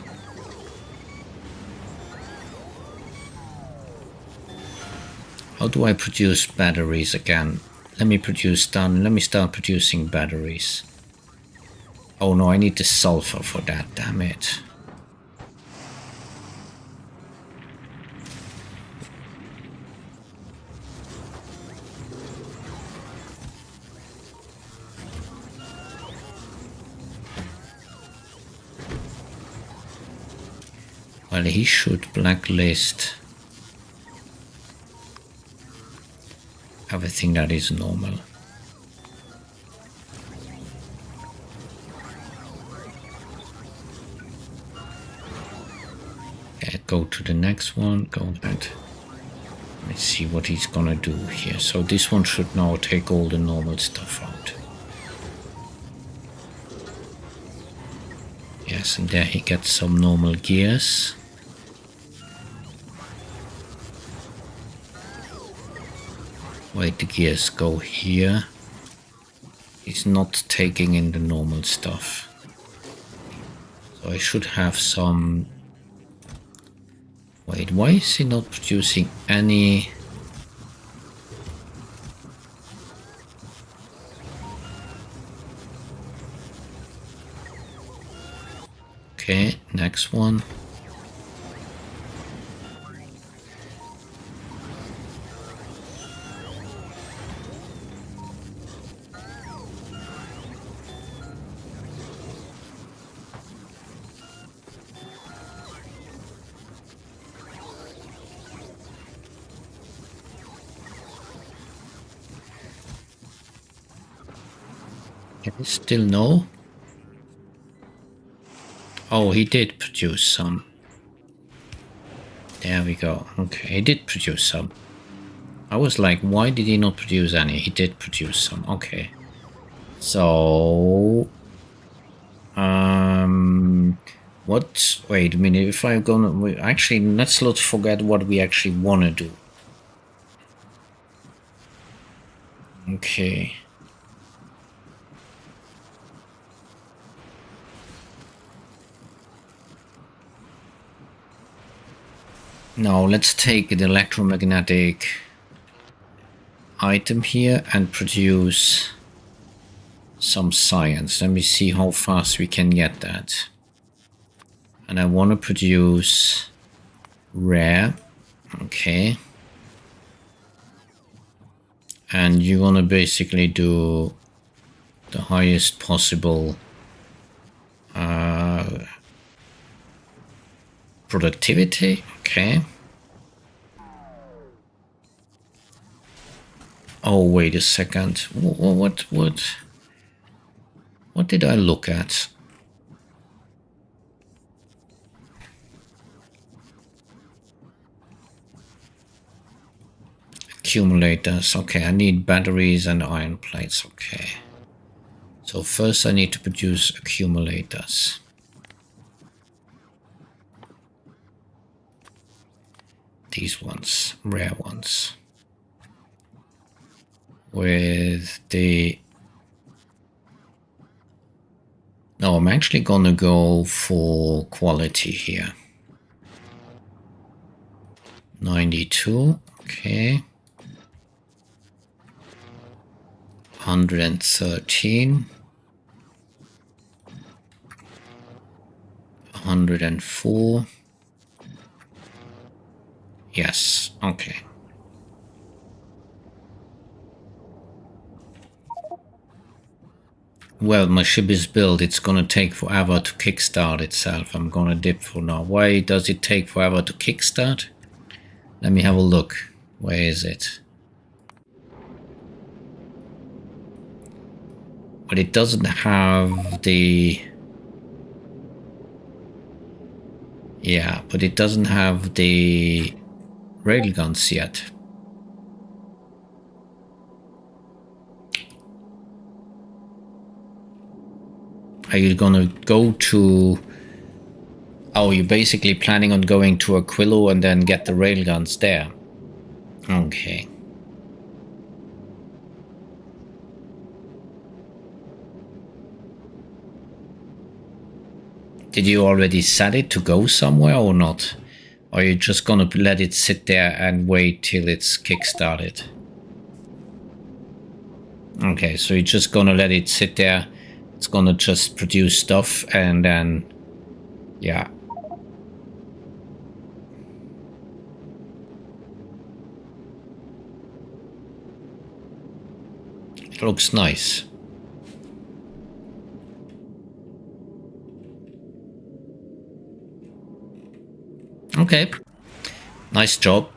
How do I produce batteries again? Let me start producing batteries. Oh no, I need the sulfur for that, damn it. Well, he should blacklist everything that is normal. Okay, go to the next one, go back. Let's see what he's gonna do here. So this one should now take all the normal stuff out. Yes, and there he gets some normal gears. Wait, the gears go here. He's not taking in the normal stuff. So I should have some... Wait, why is he not producing any... Okay, next one. Okay, still no. Oh, he did produce some. There we go. Okay, he did produce some. I was like, why did he not produce any? He did produce some. Okay. So, what? Wait a minute. If I'm gonna actually, let's not forget what we actually want to do. Okay. Now let's take the electromagnetic item here and produce some science. Let me see how fast we can get that. And I want to produce rare. Okay. And you want to basically do the highest possible productivity. Okay. Oh, wait a second. What did I look at? Accumulators. Okay, I need batteries and iron plates. Okay. So first I need to produce accumulators. These ones, rare ones. With the... No, I'm actually gonna go for quality here. 92, okay. 113. 104. Yes, okay. Well, my ship is built. It's gonna take forever to kickstart itself. I'm gonna dip for now. Why does it take forever to kickstart? Let me have a look. Where is it? But it doesn't have the... Yeah, but it doesn't have the railguns yet. Are you gonna go to... Oh, you're basically planning on going to Aquilo and then get the railguns there. Okay. Did you already set it to go somewhere or not? Or are you just gonna let it sit there and wait till it's kickstarted? Okay, so you're just gonna let it sit there. It's gonna just produce stuff and then... Yeah. It looks nice. Okay. Nice job.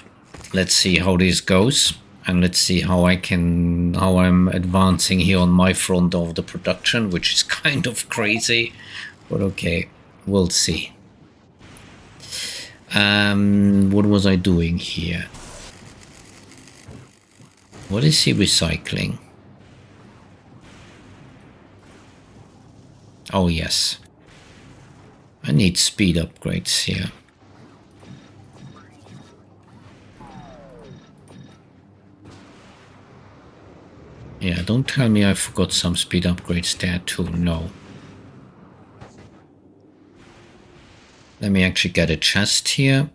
Let's see how this goes. And let's see how I'm advancing here on my front of the production, which is kind of crazy. But okay, we'll see. What was I doing here? What is he recycling? Oh yes. I need speed upgrades here. Yeah, don't tell me I forgot some speed upgrades there too. No. Let me actually get a chest here.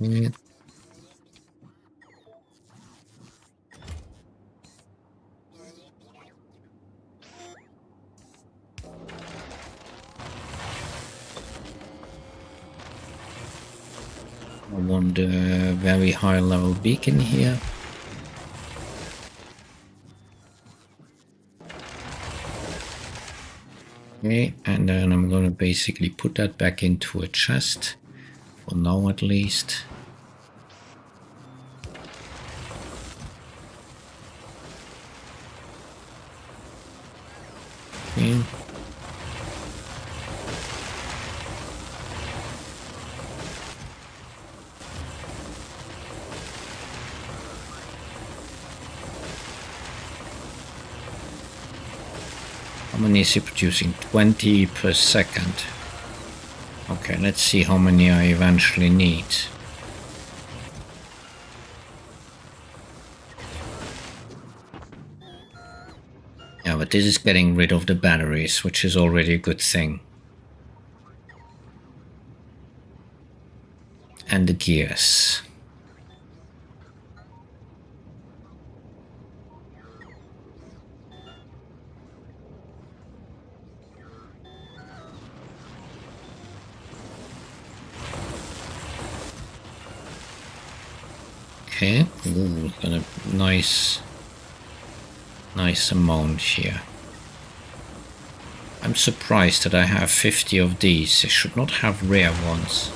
Yeah. I want a very high level beacon here. Okay, and then I'm going to basically put that back into a chest. For now at least. Okay. How many is he producing? 20 per second. Okay, let's see how many I eventually need. Yeah, but this is getting rid of the batteries, which is already a good thing. And the gears. Okay, ooh, got a nice amount here. I'm surprised that I have 50 of these. I should not have rare ones.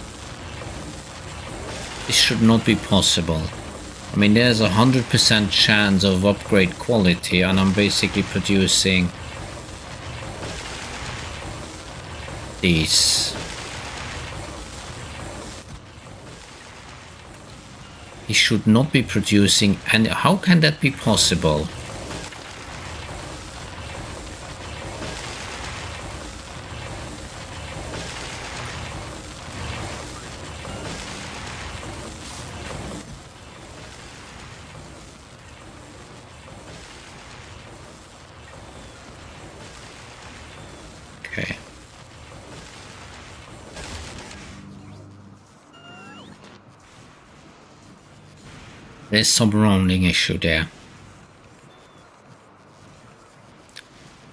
This should not be possible. I mean, there's 100% chance of upgrade quality, and I'm basically producing these. He should not be producing, and how can that be possible? Okay. There's some rounding issue there.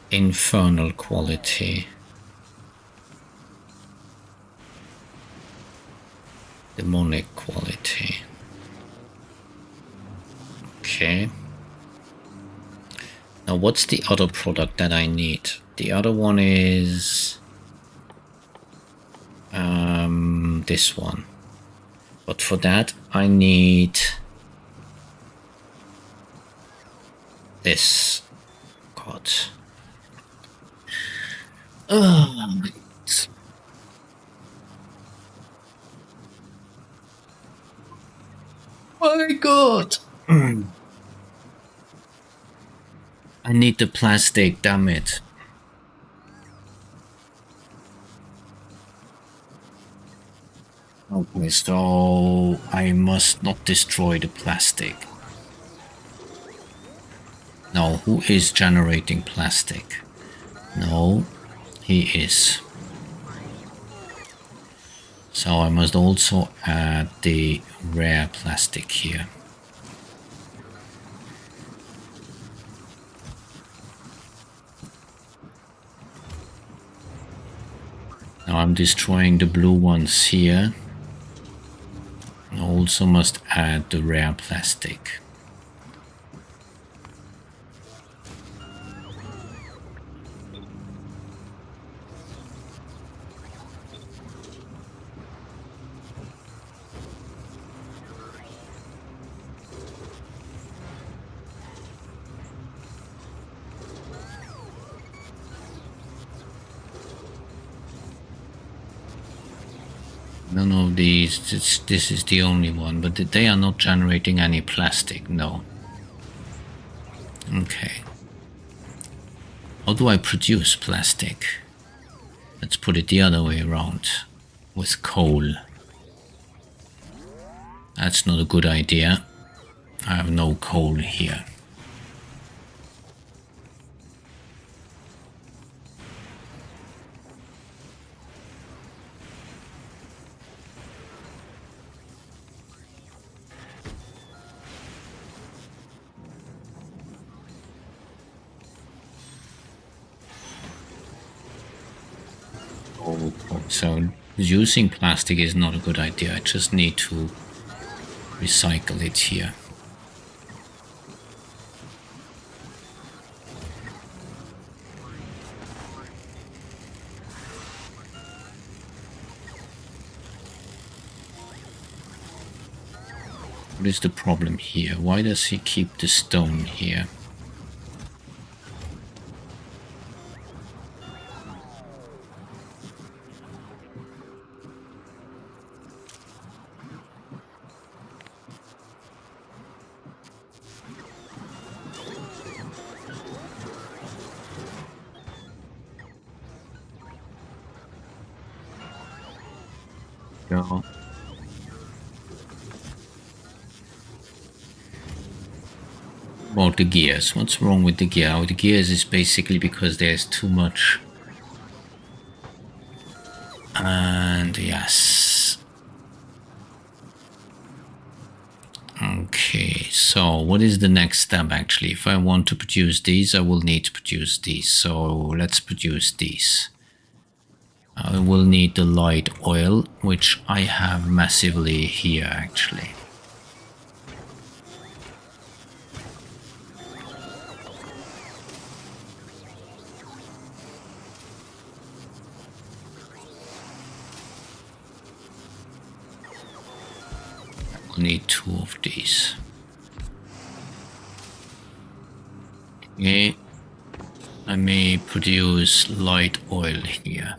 Infernal quality. Demonic quality. Okay. Now what's the other product that I need? The other one is this one. But for that I need this. God. Oh, my God. I need the plastic, damn it. Okay, so I must not destroy the plastic. No, who is generating plastic? No, he is. So I must also add the rare plastic here. Now I'm destroying the blue ones here. I also must add the rare plastic. None of these, this is the only one, but they are not generating any plastic, no. Okay. How do I produce plastic? Let's put it the other way around, with coal. That's not a good idea. I have no coal here. So using plastic is not a good idea. I just need to recycle it here. What is the problem here? Why does he keep the stone here? Go. About the gears. What's wrong with the gear? Oh, the gears is basically because there's too much. And yes. Okay, so what is the next step actually? If I want to produce these, I will need to produce these. So let's produce these. I will need the light oil, which I have massively here actually. I will need 2 of these. Okay, I may produce light oil here.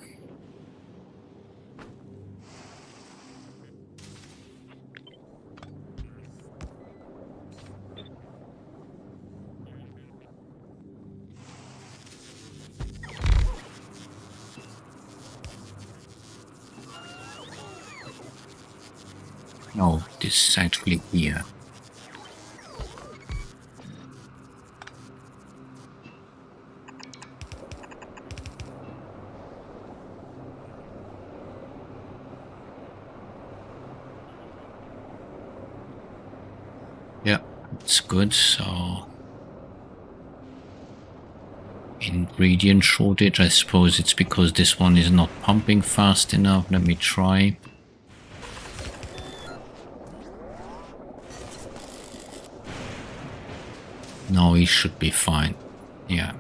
No, this is actually here. Yeah, it's good. So ingredient shortage, I suppose it's because this one is not pumping fast enough. Let me try. No, he should be fine. Yeah.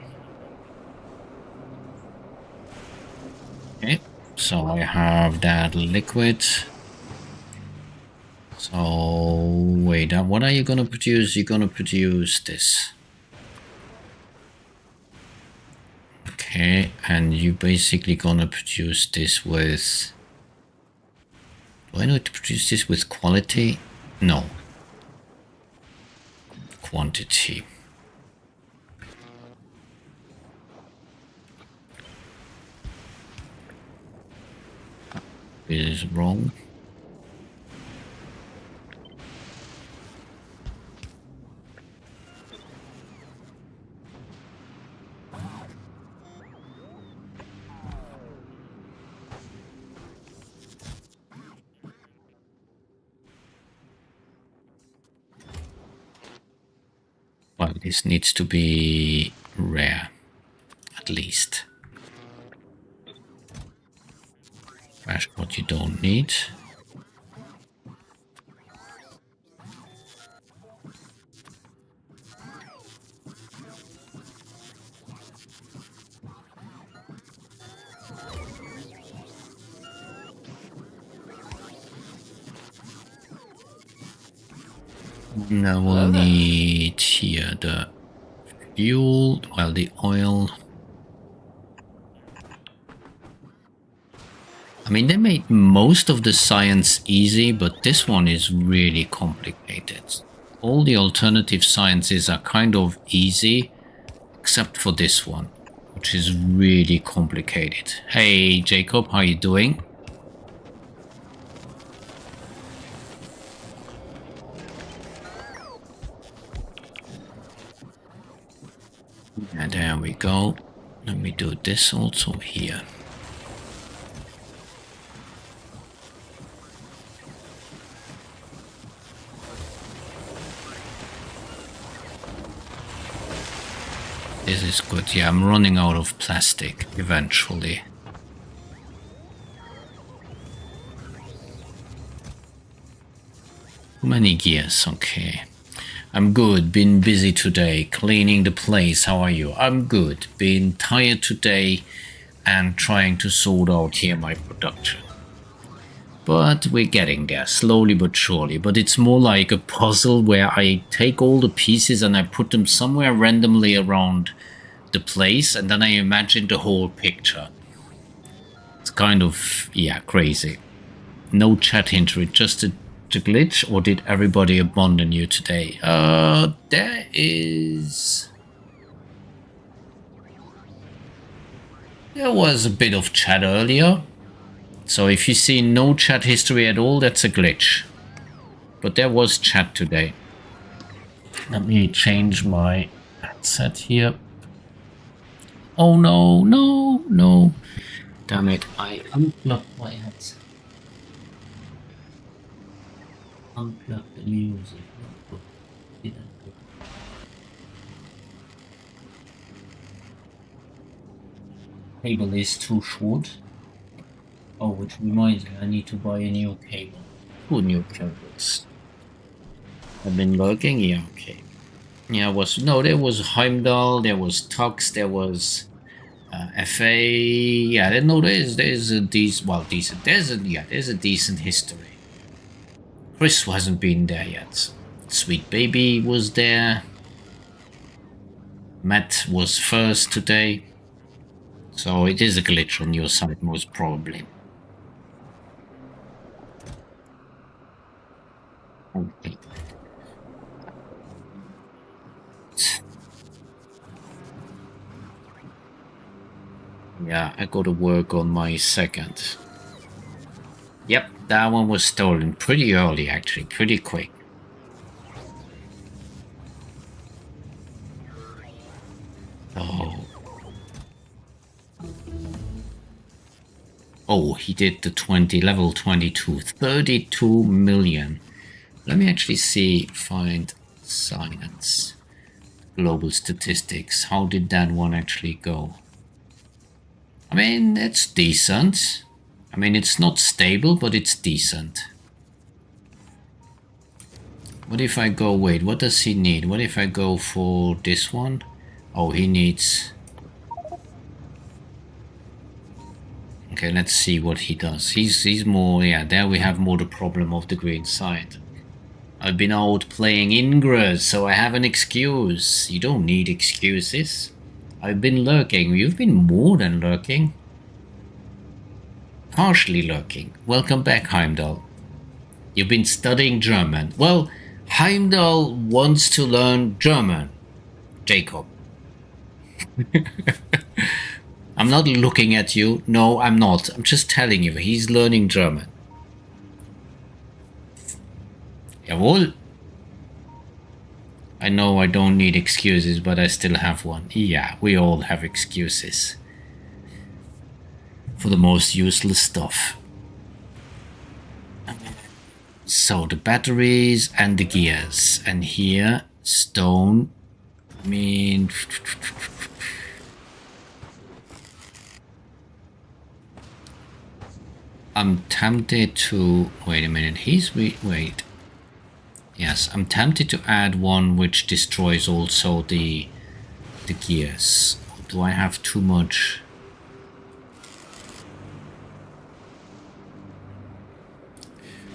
Okay, so I have that liquid. So wait, what are you gonna produce? You're gonna produce this. Okay, and you basically gonna produce this with... Do I need to produce this with quality? No. Quantity. This is wrong. Well, this needs to be rare, at least. Trash what you don't need. Now we'll need here the fuel, well, the oil. I mean, they made most of the science easy, but this one is really complicated. All the alternative sciences are kind of easy, except for this one, which is really complicated. Hey, Jacob, how you doing? And there we go. Let me do this also here. This is good. Yeah, I'm running out of plastic eventually. Too many gears, okay. I'm good, been busy today, cleaning the place. How are you? I'm good, been tired today and trying to sort out here my production. But we're getting there, slowly but surely. But it's more like a puzzle where I take all the pieces and I put them somewhere randomly around the place, and then I imagine the whole picture. It's kind of, yeah, crazy. No chat hinter, just a glitch, or did everybody abandon you today? There was a bit of chat earlier. So if you see no chat history at all, that's a glitch. But there was chat today. Let me change my headset here. Oh no, no, no. Damn it, I unplugged my headset. Unplug the music. Cable is too short. Oh, which reminds me, I need to buy a new cable. 2 new cables. I've been looking, yeah, okay. Yeah, there was Heimdall, there was Tux, there was FA. Yeah, there's a decent. There's a decent history. Chris hasn't been there yet. Sweet Baby was there. Matt was first today. So it is a glitch on your side, most probably. Okay. Yeah, I gotta work on my second. Yep, that one was stolen pretty early, actually, pretty quick. Oh. Oh, he did the level 22, 32 million. Let me actually see, find science, global statistics. How did that one actually go? I mean, it's decent. I mean, it's not stable, but it's decent. What if I go, wait, what does he need? What if I go for this one? Oh, he needs... Okay, let's see what he does. He's more, yeah, there we have more the problem of the green side. I've been out playing Ingress, so I have an excuse. You don't need excuses. I've been lurking. You've been more than lurking. Partially lurking. Welcome back, Heimdall. You've been studying German. Well, Heimdall wants to learn German. Jacob. I'm not looking at you. No, I'm not. I'm just telling you. He's learning German. Jawohl. I know I don't need excuses, but I still have one. Yeah, we all have excuses. For the most useless stuff. So, the batteries and the gears. And here, stone. I mean... I'm tempted to... Wait a minute, wait. Yes, I'm tempted to add one which destroys also the gears. Do I have too much?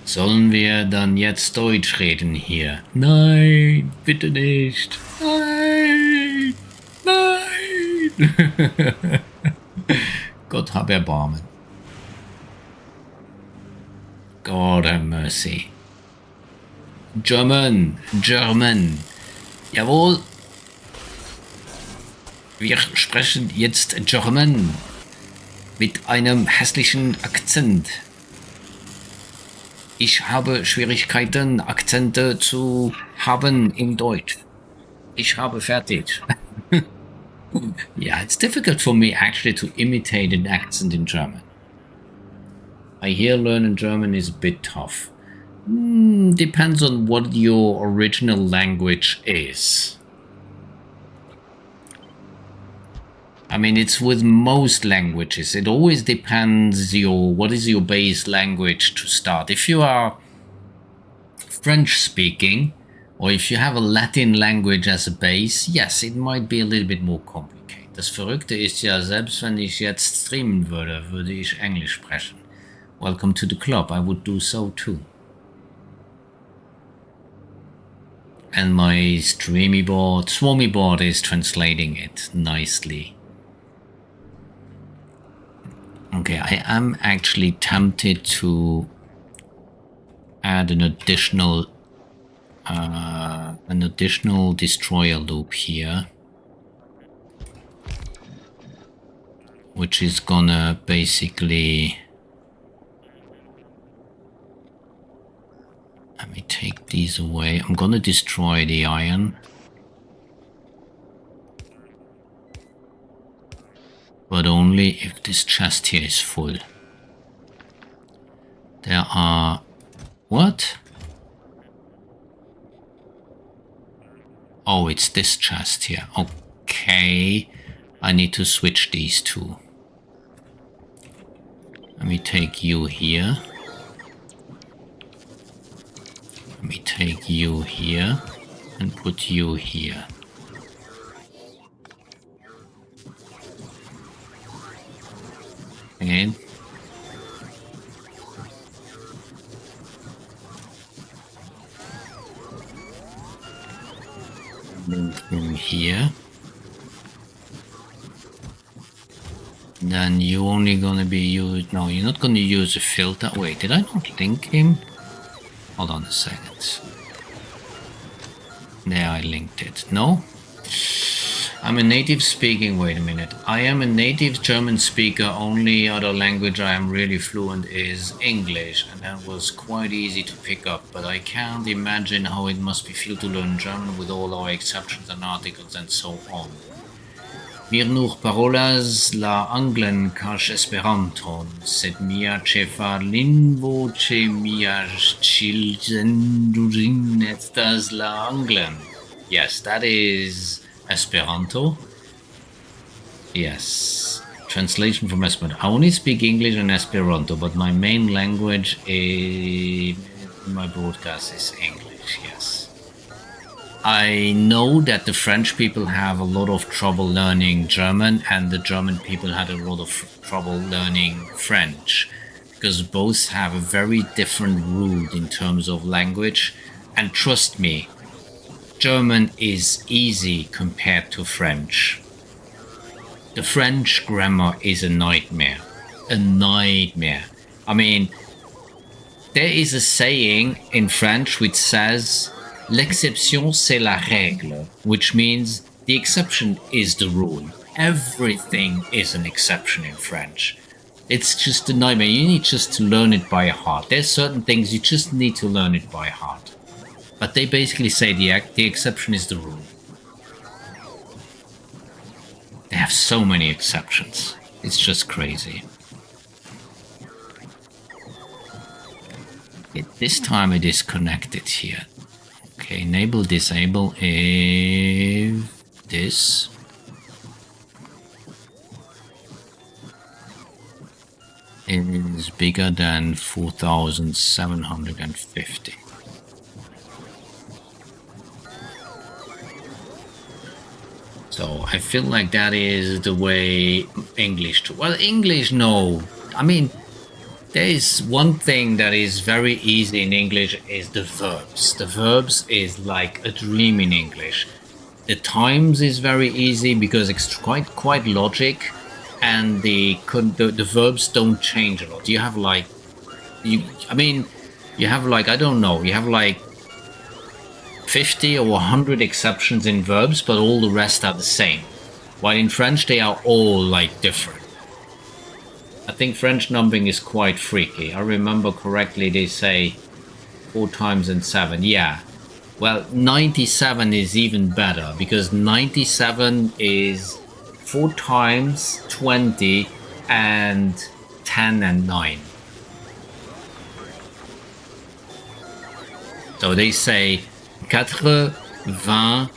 Sollen wir dann jetzt Deutsch reden hier? Nein, bitte nicht. Nein, nein. Gott hab Erbarmen. God have mercy. German. Jawohl. Wir sprechen jetzt German. Mit einem hässlichen Akzent. Ich habe Schwierigkeiten, Akzente zu haben im Deutsch. Ich habe fertig. Yeah, it's difficult for me actually to imitate an accent in German. I hear learning German is a bit tough. Depends on what your original language is. I mean, it's with most languages. It always depends what is your base language to start. If you are French speaking, or if you have a Latin language as a base, yes, it might be a little bit more complicated. Das Verrückte ist ja, selbst wenn ich jetzt streamen würde, würde ich Englisch sprechen. welcome to the club. I would do so too. And my Swarmy board is translating it nicely. Okay, I am actually tempted to add an additional destroyer loop here, which is gonna basically, let me take these away. I'm gonna destroy the iron, but only if this chest here is full. There are, what? Oh, it's this chest here. Okay, I need to switch these two. Let me take you here. Let me take you here and put you here. And move them here. Then you only gonna be used. No, you're not gonna use a filter. Wait, did I not link him? Hold on a second. There, I linked it. No? I'm a native speaking. Wait a minute. I am a native German speaker. Only other language I am really fluent is English, and that was quite easy to pick up. But I can't imagine how it must be feel to learn German with all our exceptions and articles and so on. Mir nur parolas la anglen cash esperanton, sed mia chefa lingvo che mia children estas la anglen. Yes, that is Esperanto. Yes. Translation from Esperanto. I only speak English and Esperanto, but my main language in my broadcast is English, yes. I know that the French people have a lot of trouble learning German, and the German people had a lot of trouble learning French, because both have a very different root in terms of language. And trust me, German is easy compared to French. The French grammar is a nightmare. A nightmare. I mean, there is a saying in French which says, l'exception c'est la règle, which means the exception is the rule. Everything is an exception in French. It's just a nightmare. You need just to learn it by heart. There's certain things you just need to learn it by heart. But they basically say the exception is the rule. They have so many exceptions. It's just crazy. This time it is connected here. Okay, enable, disable if this. Is bigger than 4,750. So I feel like that is the way English to. Well, English, no. I mean, there is one thing that is very easy in English is the verbs. The verbs is like a dream in English. The times is very easy because it's quite logic, and the verbs don't change a lot. You have like, you have like, I don't know, you have like 50 or 100 exceptions in verbs, but all the rest are the same. While in French they are all like different. I think French numbering is quite freaky. I remember correctly they say 4 times and 7. Yeah. Well, 97 is even better because 97 is 4 times 20 and 10 and 9. So they say 4, 20,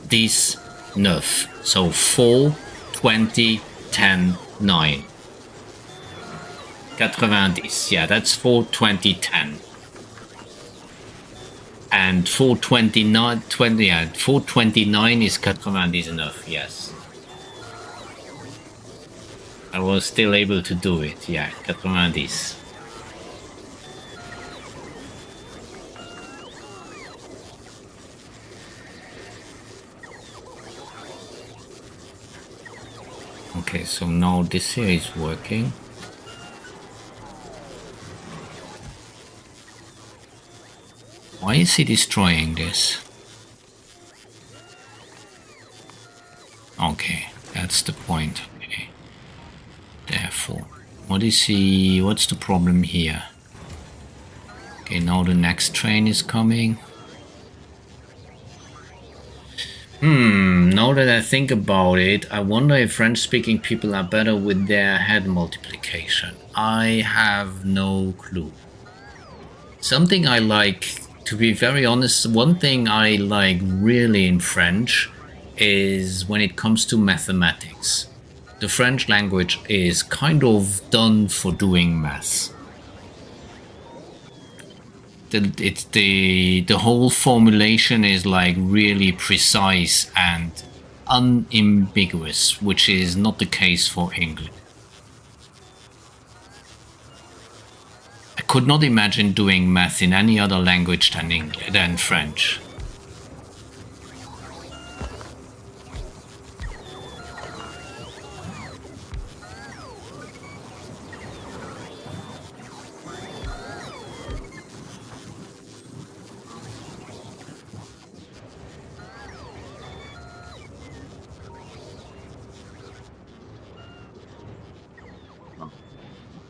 10, 9. So 4, 20, 10, 9. 90, yeah, that's 4, 20, 10. And 429, 20, yeah, 429 is 99, yes. I was still able to do it, yeah, 90. Okay, so now this here is working. Why is he destroying this? Okay, that's the point. Okay. Therefore, what's the problem here? Okay, now the next train is coming. Now that I think about it, I wonder if French-speaking people are better with their head multiplication. I have no clue. Something I like, to be very honest, one thing I like really in French is when it comes to mathematics. The French language is kind of done for doing math. The whole formulation is like really precise and unambiguous, which is not the case for English. I could not imagine doing math in any other language than French.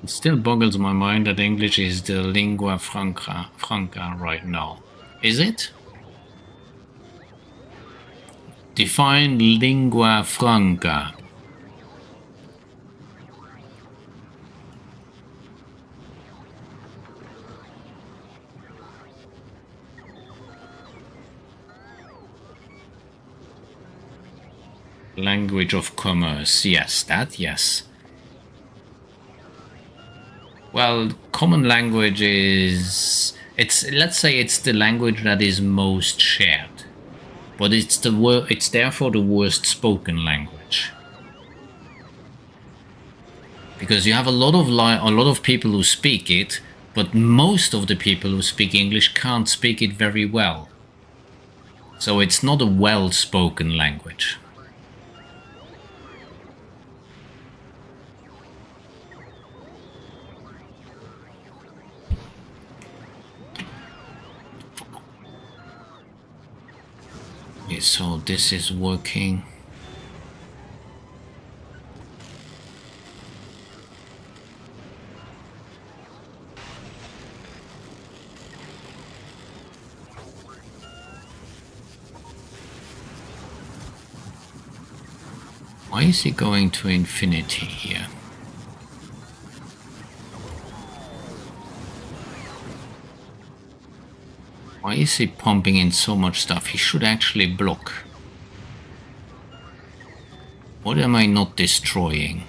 It still boggles my mind that English is the lingua franca right now. Is it? Define lingua franca. Language of commerce. Yes, that, yes. Well, common language is, let's say it's the language that is most shared, but it's therefore the worst spoken language, because you have a lot of people who speak it, but most of the people who speak English can't speak it very well. So it's not a well-spoken language. Okay, so this is working. Why is he going to infinity here? Why is he pumping in so much stuff? He should actually block. What am I not destroying?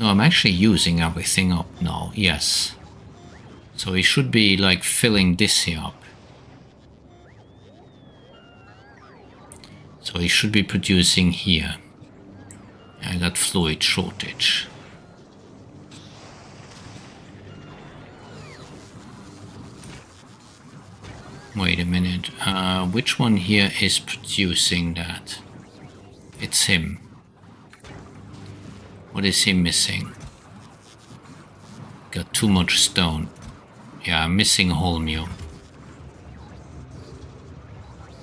No, I'm actually using everything up now, yes. So he should be like filling this here up. So he should be producing here. I got fluid shortage. Wait a minute, which one here is producing that? It's him. What is he missing? Got too much stone. Yeah, I'm missing holmium.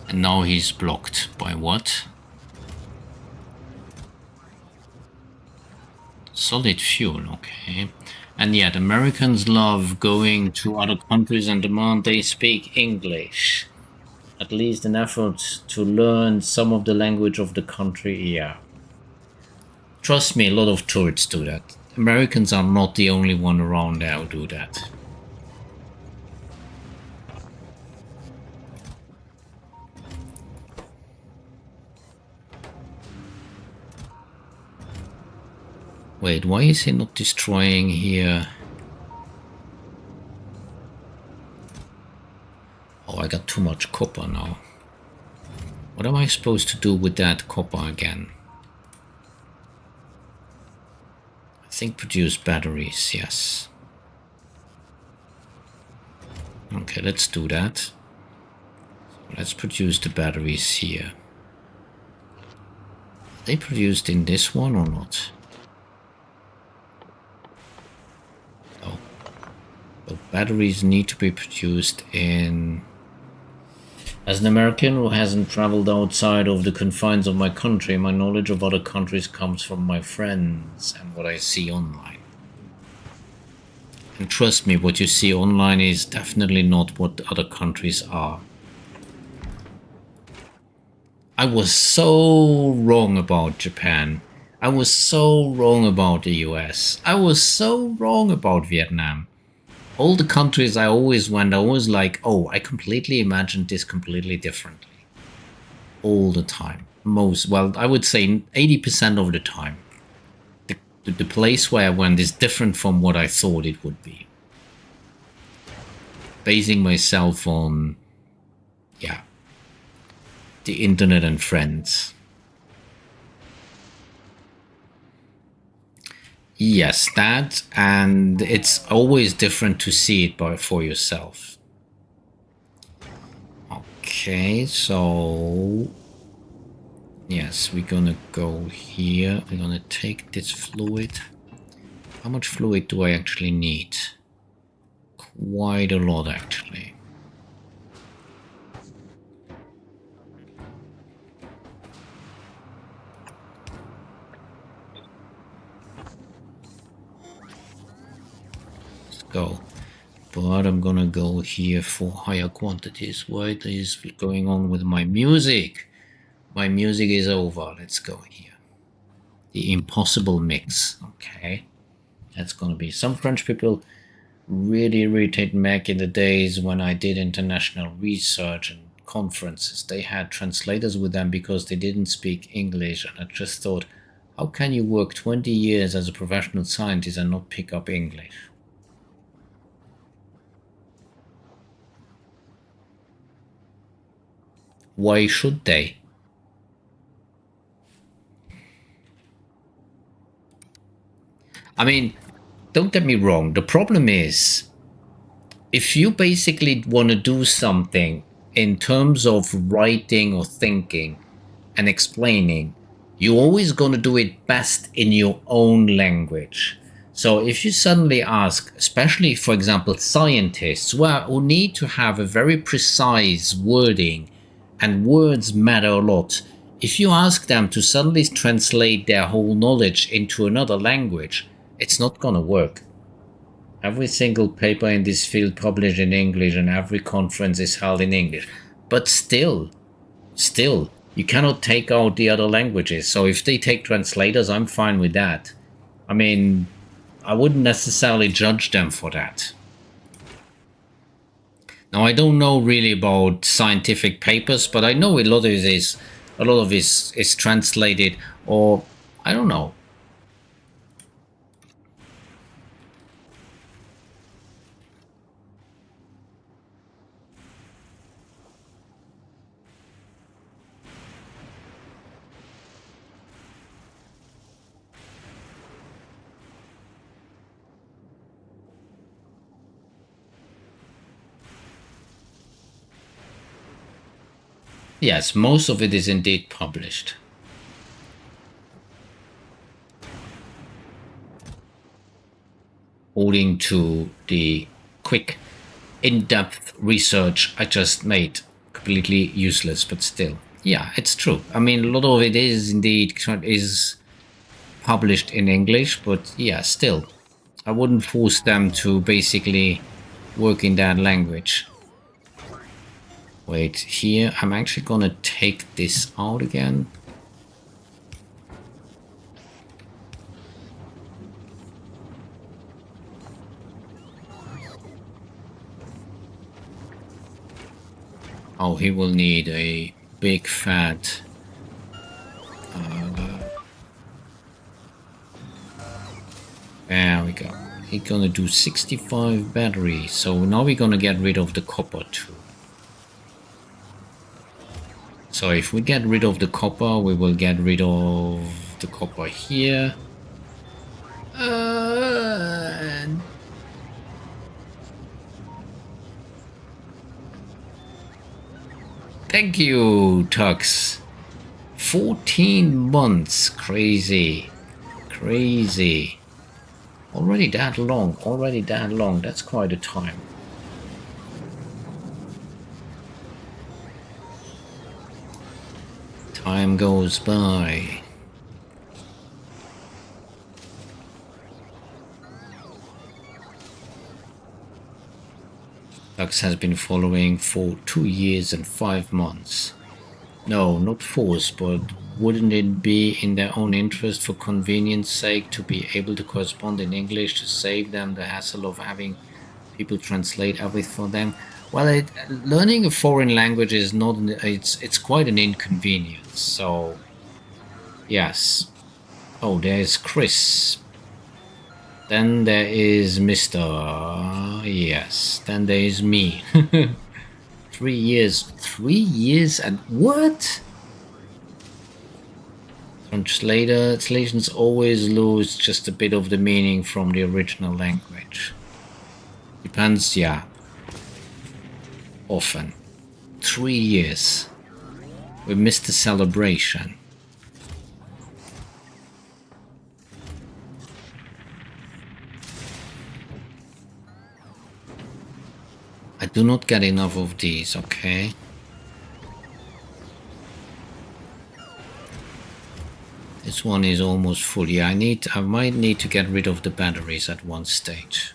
And now he's blocked by what? Solid fuel, okay. And yet Americans love going to other countries and demand they speak English. At least an effort to learn some of the language of the country, yeah. Trust me, a lot of tourists do that. Americans are not the only one around there who do that. Wait, why is he not destroying here? Oh, I got too much copper now. What am I supposed to do with that copper again? I think produce batteries, yes. Okay, let's do that. Let's produce the batteries here. They produced in this one or not? Oh. But batteries need to be produced in... As an American who hasn't traveled outside of the confines of my country, my knowledge of other countries comes from my friends and what I see online. And trust me, what you see online is definitely not what other countries are. I was so wrong about Japan. I was so wrong about the US. I was so wrong about Vietnam. All the countries I always went, I was like, oh, I completely imagined this completely differently. All the time. Well, I would say 80% of the time. The place where I went is different from what I thought it would be. Basing myself on, yeah, the internet and friends. Yes, that, and it's always different to see it for yourself. Okay, so yes, we're gonna go here. We're gonna take this fluid. How much fluid do I actually need? Quite a lot, actually. Let's go. But I'm gonna go here for higher quantities. What is going on with my music? My music is over. Let's go here. The impossible mix. Okay. That's gonna be... Some French people really irritated me back in the days when I did international research and conferences. They had translators with them because they didn't speak English, and I just thought, how can you work 20 years as a professional scientist and not pick up English? Why should they? I mean, don't get me wrong, the problem is, if you basically want to do something in terms of writing or thinking and explaining, you're always going to do it best in your own language. So if you suddenly ask, especially, for example, scientists who need to have a very precise wording, and words matter a lot, if you ask them to suddenly translate their whole knowledge into another language, it's not going to work. Every single paper in this field published in English, and every conference is held in English. But still, you cannot take out the other languages. So if they take translators, I'm fine with that. I mean, I wouldn't necessarily judge them for that. Now, I don't know really about scientific papers, but I know a lot of it is translated, or I don't know. Yes, most of it is indeed published. Owing to the quick, in-depth research I just made. Completely useless, but still. Yeah, it's true. I mean, a lot of it is indeed is published in English, but yeah, still. I wouldn't force them to basically work in that language. Wait, here, I'm actually gonna take this out again. Oh, he will need a big fat... there we go. He's gonna do 65 battery. So now we're gonna get rid of the copper too. So if we get rid of the copper, we will get rid of the copper here. Thank you, Tux, 14 months. Crazy. Crazy. Already that long. Already that long. That's quite a time. Time goes by. Lux has been following for 2 years and 5 months. No, not forced, but wouldn't it be in their own interest for convenience sake to be able to correspond in English to save them the hassle of having people translate everything for them? Well, learning a foreign language is not, it's quite an inconvenience, so yes. Oh, there's Chris. Then there is Mr. Yes. Then there is me. 3 years. 3 years and what? Translations always lose just a bit of the meaning from the original language. Depends, yeah. Often. 3 years. We missed the celebration. I do not get enough of these, okay? This one is almost full. Yeah, I might need to get rid of the batteries at one stage.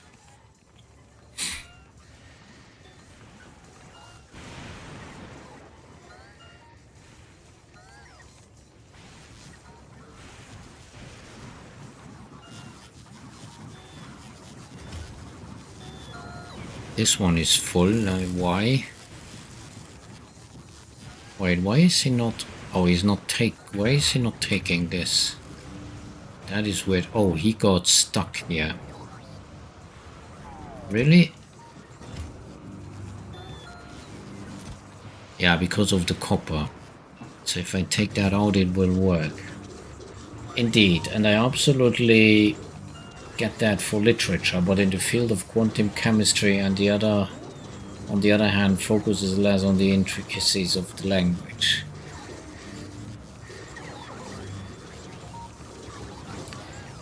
This one is full. Why? Wait, why is he not? Oh, he's not why is he not taking this? That is weird. Oh, he got stuck here. Really? Yeah, because of the copper. So if I take that out, it will work. Indeed, and I absolutely get that for literature, but in the field of quantum chemistry and on the other hand, focuses less on the intricacies of the language.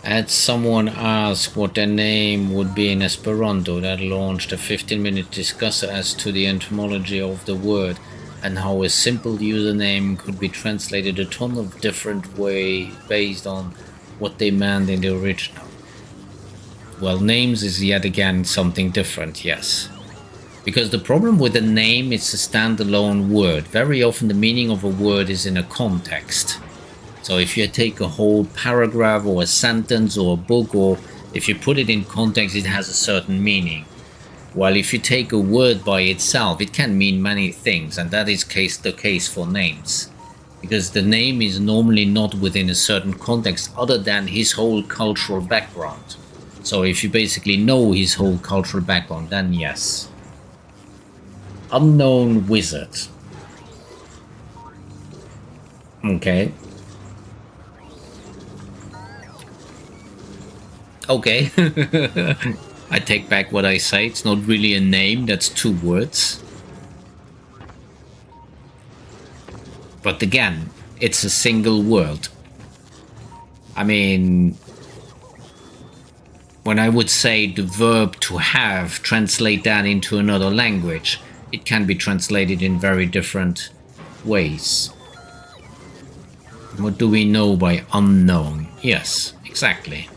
I had someone ask what their name would be in Esperanto. That launched a 15-minute discussion as to the etymology of the word and how a simple username could be translated a ton of different ways based on what they meant in the original. Well, names is yet again something different, yes. Because the problem with a name is a standalone word. Very often the meaning of a word is in a context. So if you take a whole paragraph or a sentence or a book, or if you put it in context, it has a certain meaning. While if you take a word by itself, it can mean many things, and that is the case for names. Because the name is normally not within a certain context other than his whole cultural background. So if you basically know his whole cultural background, then yes. Unknown wizard. Okay. Okay. I take back what I say. It's not really a name, that's 2 words. But again, it's a single word. I mean, when I would say the verb to have, translate that into another language, it can be translated in very different ways. What do we know by unknown? Yes, exactly.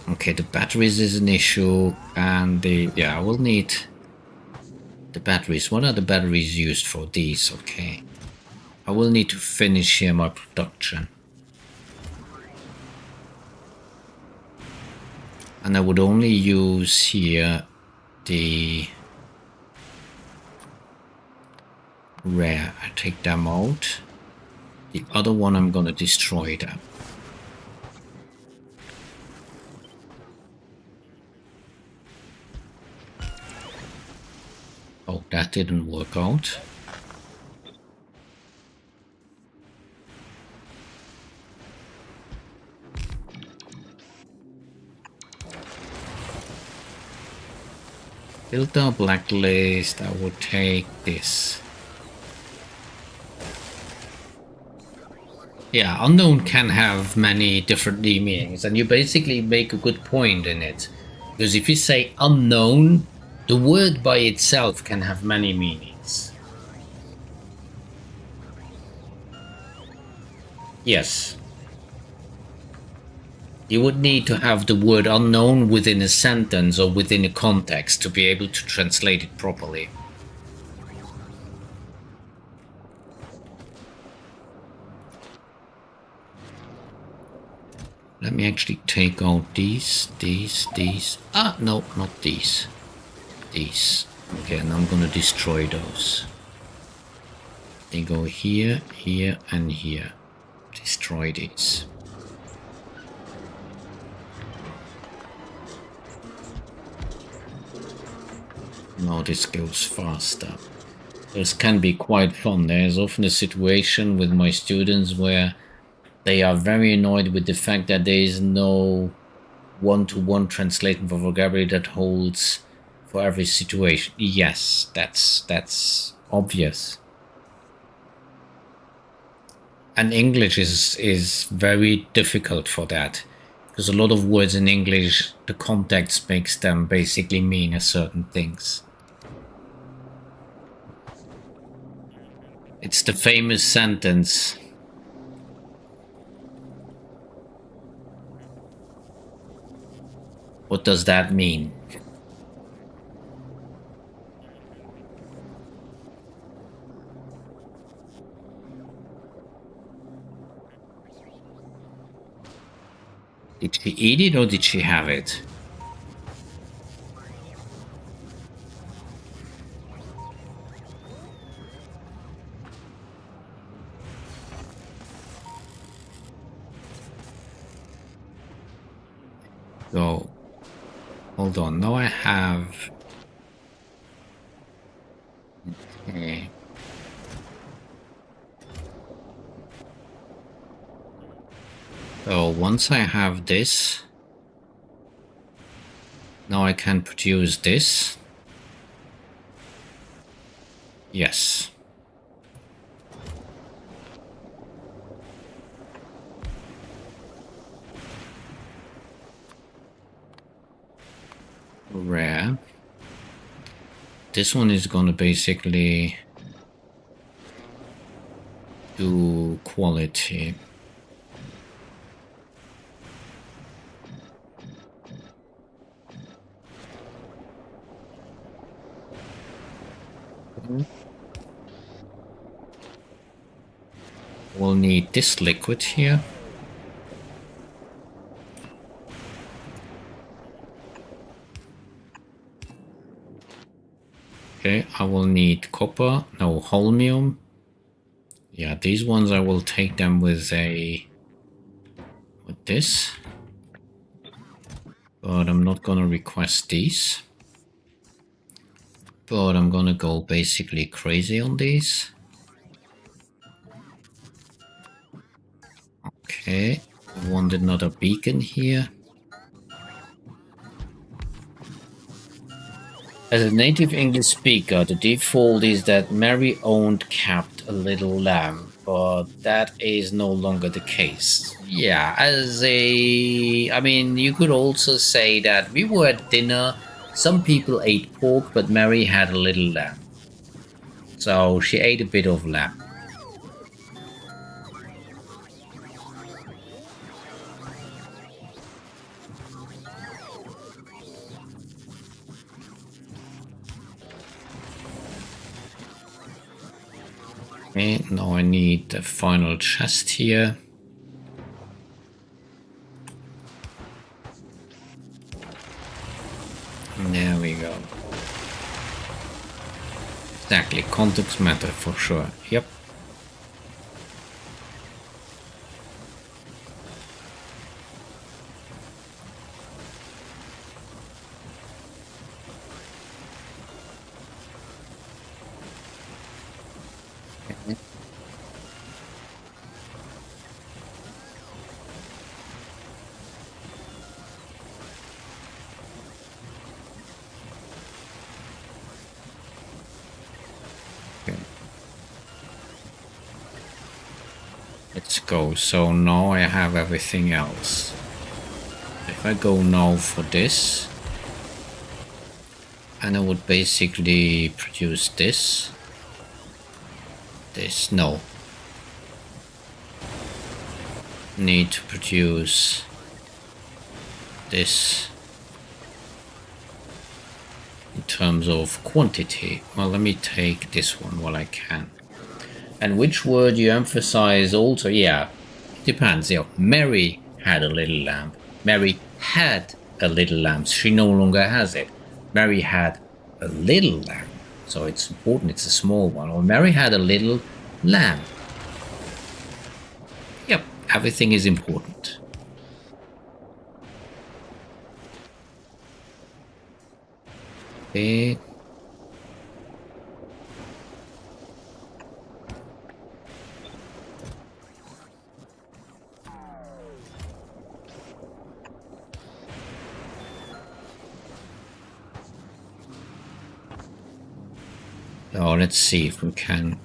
Okay, the batteries is an issue, and I will need the batteries. What are the batteries used for? These, okay. I will need to finish here my production. And I would only use here the rare. I take them out. The other one I'm gonna destroy them. Oh, that didn't work out. Filter blacklist, I would take this. Yeah, unknown can have many different meanings, and you basically make a good point in it. Because if you say unknown, the word by itself can have many meanings. Yes. You would need to have the word unknown within a sentence or within a context to be able to translate it properly. Let me actually take out these. Ah, no, not these. These. Okay, and I'm gonna destroy those. They go here, here, and here. Destroy these. Now this goes faster. This can be quite fun. There's often a situation with my students where they are very annoyed with the fact that there is no one-to-one translation for vocabulary that holds for every situation. Yes, that's obvious. And English is very difficult for that, because a lot of words in English, the context makes them basically mean a certain things. It's the famous sentence. What does that mean? Did she eat it or did she have it? So, hold on. Now I have... Okay. So once I have this, now I can produce this. Yes. Rare. This one is gonna basically do quality. We'll need this liquid here. Okay, I will need copper, no, holmium. Yeah, these ones I will take them with this. But I'm not gonna request these. But I'm gonna go basically crazy on these. Okay, I wanted another beacon here. As a native English speaker, the default is that Mary owned kept a little lamb, but that is no longer the case. Yeah, I mean, you could also say that we were at dinner, some people ate pork, but Mary had a little lamb. So she ate a bit of lamb. Okay, now I need the final chest here. There we go. Exactly, context matter for sure. Yep. go. So now I have everything else. If I go now for this, and I would basically produce this. No. Need to produce this in terms of quantity. Well, let me take this one while I can. And which word you emphasize also? Yeah, depends. You know, Mary had a little lamb. Mary had a little lamb. She no longer has it. Mary had a little lamb. So it's important, it's a small one. Or Mary had a little lamb. Yep, everything is important. Okay. Oh, let's see if we can.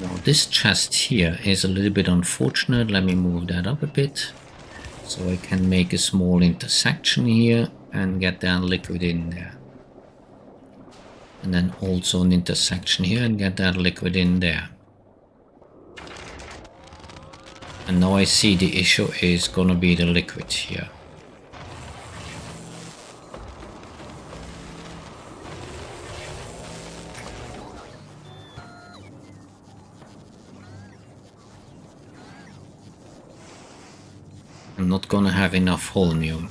Now this chest here is a little bit unfortunate. Let me move that up a bit so I can make a small intersection here and get that liquid in there. And then also an intersection here and get that liquid in there. And now I see the issue is gonna be the liquid here. I'm not gonna have enough holmium.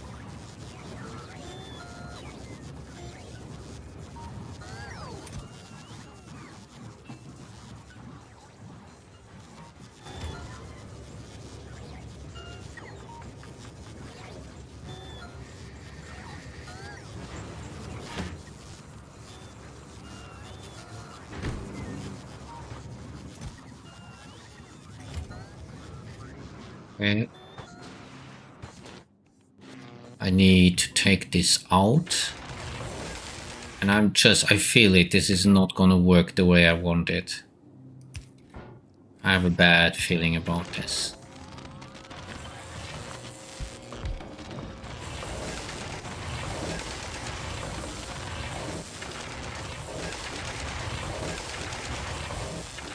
Okay. I need to take this out. And I feel it, this is not gonna work the way I want it. I have a bad feeling about this.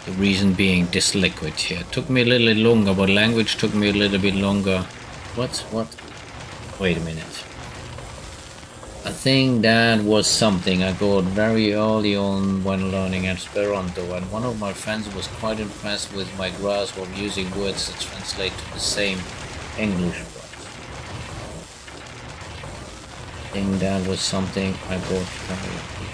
The reason being this liquid here. It took me a little bit longer, but language took me a little bit longer. What? Wait a minute. I think that was something I got very early on when learning Esperanto, and one of my friends was quite impressed with my grasp of using words that translate to the same English words. I think that was something I got very early.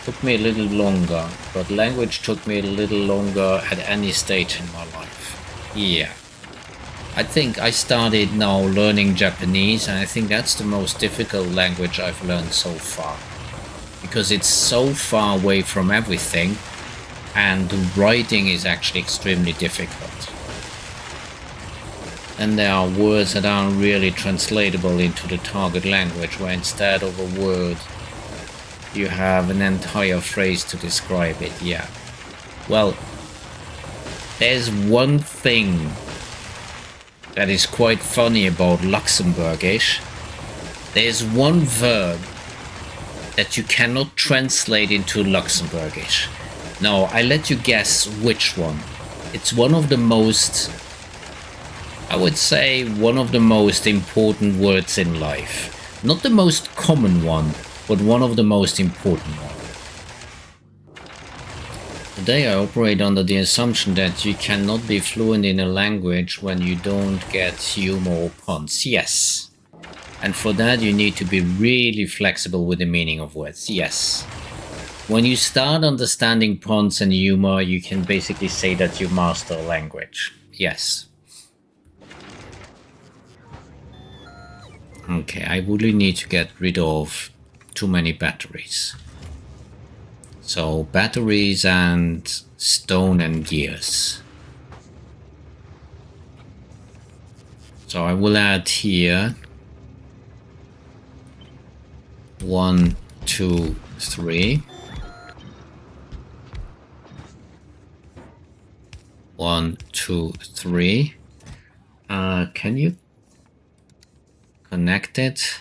Took me a little longer, but language took me a little longer at any stage in my life. Yeah. I think I started now learning Japanese, and I think that's the most difficult language I've learned so far. Because it's so far away from everything, and the writing is actually extremely difficult. And there are words that aren't really translatable into the target language, where instead of a word, you have an entire phrase to describe it, yeah. Well, there's one thing that is quite funny about Luxembourgish. There's one verb that you cannot translate into Luxembourgish. Now, I let you guess which one. It's one of the most, I would say, one of the most important words in life. Not the most common one, but one of the most important ones. Today I operate under the assumption that you cannot be fluent in a language when you don't get humor or puns. Yes. And for that you need to be really flexible with the meaning of words. Yes. When you start understanding puns and humor, you can basically say that you master a language. Yes. Okay, I really need to get rid of too many batteries. So batteries and stone and gears. So I will add here 1, 2, 3. 1, 2, 3. Can you connect it?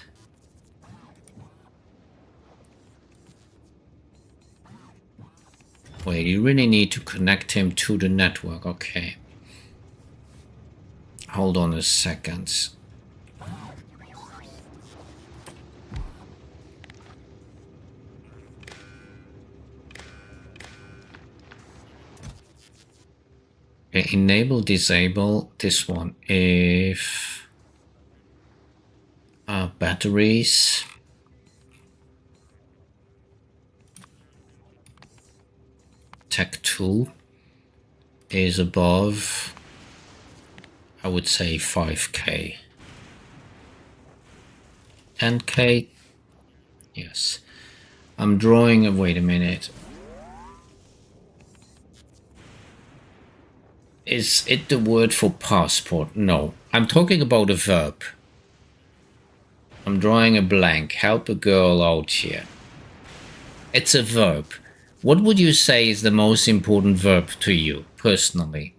Wait, you really need to connect him to the network. Okay. Hold on a second. Okay, enable, disable this one. If batteries, tech 2 is above, I would say 5K. 10K? Yes. I'm drawing, wait a minute. Is it the word for passport? No. I'm talking about a verb. I'm drawing a blank. Help a girl out here. It's a verb. What would you say is the most important verb to you, personally?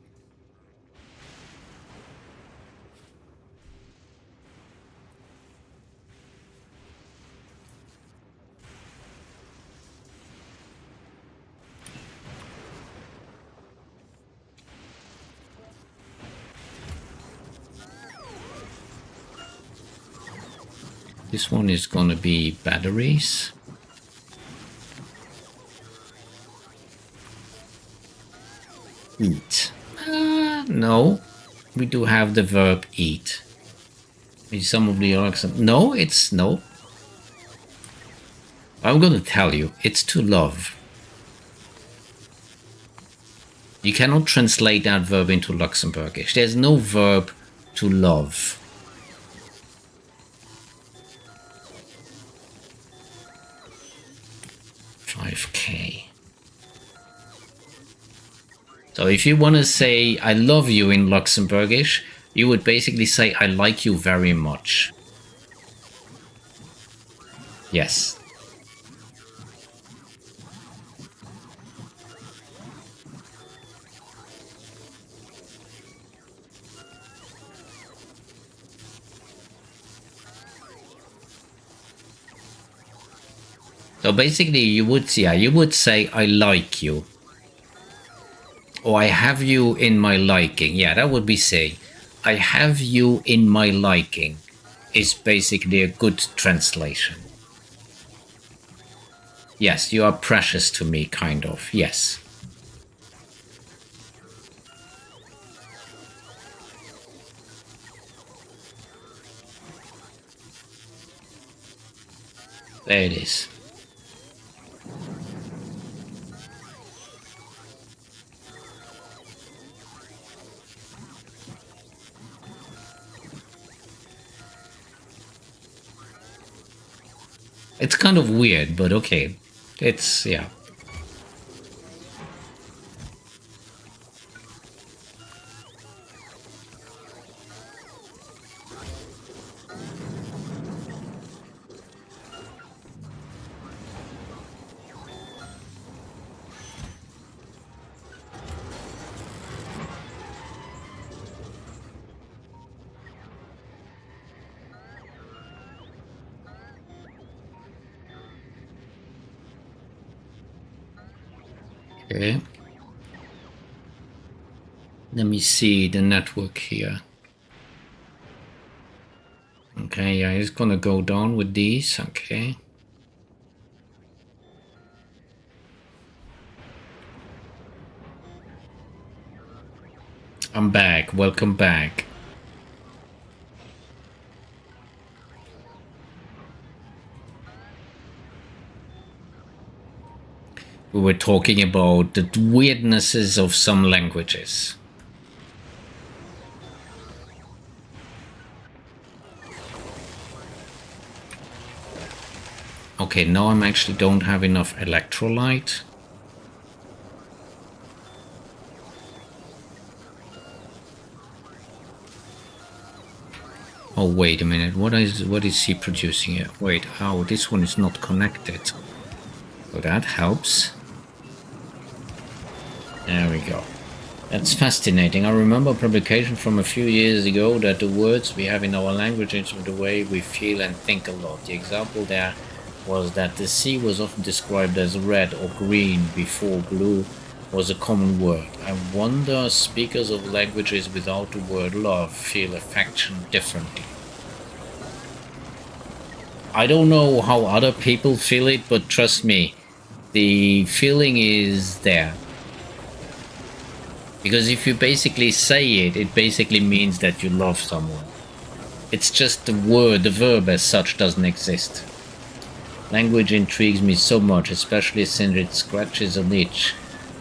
This one is gonna be batteries. Eat. No, we do have the verb eat. Some of the accent. No, it's no. I'm gonna tell you, it's to love. You cannot translate that verb into Luxembourgish. There's no verb to love. $5K. So if you want to say I love you in Luxembourgish, you would basically say I like you very much. Yes. So basically you would say I like you. Or I have you in my liking. Yeah, that would be say I have you in my liking is basically a good translation. Yes, you are precious to me, kind of. Yes. There it is. It's kind of weird, but okay. It's, yeah. Okay. Let me see the network here. Okay, yeah, it's gonna go down with these. Okay. I'm back. Welcome back. We were talking about the weirdnesses of some languages. Okay, now I actually don't have enough electrolyte. Oh, wait a minute. What is he producing here? Wait, oh, this one is not connected. So that helps. There we go. That's fascinating. I remember a publication from a few years ago that the words we have in our language is the way we feel and think a lot. The example there was that the sea was often described as red or green before blue was a common word. I wonder speakers of languages without the word love feel affection differently. I don't know how other people feel it, but trust me, the feeling is there. Because if you basically say it, it basically means that you love someone. It's just the word, the verb as such doesn't exist. Language intrigues me so much, especially since it scratches an itch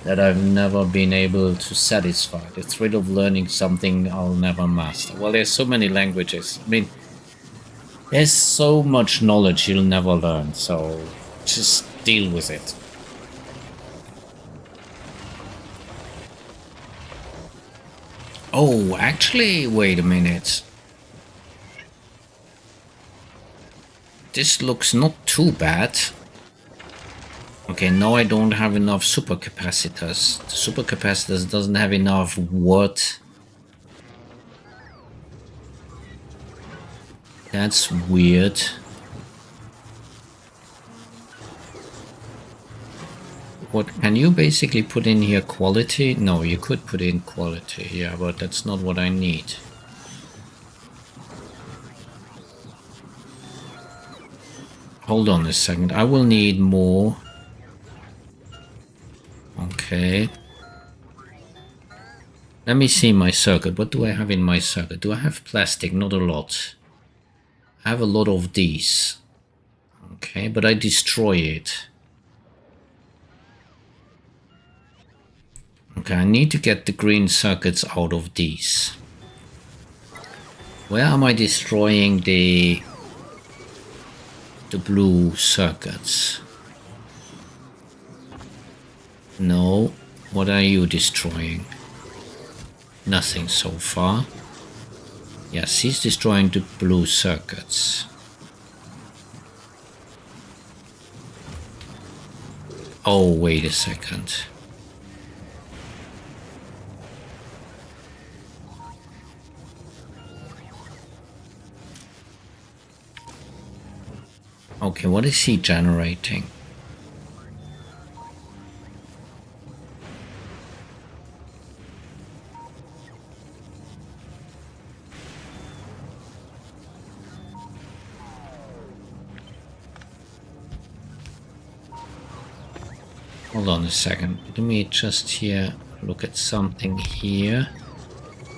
that I've never been able to satisfy. The thrill of learning something I'll never master. Well, there's so many languages. I mean, there's so much knowledge you'll never learn, so just deal with it. Oh, actually, wait a minute. This looks not too bad. Okay, now I don't have enough supercapacitors. The supercapacitors doesn't have enough what? That's weird. What can you basically put in here? Quality? No, you could put in quality, yeah, but that's not what I need. Hold on a second, I will need more. Okay. Let me see my circuit. What do I have in my circuit? Do I have plastic? Not a lot. I have a lot of these. Okay, but I destroy it. Okay, I need to get the green circuits out of these. Where am I destroying the blue circuits? No. What are you destroying? Nothing so far. Yes, he's destroying the blue circuits. Oh, wait a second. Okay, what is he generating? Hold on a second. Let me just here look at something here.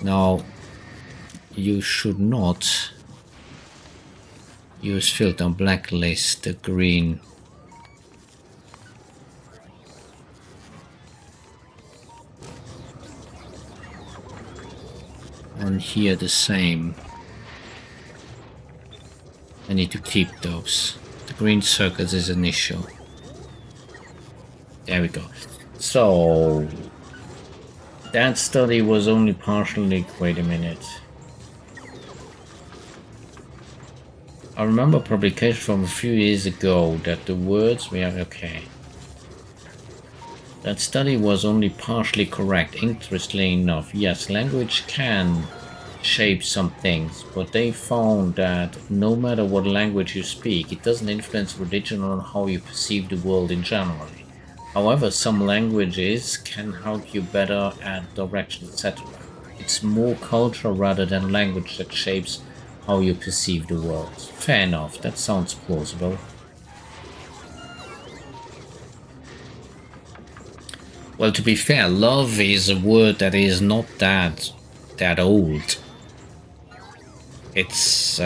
Now, you should not use filter blacklist the green. And here the same. I need to keep those. The green circuits is an issue. There we go. So that study was only partially. Wait a minute. I remember a publication from a few years ago that the words we have. Okay. That study was only partially correct. Interestingly enough, yes, language can shape some things, but they found that no matter what language you speak, it doesn't influence religion or how you perceive the world in general. However, some languages can help you better at direction, etc. It's more culture rather than language that shapes how you perceive the world. Fair enough, that sounds plausible. Well, to be fair, love is a word that is not that old. It's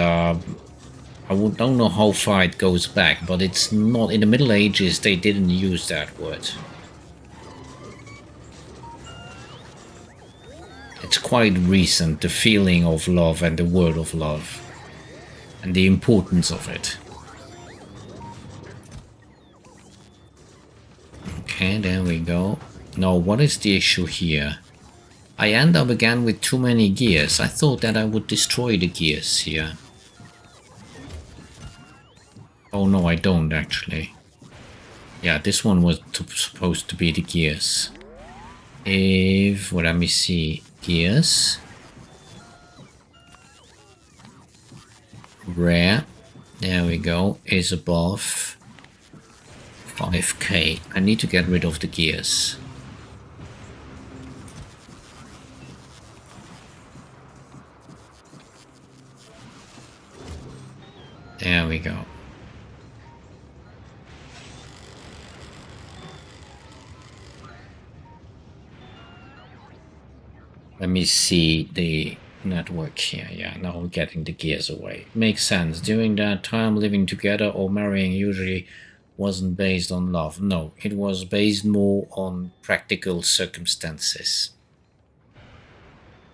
don't know how far it goes back, but it's not. In the Middle Ages, they didn't use that word. It's quite recent, the feeling of love and the word of love, and the importance of it. Okay, there we go. Now, what is the issue here? I end up again with too many gears. I thought that I would destroy the gears here. Oh no, I don't actually. Yeah, this one was supposed to be the gears. If, well, let me see. Gears. Rare. There we go. Is above 5k. I need to get rid of the gears. There we go. Let me see the network here. Yeah, now we're getting the gears away. Makes sense. During that time, living together or marrying usually wasn't based on love. No, it was based more on practical circumstances.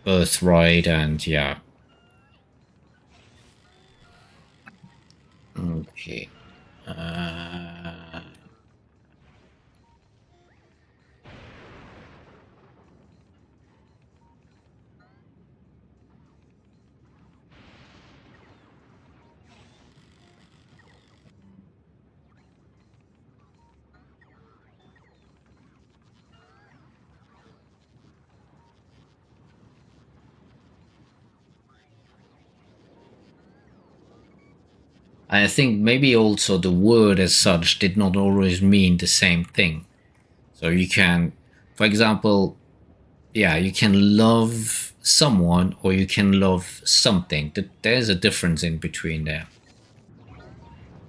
Birthright and yeah. Okay. I think maybe also the word as such did not always mean the same thing. So you can, for example, yeah, you can love someone or you can love something. There's a difference in between there.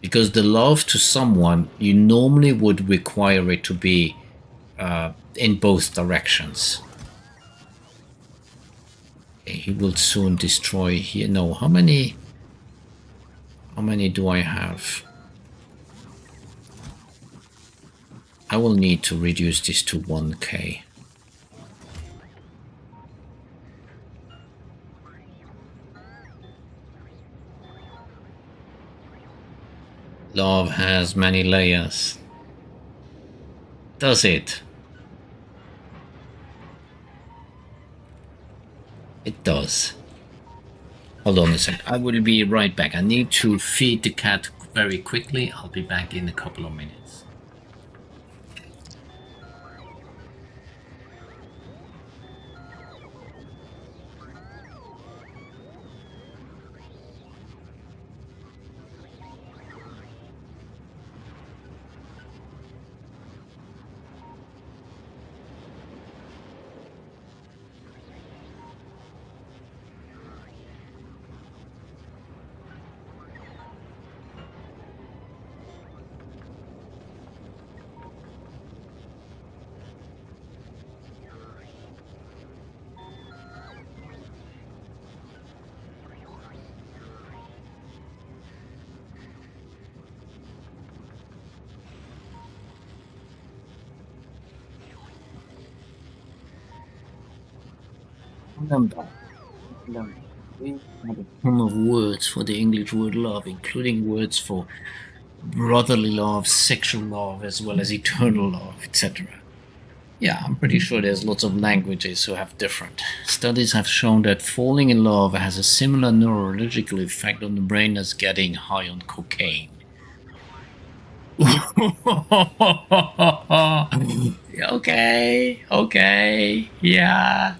Because the love to someone, you normally would require it to be in both directions. Okay, he will soon destroy here. No, how many do I have? I will need to reduce this to 1k. Love has many layers. Does it? It does. Hold on a sec. I will be right back. I need to feed the cat very quickly. I'll be back in a couple of minutes. Remember, we had a ton of words for the English word love, including words for brotherly love, sexual love, as well as eternal love, etc. Yeah, I'm pretty sure there's lots of languages who have different. Studies have shown that falling in love has a similar neurological effect on the brain as getting high on cocaine. Okay, yeah.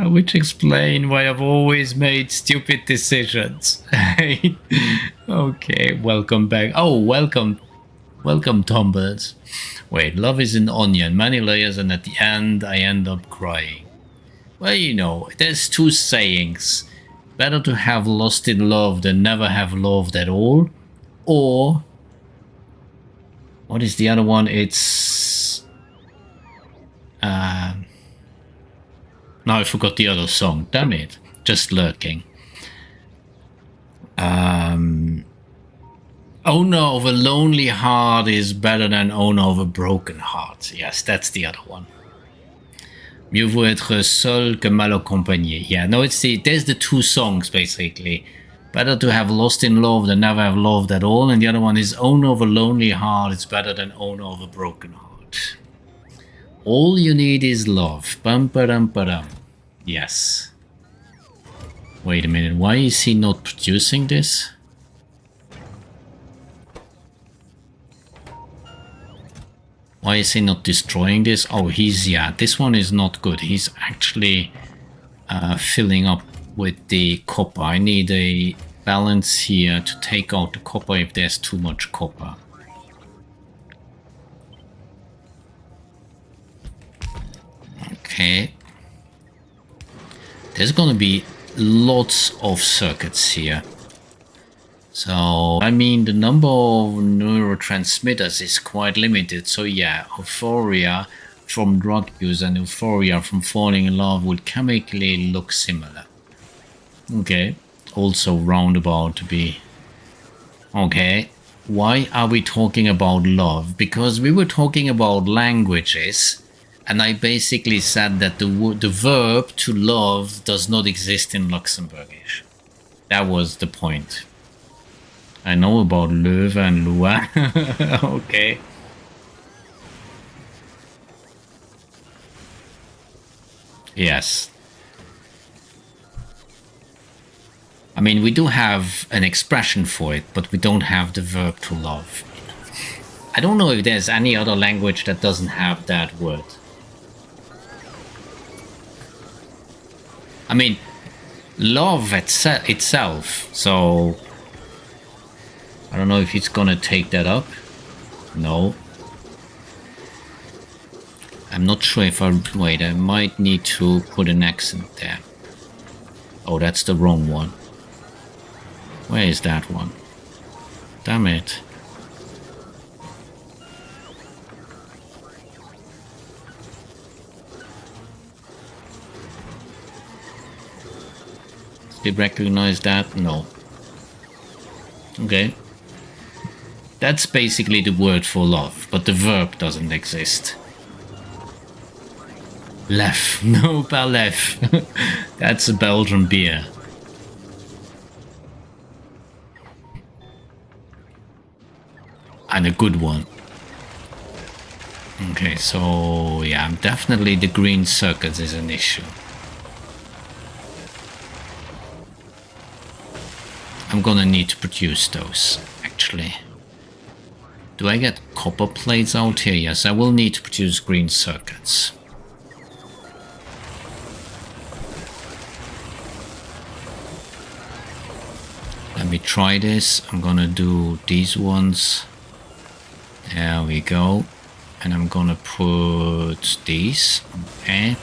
Which explain why I've always made stupid decisions. Okay, welcome back. Oh, welcome, Tombirds. Wait, love is an onion, many layers, and at the end, I end up crying. Well, you know, there's two sayings: better to have lost in love than never have loved at all, or what is the other one? It's now I forgot the other song. Damn it. Just lurking. Owner of a lonely heart is better than owner of a broken heart. Yes, that's the other one. Mieux vaut être seul que mal accompagné. Yeah, no, there's the two songs basically. Better to have lost in love than never have loved at all. And the other one is owner of a lonely heart is better than owner of a broken heart. All you need is love. Bum ba dum ba dum. Yes. Wait a minute, why is he not producing this? Why is he not destroying this? Oh, yeah, this one is not good. He's actually filling up with the copper. I need a balance here to take out the copper if there's too much copper. Okay. There's gonna be lots of circuits here. So, I mean, the number of neurotransmitters is quite limited. So yeah, euphoria from drug use and euphoria from falling in love would chemically look similar. Okay, also roundabout to be. Okay, why are we talking about love? Because we were talking about languages, and I basically said that the verb to love does not exist in Luxembourgish. That was the point. I know about Löwe and Lua. Okay. Yes. I mean, we do have an expression for it, but we don't have the verb to love. I don't know if there's any other language that doesn't have that word. I mean, love itself, so I don't know if he's gonna take that up. No. I'm not sure if wait, I might need to put an accent there. Oh, that's the wrong one. Where is that one? Damn it. Did recognize that? No. Okay. That's basically the word for love, but the verb doesn't exist. Lef. No, pas lef. That's a Belgian beer. And a good one. Okay, so yeah, definitely the green circuits is an issue. I'm gonna need to produce those, actually. Do I get copper plates out here? Yes, I will need to produce green circuits. Let me try this. I'm gonna do these ones. There we go. And I'm gonna put these. Okay.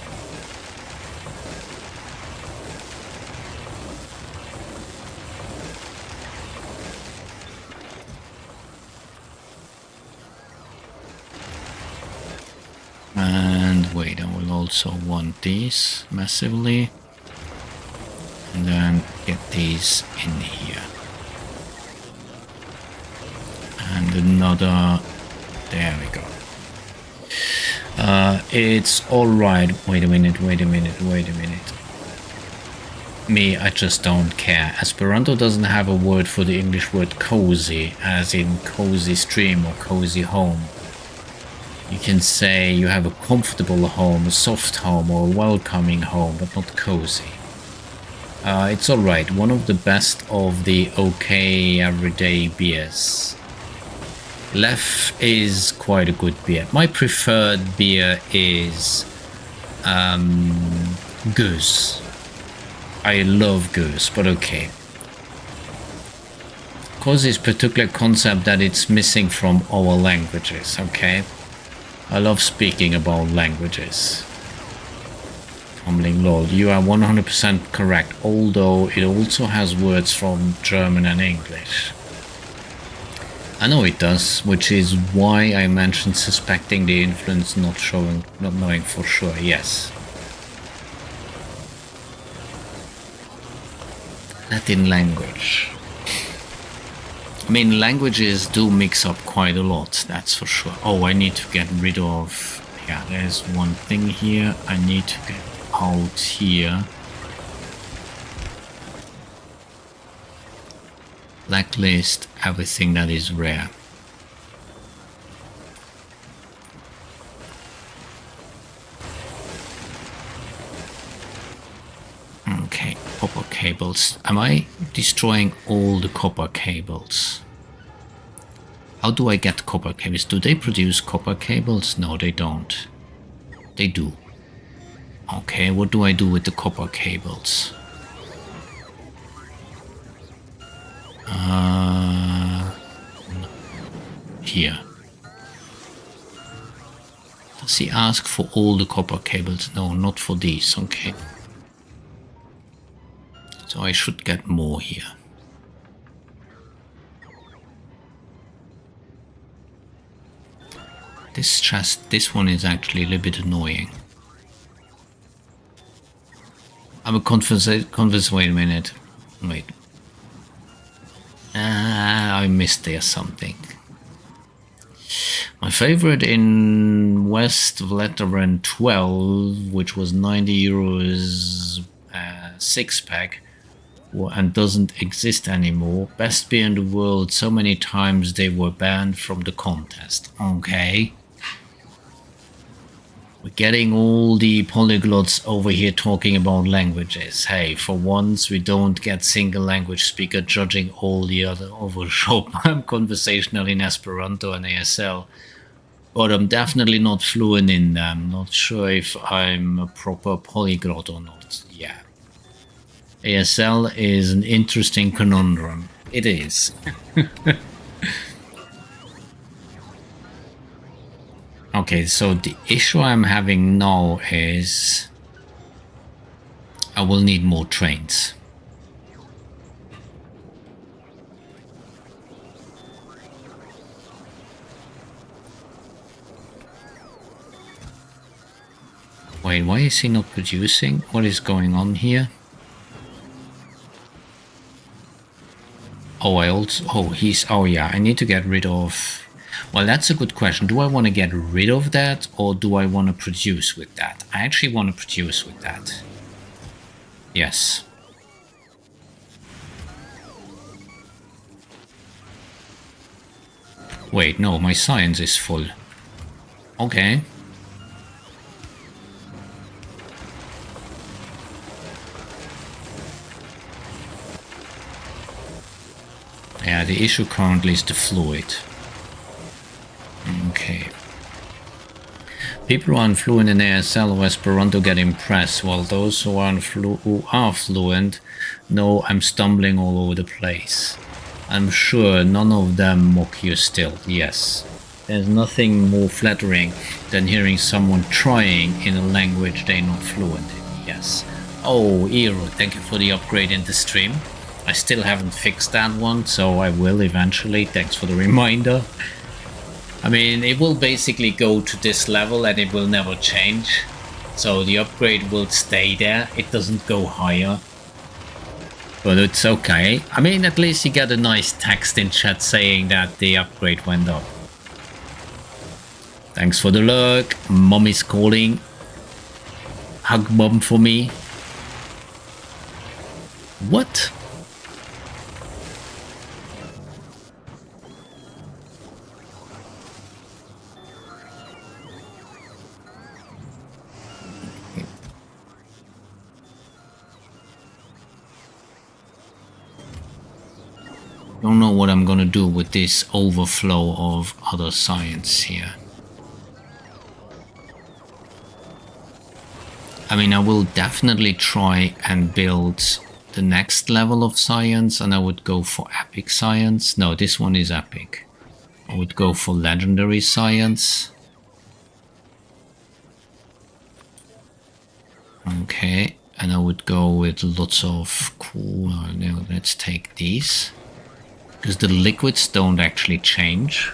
And wait, I will also want these massively. And then get these in here. And another. There we go. It's alright. Wait a minute. Me, I just don't care. Esperanto doesn't have a word for the English word cozy, as in cozy stream or cozy home. You can say you have a comfortable home, a soft home, or a welcoming home, but not cozy. It's alright. One of the best of the okay everyday beers. Lef is quite a good beer. My preferred beer is Goose. I love Goose, but okay. Cause this particular concept that it's missing from our languages, okay? I love speaking about languages. Humbling Lord, you are 100% correct, although it also has words from German and English. I know it does, which is why I mentioned suspecting the influence, not knowing for sure, yes. Latin language. I mean, languages do mix up quite a lot, that's for sure. Oh, I need to get rid of... Yeah, there's one thing here I need to get out here. Blacklist everything that is rare. Okay, copper cables. Am I destroying all the copper cables? How do I get copper cables? Do they produce copper cables? No, they don't. They do. Okay, what do I do with the copper cables? Here. Does he ask for all the copper cables? No, not for these. Okay. So I should get more here. This one is actually a little bit annoying. I'm a converse. Wait a minute. Wait. I missed there something. My favorite in West Veteran 12, which was 90 euros 6-pack, and doesn't exist anymore. Best beer in the world, so many times they were banned from the contest. Okay. We're getting all the polyglots over here talking about languages. Hey, for once we don't get single language speaker judging all the other over shop. I'm conversational in Esperanto and ASL, but I'm definitely not fluent in them. Not sure if I'm a proper polyglot or not. Yeah. ASL is an interesting conundrum. It is. Okay, so the issue I'm having now is I will need more trains. Wait, why is he not producing? What is going on here? Oh, yeah, I need to get rid of... Well, that's a good question. Do I want to get rid of that, or do I want to produce with that? I actually want to produce with that. Yes. Wait, no, my science is full. Okay. Yeah, the issue currently is the fluid. Okay. People who are fluent in ASL or Esperanto get impressed, while those who are fluent know I'm stumbling all over the place. I'm sure none of them mock you still, yes. There's nothing more flattering than hearing someone trying in a language they're not fluent in, yes. Oh, Ero, thank you for the upgrade in the stream. I still haven't fixed that one, so I will eventually. Thanks for the reminder. I mean, it will basically go to this level and it will never change. So the upgrade will stay there. It doesn't go higher. But it's okay. I mean, at least you get a nice text in chat saying that the upgrade went up. Thanks for the lurk. Mommy's calling. Hug mom for me. What? Don't know what I'm gonna do with this overflow of other science here. I mean, I will definitely try and build the next level of science, and I would go for epic science. No, this one is epic. I would go for legendary science. Okay, and I would go with lots of cool... Let's take these. Because the liquids don't actually change.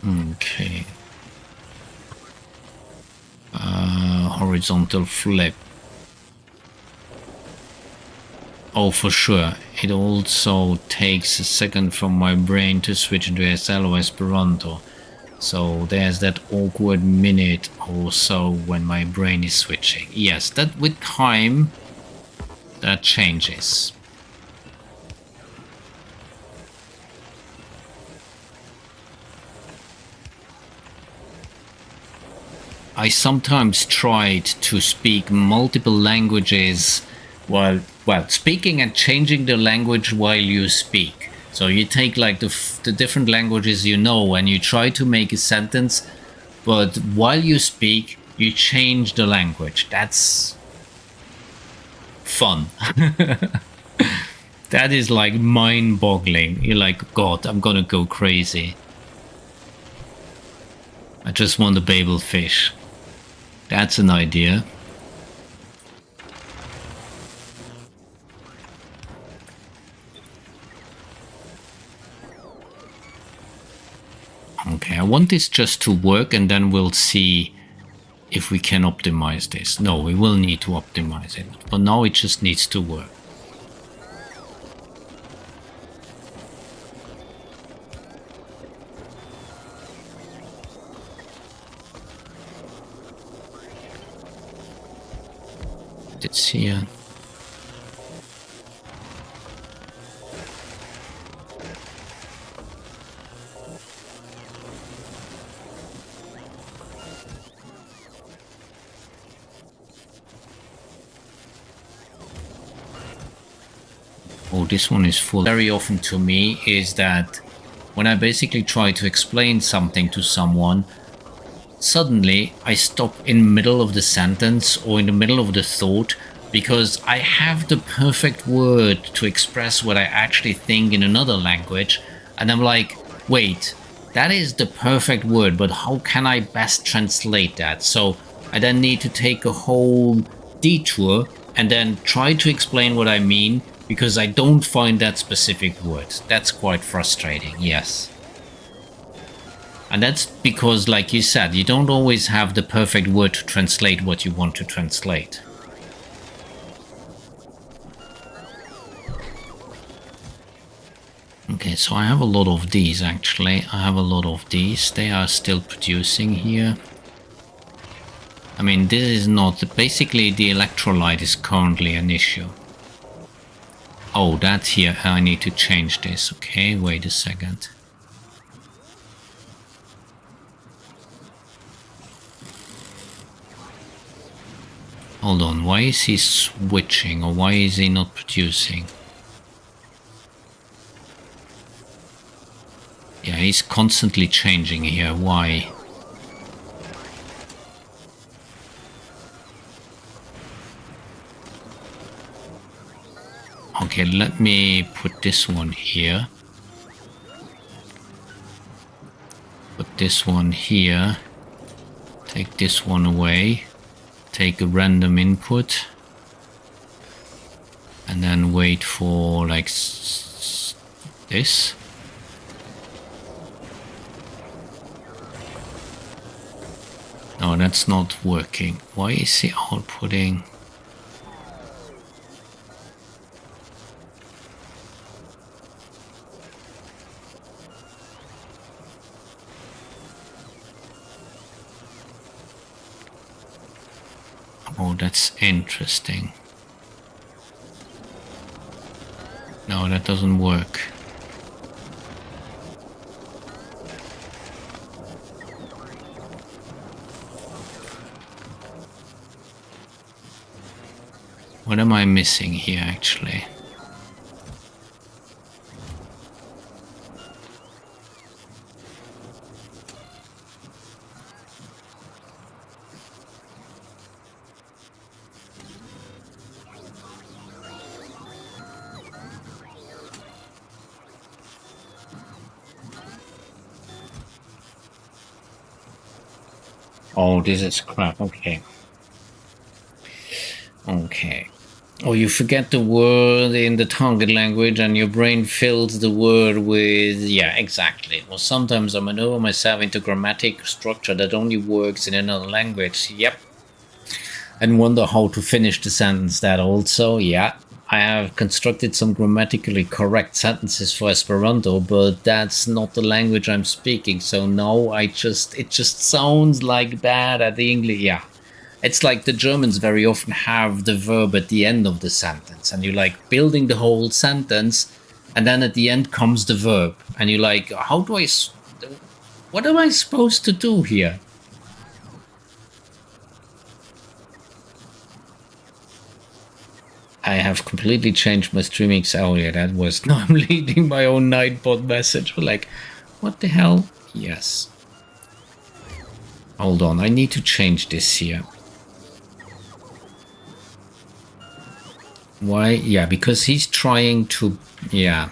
Okay. Horizontal flip. Oh, for sure. It also takes a second from my brain to switch into SL or Esperanto. So there's that awkward minute or so when my brain is switching. Yes, that with time, that changes. I sometimes tried to speak multiple languages while, well, speaking and changing the language while you speak. So you take like the different languages you know and you try to make a sentence, but while you speak, you change the language. That's fun. That is like mind boggling. You're like, God, I'm gonna go crazy. I just want a Babel fish. That's an idea. Okay, I want this just to work and then we'll see if we can optimize this. No, we will need to optimize it. But now it just needs to work. It's here. Oh, this one is full. Very often to me is that when I basically try to explain something to someone, suddenly I stop in the middle of the sentence or in the middle of the thought because I have the perfect word to express what I actually think in another language, and I'm like, wait, that is the perfect word, but how can I best translate that? So I then need to take a whole detour and then try to explain what I mean because I don't find that specific word. That's quite frustrating, yes. And that's because, like you said, you don't always have the perfect word to translate what you want to translate. Okay, so I have a lot of these actually. I have a lot of these. They are still producing here. I mean, this is not... Basically, the electrolyte is currently an issue. Oh, that here. I need to change this. Okay, wait a second. Hold on, why is he switching or why is he not producing? Yeah, he's constantly changing here. Why? Okay, let me put this one here. Put this one here. Take this one away. Take a random input. And then wait for like this. No, that's not working. Why is he outputting? Oh, that's interesting. No, that doesn't work. What am I missing here, actually? Oh, this is crap. Okay. Okay. Or you forget the word in the target language and your brain fills the word with... Yeah, exactly. Well, sometimes I maneuver myself into grammatic structure that only works in another language. Yep. And wonder how to finish the sentence. That also, yeah. I have constructed some grammatically correct sentences for Esperanto, but that's not the language I'm speaking. So no, it just sounds like that at the English. Yeah. It's like the Germans very often have the verb at the end of the sentence, and you're like building the whole sentence, and then at the end comes the verb, and you're like, how do I... What am I supposed to do here? I have completely changed my streaming. Oh yeah, that was now I'm leading my own Nightbot message. Like, what the hell? Yes. Hold on, I need to change this here. Why? Yeah, because he's trying to... Yeah.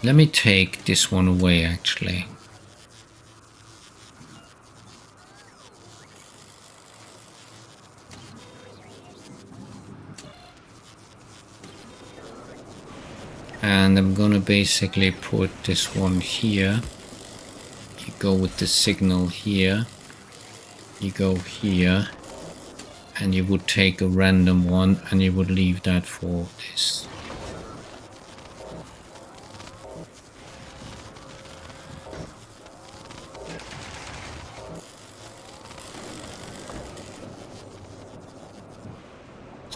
Let me take this one away, actually. And I'm gonna basically put this one here. You go with the signal here. You go here. And you would take a random one and you would leave that for this.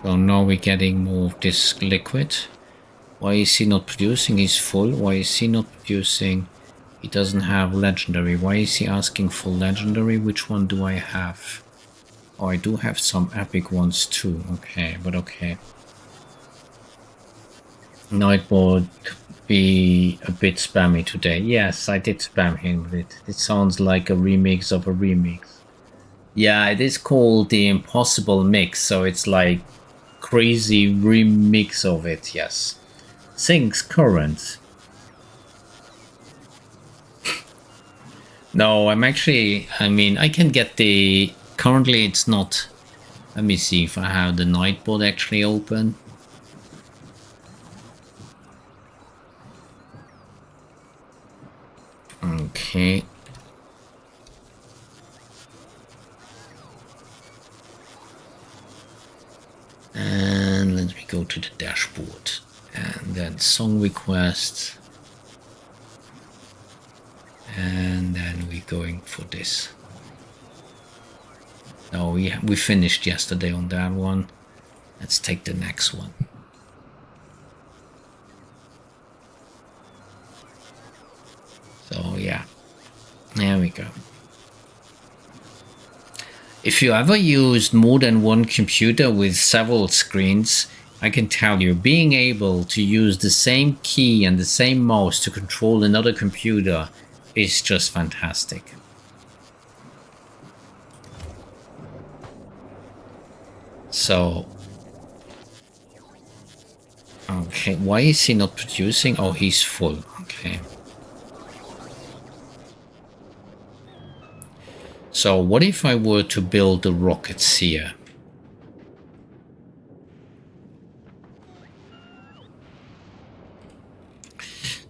So now we're getting more of this liquid. Why is he not producing? He's full. Why is he not producing? He doesn't have legendary. Why is he asking for legendary? Which one do I have? Oh, I do have some epic ones too. Okay, but okay. Nightbot be a bit spammy today. Yes, I did spam him with it. It sounds like a remix of a remix. Yeah, it is called the Impossible Mix, so it's like crazy remix of it, yes. Things current. No, I'm actually, I mean, I can get the, currently it's not, let me see if I have the Nightbot actually open. Okay. And let me go to the dashboard. And then song requests. And then we're going for this. No, we finished yesterday on that one. Let's take the next one. So yeah, there we go. If you ever used more than one computer with several screens, I can tell you, being able to use the same key and the same mouse to control another computer is just fantastic. So, okay, why is he not producing? Oh, he's full, okay. So what if I were to build the rockets here?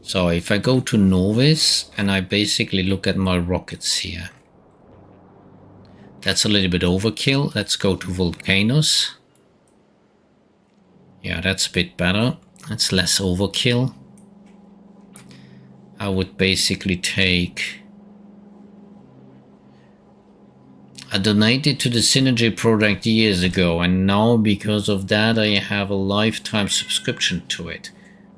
So if I go to Novice and I basically look at my rockets here. That's a little bit overkill. Let's go to Volcanoes. Yeah, that's a bit better. That's less overkill. I would basically take... I donated to the Synergy project years ago, and now because of that I have a lifetime subscription to it.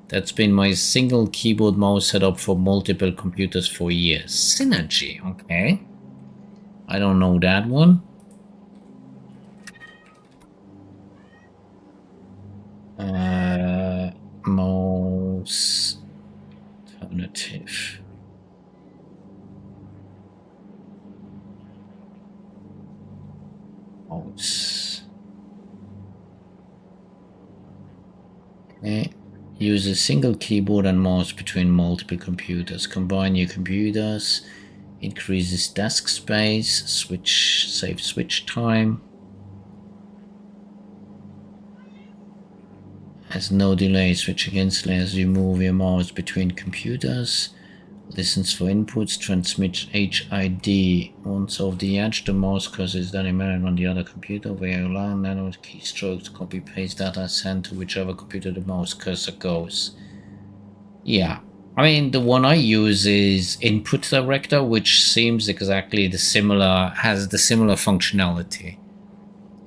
That's been my single keyboard mouse setup for multiple computers for years. Synergy, okay. I don't know that one. Mouse alternative. Mouse. Okay. Use a single keyboard and mouse between multiple computers. Combine your computers. Increases desk space. Save switch time. Has no delay. Switching instantly as you move your mouse between computers. Listens for inputs. Transmits HID. Once off the edge, the mouse cursor is then embedded on the other computer where you allow nano keystrokes copy paste data sent to whichever computer the mouse cursor goes. Yeah, I mean the one I use is Input Director, which seems exactly the similar, has the similar functionality.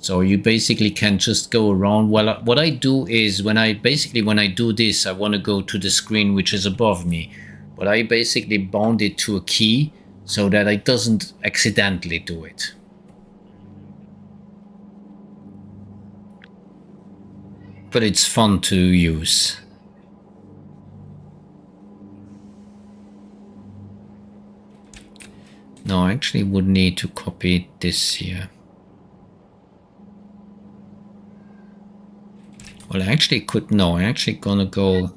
So you basically can just go around. Well, what I do is when I do this, I want to go to the screen which is above me, but I basically bound it to a key so that I doesn't accidentally do it. But it's fun to use. No, I actually would need to copy this here. Well, I actually could. No, I'm actually gonna go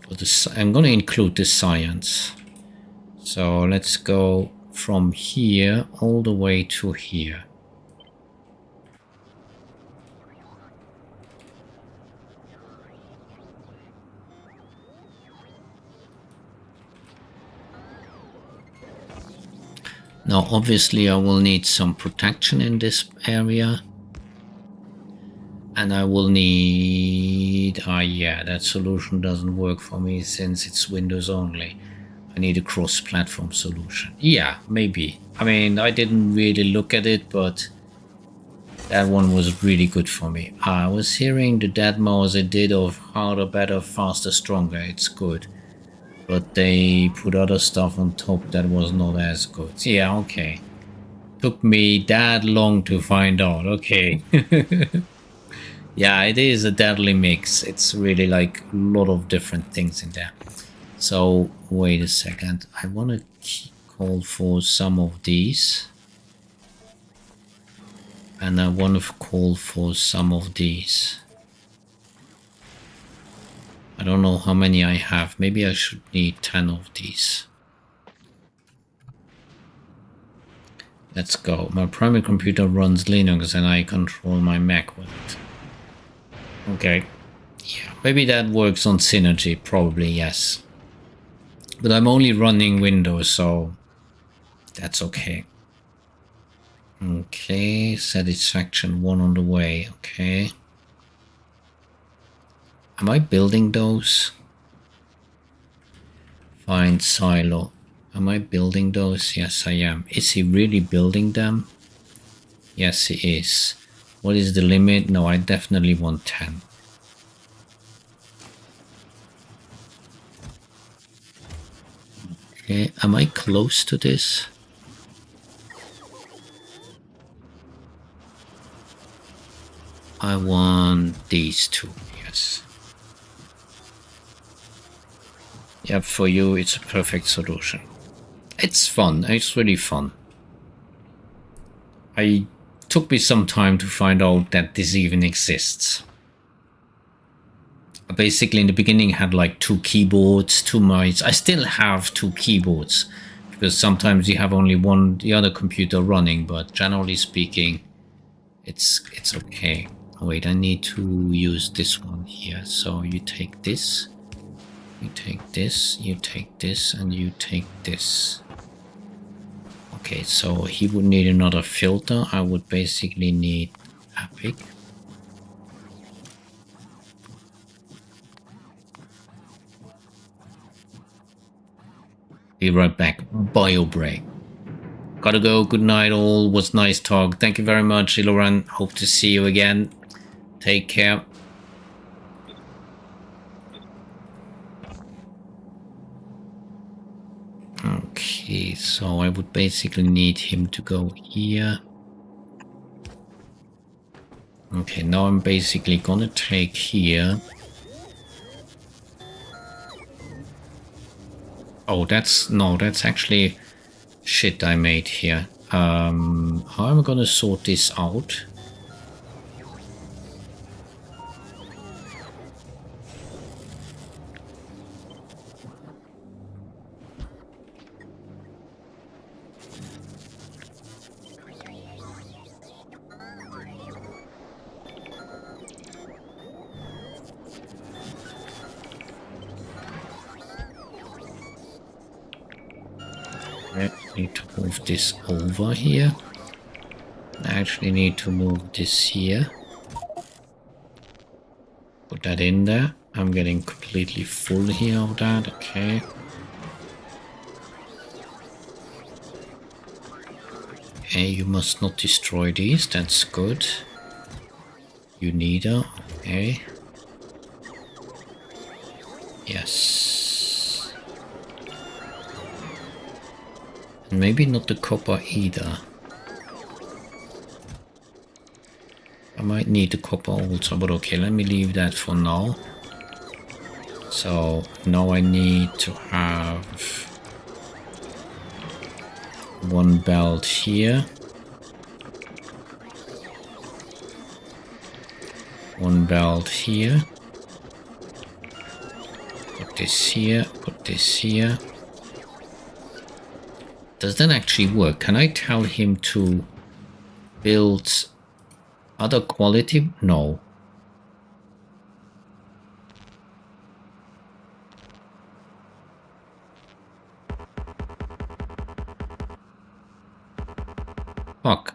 for this. I'm gonna include the science. So let's go from here all the way to here. Now, obviously, I will need some protection in this area. And I will need... yeah, that solution doesn't work for me since it's Windows only. I need a cross-platform solution. Yeah, maybe. I mean, I didn't really look at it, but that one was really good for me. I was hearing the demos they did of harder, better, faster, stronger. It's good. But they put other stuff on top that was not as good. Yeah, okay. Took me that long to find out. Okay. Yeah, it is a deadly mix. It's really like a lot of different things in there. So, wait a second. I want to call for some of these. And I want to call for some of these. I don't know how many I have. Maybe I should need 10 of these. Let's go. My primary computer runs Linux and I control my Mac with it. Okay. Yeah, maybe that works on Synergy. Probably, yes. But I'm only running Windows, so that's okay. Okay, satisfaction 1 on the way. Okay. Am I building those? Find silo. Am I building those? Yes, I am. Is he really building them? Yes, he is. What is the limit? No, I definitely want 10. Okay, am I close to this? I want these two, yes. Yep, for you it's a perfect solution. It's fun, it's really fun. It took me some time to find out that this even exists. I basically in the beginning had like 2 keyboards, 2 mice. I still have 2 keyboards because sometimes you have only the other computer running, but generally speaking, it's okay. Wait, I need to use this one here. So you take this, you take this, you take this, and you take this. Okay, so he would need another filter. I would basically need Epic. Be right back. Bio break. Gotta go. Good night, all. Was nice talk. Thank you very much, Iloran. Hope to see you again. Take care. Okay, so I would basically need him to go here. Okay, now I'm basically gonna take here. Oh, that's actually shit I made here. How am I gonna sort this out? I need to move this over here. I actually need to move this here. Put that in there. I'm getting completely full here of that. Okay. Okay, you must not destroy these, that's good. You neither, okay. Yes. And maybe not the copper either. I might need the copper also, but okay, let me leave that for now. So now I need to have one belt here. One belt here. Put this here, put this here. Does that actually work? Can I tell him to build other quality? No. Fuck.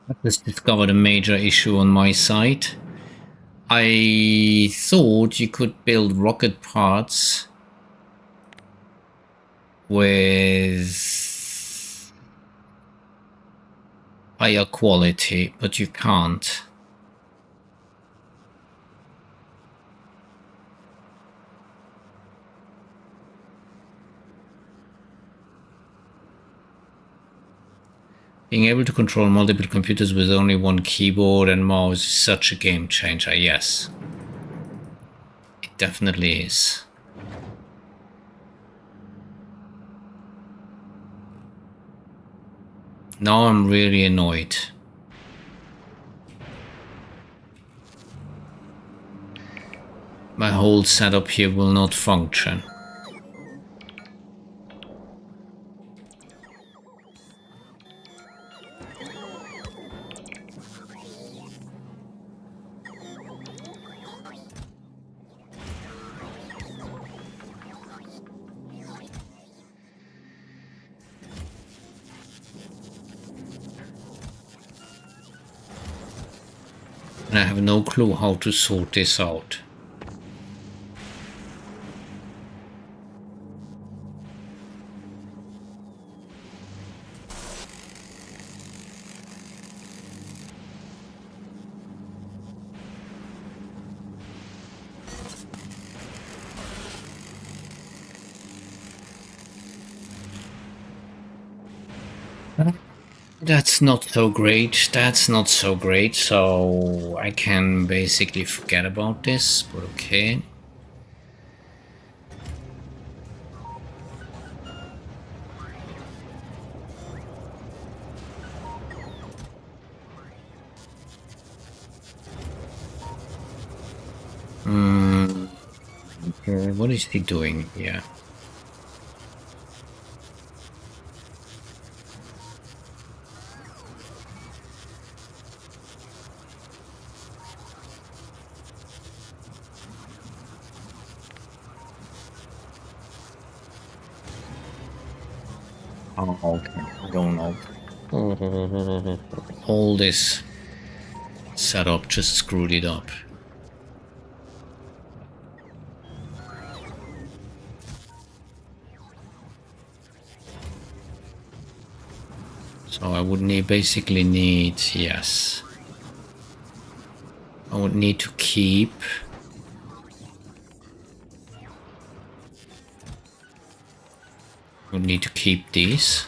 I just discovered a major issue on my side. I thought you could build rocket parts with higher quality, but you can't. Being able to control multiple computers with only one keyboard and mouse is such a game changer, yes. It definitely is. Now I'm really annoyed. My whole setup here will not function. And I have no clue how to sort this out. That's not so great. That's not so great. So I can basically forget about this, but okay. Okay, what is he doing here? Oh, okay. I don't know. All this setup just screwed it up. So I would basically need, yes. I would need to keep these.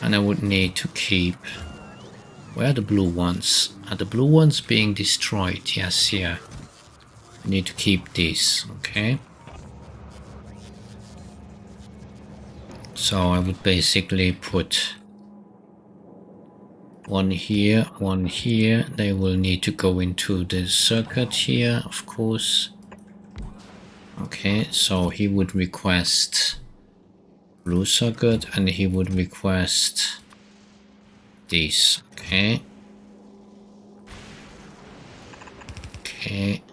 And I would need to keep... Where are the blue ones? Are the blue ones being destroyed? Yes, here. I need to keep these, okay? So I would basically put One here, one here. They will need to go into the circuit here, of course. Okay, so he would request blue circuit and he would request these. Okay. Okay.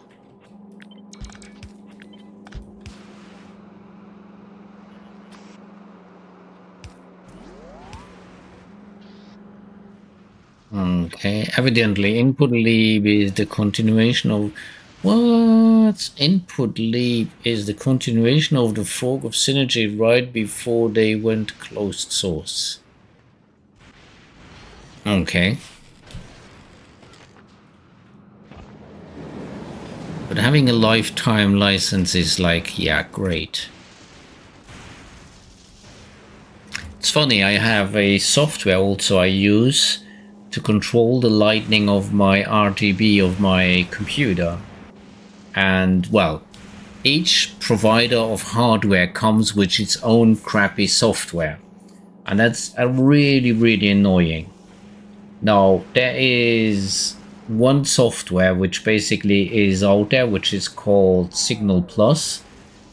Okay, evidently input leap is the continuation of what? Input leap is the continuation of the fork of Synergy right before they went closed source. Okay. But having a lifetime license is like, yeah, great. It's funny, I have a software also I use to control the lighting of my RGB of my computer. And, well, each provider of hardware comes with its own crappy software. And that's really annoying. Now, there is one software which basically is out there, which is called Signal Plus,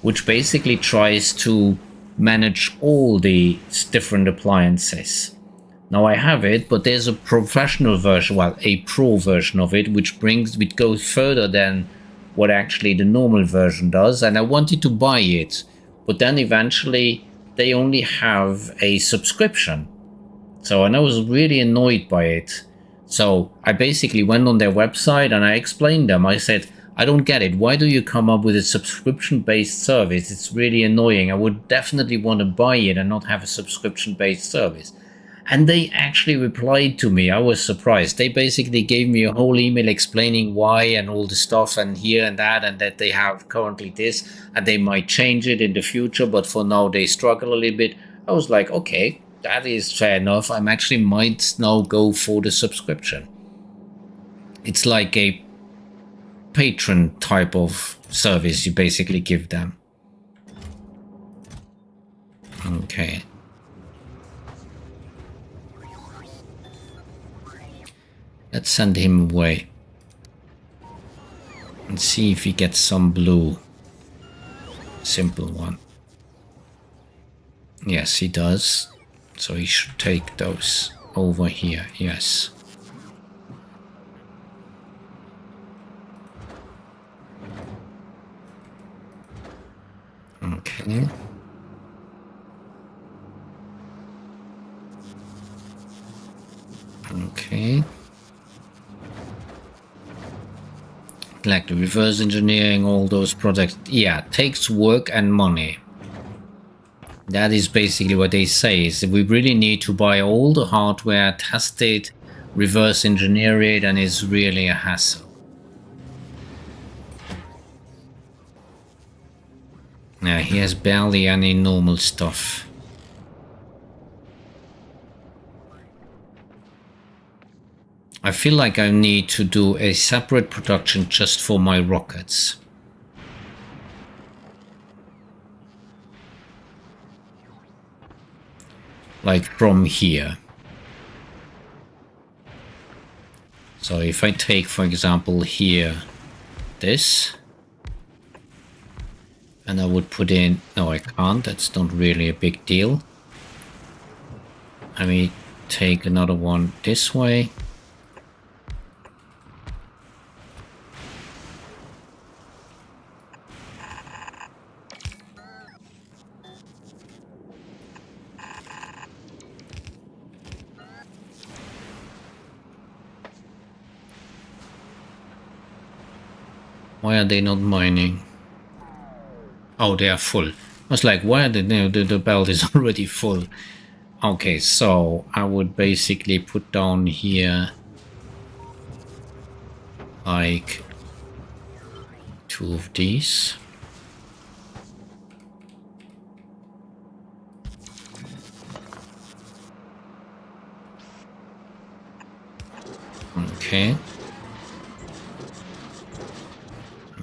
which basically tries to manage all the different appliances. Now I have it, but there's a professional version, well, a pro version of it, which goes further than what actually the normal version does, and I wanted to buy it, but then eventually they only have a subscription. So, and I was really annoyed by it. So I basically went on their website and I explained them. I said, I don't get it. Why do you come up with a subscription-based service? It's really annoying. I would definitely want to buy it and not have a subscription-based service. And they actually replied to me. I was surprised. They basically gave me a whole email explaining why and all the stuff and here and that they have currently this and they might change it in the future, but for now they struggle a little bit. I was like, okay, that is fair enough. I'm actually might now go for the subscription. It's like a patron type of service you basically give them. Okay. Let's send him away and see if he gets some blue. Simple one. Yes, he does. So he should take those over here. Yes. Okay. Okay. Like the reverse engineering, all those projects, yeah, takes work and money. That is basically what they say, is that we really need to buy all the hardware, test it, reverse engineer it, and it's really a hassle. Yeah, he has barely any normal stuff. I feel like I need to do a separate production just for my rockets. Like from here. So if I take, for example, here this, and I would put in, no, I can't, that's not really a big deal. I may take another one this way. Why are they not mining? Oh, they are full. I was like, why are they, the belt is already full. Okay, so I would basically put down here like 2 of these. Okay.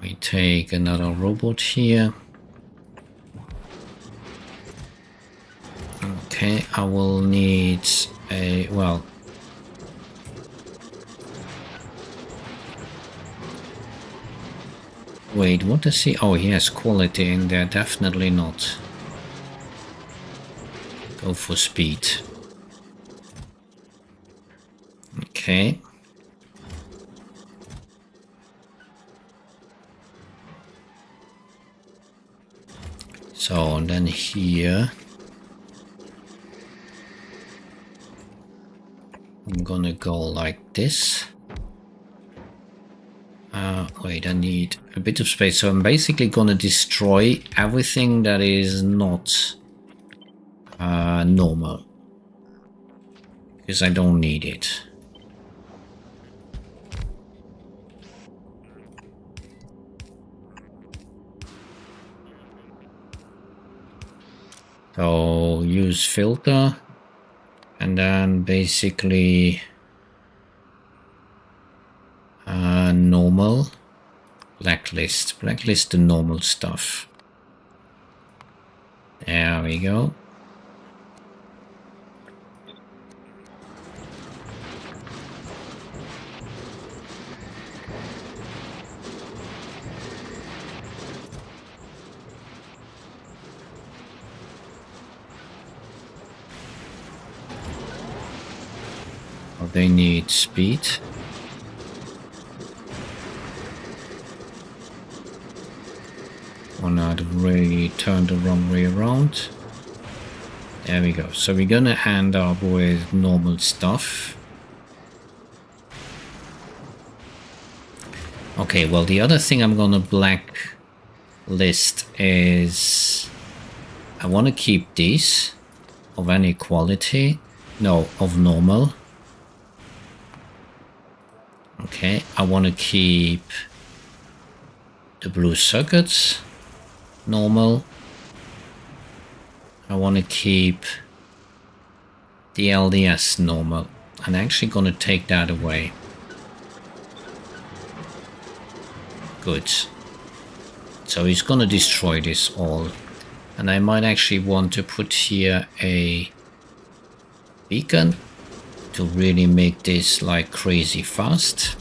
We take another robot here. Okay, I will need a, well, Wait, what does he... Oh, he has quality in there. Definitely not. Go for speed. Okay. So, and then here... I'm gonna go like this. Wait, I need a bit of space. So I'm basically gonna destroy everything that is not normal. Because I don't need it. So use filter. And then basically normal. Blacklist. Blacklist the normal stuff. There we go. Oh, they need speed. Oh no, I've really turned the wrong way around. There we go. So we're gonna end up with normal stuff. Okay, well the other thing I'm gonna blacklist is... I want to keep these of any quality. No, of normal. Okay, I want to keep the blue circuits normal. I want to keep the LDS normal. I'm actually going to take that away. Good. So he's going to destroy this all. And I might actually want to put here a beacon to really make this like crazy fast.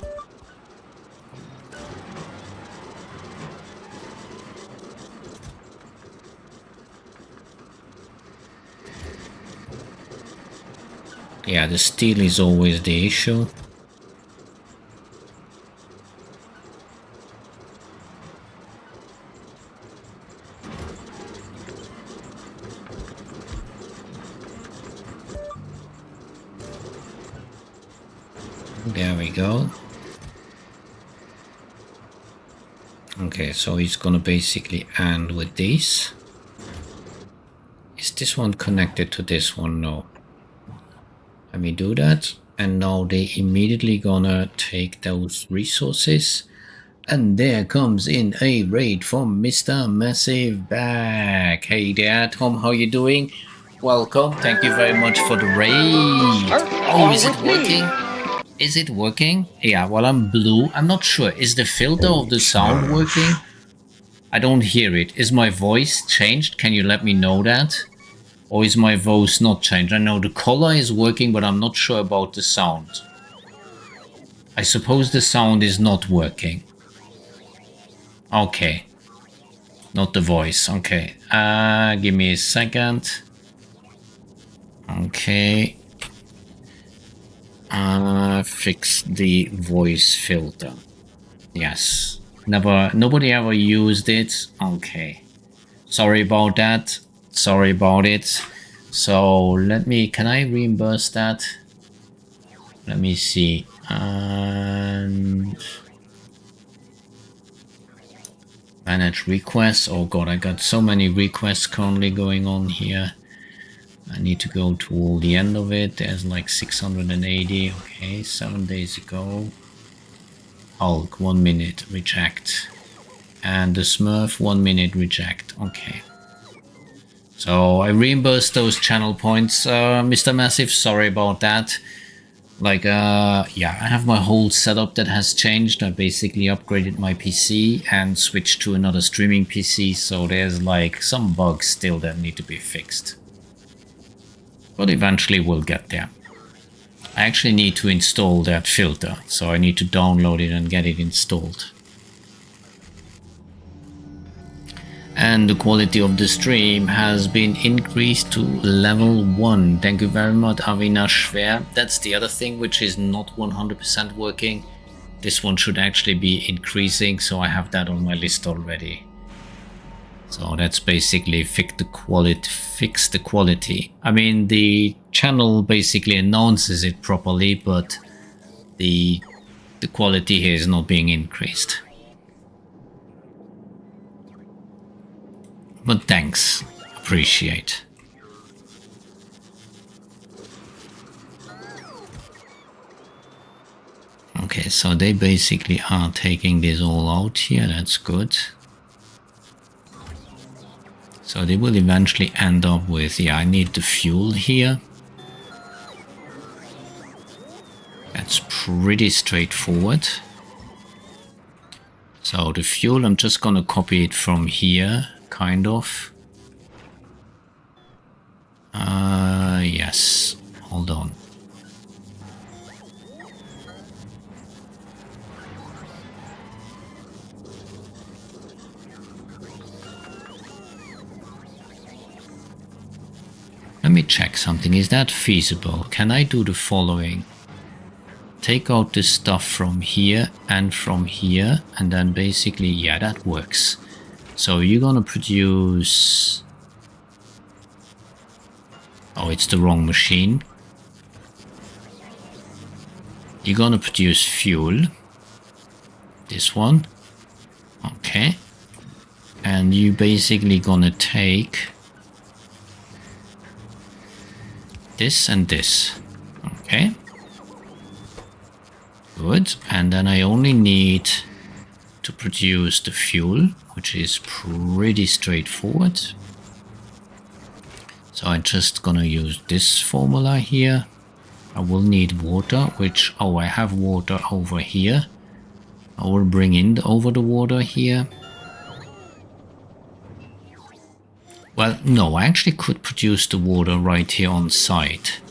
Yeah, the steel is always the issue. There we go. Okay, so he's gonna basically end with these. Is this one connected to this one? No. Let me do that. And now they immediately gonna take those resources. And there comes in a raid from Mr. Massive back. Hey there, Tom, how you doing? Welcome, thank you very much for the raid. Oh, is it working? Is it working? Yeah, well, I'm blue. I'm not sure. Is the filter of the sound working? I don't hear it. Is my voice changed? Can you let me know that? Or is my voice not changed? I know the color is working, but I'm not sure about the sound. I suppose the sound is not working. Okay. Not the voice. Okay. Give me a second. Okay. Fix the voice filter. Yes. Nobody ever used it. Okay. Sorry about that. Sorry about it. So let me, can I reimburse that? Let me see. And manage requests. Oh god, I got so many requests currently going on here. I need to go to all the end of it. There's like 680. Okay, 7 days ago. Hulk, 1 minute, reject. And the Smurf, 1 minute, reject. Okay. So I reimbursed those channel points, Mr. Massive. Sorry about that. Like, yeah, I have my whole setup that has changed. I basically upgraded my PC and switched to another streaming PC. So there's like some bugs still that need to be fixed. But eventually we'll get there. I actually need to install that filter, so I need to download it and get it installed. And the quality of the stream has been increased to level 1. Thank you very much, Avinash Schwer. That's the other thing which is not 100% working. This one should actually be increasing, so I have that on my list already. So that's basically fix the quality. I mean, the channel basically announces it properly, but the quality here is not being increased. But thanks, appreciate. Okay, so they basically are taking this all out here, that's good. So they will eventually end up with, yeah, I need the fuel here. That's pretty straightforward. So the fuel, I'm just gonna copy it from here, kind of. Yes, hold on. Let me check something. Is that feasible? Can I do the following? Take out the stuff from here and from here, and then basically, yeah, that works. So you're gonna produce... Oh, it's the wrong machine. You're gonna produce fuel. This one. Okay. And you basically gonna take this and this. Okay. Good. And then I only need to produce the fuel, which is pretty straightforward. So I'm just gonna use this formula here. I will need water, which, oh, I have water over here. I will bring in over the water here. Well, no, I actually could produce the water right here on site.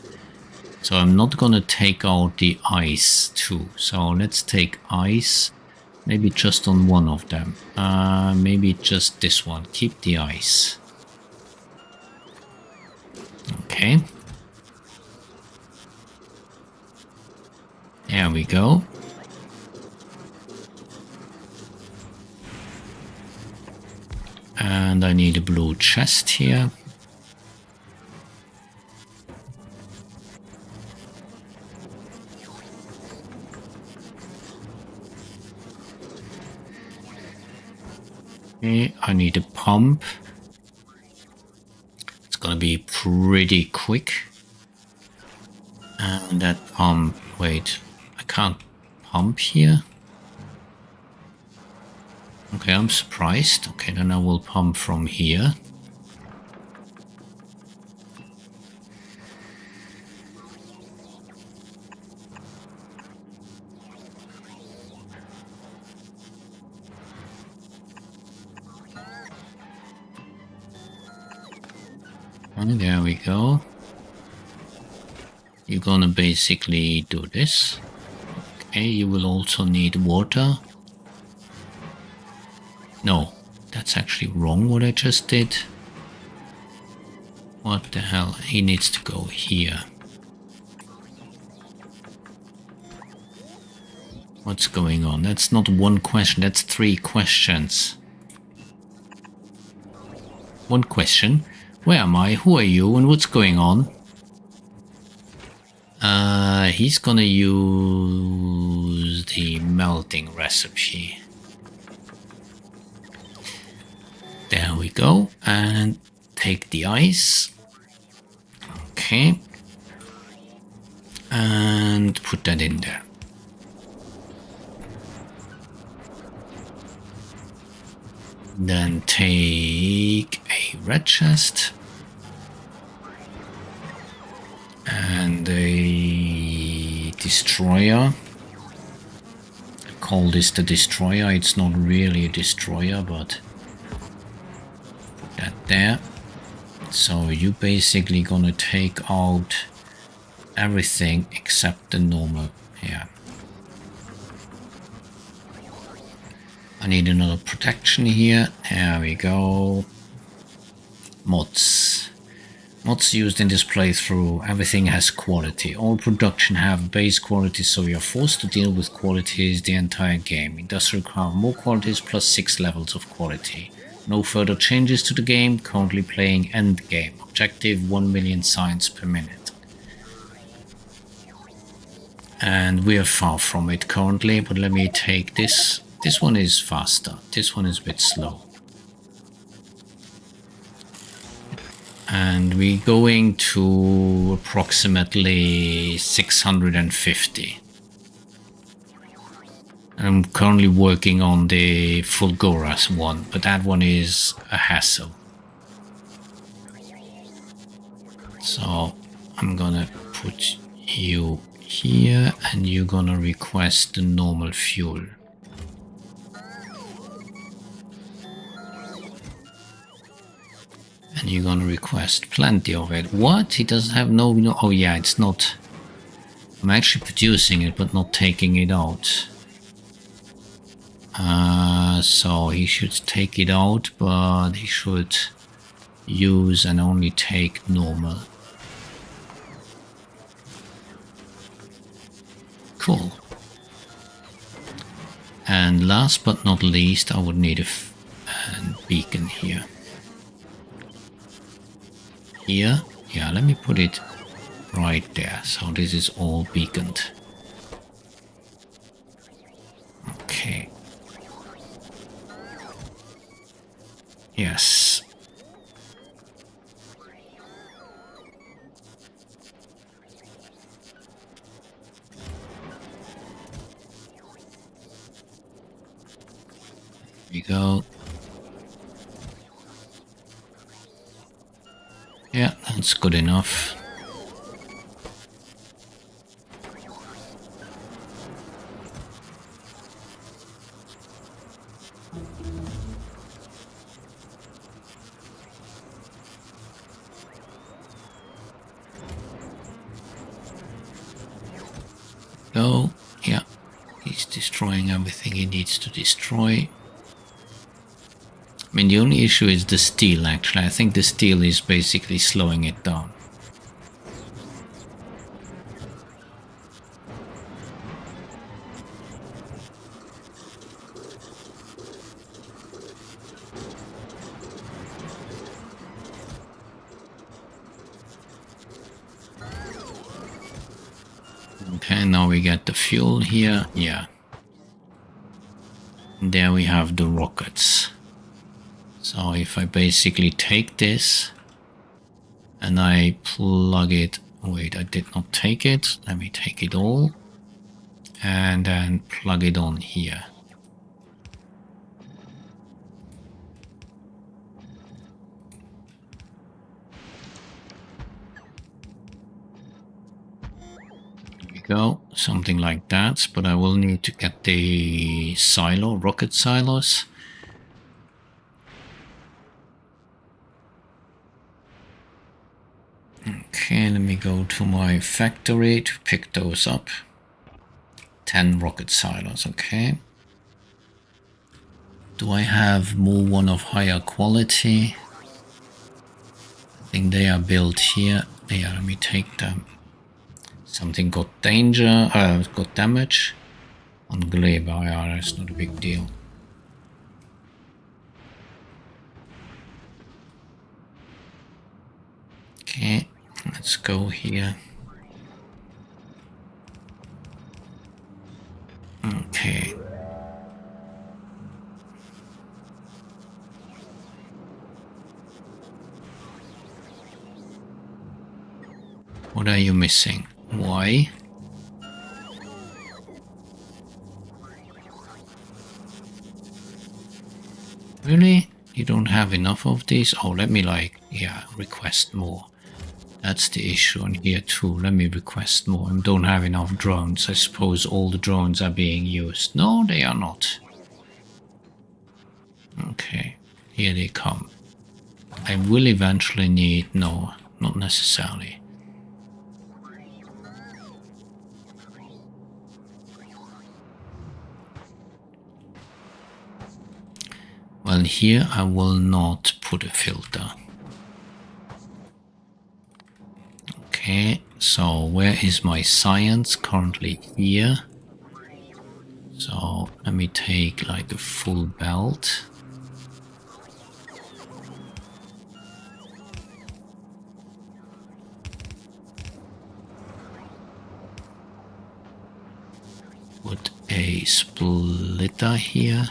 So I'm not gonna take out the ice too. So let's take ice, maybe just on one of them. Maybe just this one. Keep the ice. Okay. There we go. And I need a blue chest here. Okay, I need a pump. It's gonna be pretty quick. And that pump, wait, I can't pump here. Okay, I'm surprised. Okay, then I will pump from here. And there we go. You're gonna basically do this. Okay, you will also need water. No, that's actually wrong what I just did. What the hell? He needs to go here. What's going on? That's not one question, that's 3 questions. One question. Where am I? Who are you? And what's going on? He's gonna use the melting recipe. There we go. And take the ice. Okay. And put that in there. Then take a red chest. And a destroyer. I call this the destroyer. It's not really a destroyer, but put that there. So you basically gonna take out everything except the normal. Yeah. I need another protection here. There we go. Mods. Mods used in this playthrough, everything has quality. All production have base quality, so you're forced to deal with qualities the entire game. It does require more qualities plus 6 levels of quality. No further changes to the game, currently playing endgame. Objective 1 million signs per minute. And we are far from it currently, but let me take this. This one is faster. This one is a bit slow. And we're going to approximately 650. I'm currently working on the Fulgura one, but that one is a hassle. So I'm gonna put you here and you're gonna request the normal fuel. And you're gonna request plenty of it. What? He doesn't have no... Oh yeah, it's not... I'm actually producing it, but not taking it out. So he should take it out, but he should use and only take normal. Cool. And last but not least, I would need a beacon here. Here? Yeah, let me put it right there. So this is all beaconed. Okay. Yes. Here we go. Yeah, that's good enough. Go. Yeah, he's destroying everything he needs to destroy. I mean, the only issue is the steel, actually. I think the steel is basically slowing it down. Okay, now we get the fuel here. Yeah. And there we have the rockets. So if I basically take this and I plug it... Wait, I did not take it. Let me take it all. And then plug it on here. Go, something like that, but I will need to get the silo, rocket silos. Okay, let me go to my factory to pick those up. 10 rocket silos, okay. Do I have more one of higher quality? I think they are built here. Yeah, let me take them. Something got got damage on Gleba. Yeah, that's not a big deal. Okay, let's go here. Okay. What are you missing? Why? Really? You don't have enough of these? Oh, let me request more. That's the issue on here too. Let me request more. I don't have enough drones. I suppose all the drones are being used. No, they are not. Okay, here they come. I will eventually need... No, not necessarily. Well, here I will not put a filter. Okay, so where is my science? Currently here. So let me take like a full belt. Put a splitter here.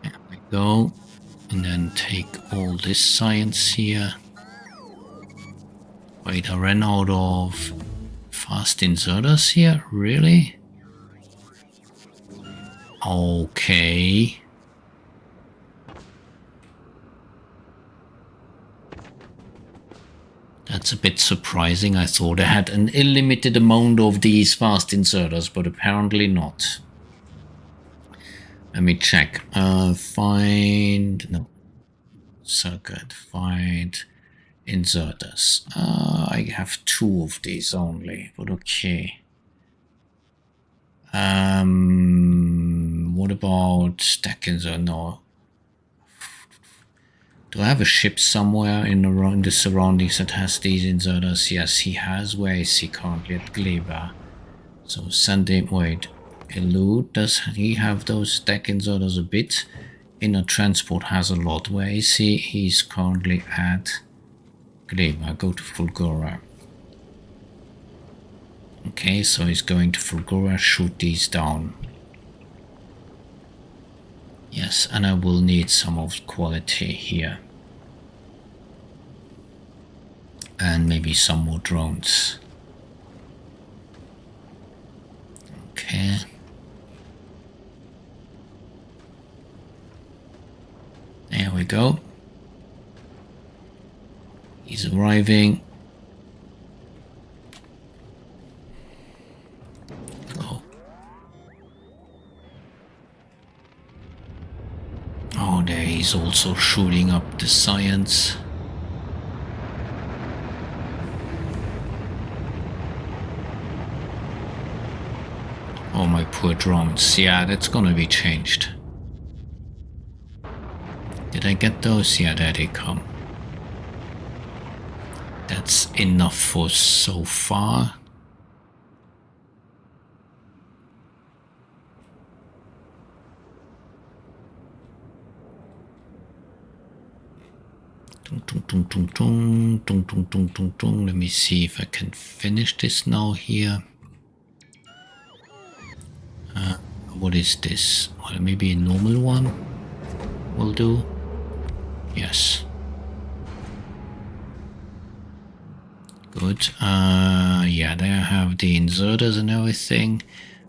There we go. And then take all this science here. Wait, I ran out of fast inserters here? Really? Okay. That's a bit surprising. I thought I had an unlimited amount of these fast inserters, but apparently not. Let me check. Find... no. Circuit. Find inserters. I have 2 of these only, but okay. What about stack insert? No. Do I have a ship somewhere in the surroundings that has these inserters? Yes, he has. Where is he currently? At Gleba. So send him. Wait. Elude. Does he have those stack inserters a bit? Inner transport has a lot. Where is he? He's currently at Gleba. Go to Fulgura. Okay, so he's going to Fulgura. Shoot these down. Yes, and I will need some of quality here. And maybe some more drones. Okay. There we go. He's arriving. Go. Oh, there he's also shooting up the science. Oh, my poor drones. Yeah, that's gonna be changed. Did I get those? Yeah, there they come. That's enough for so far. Let me see if I can finish this now here. What is this? Well, maybe a normal one will do. Yes. Good. Yeah, there I have the inserters and everything.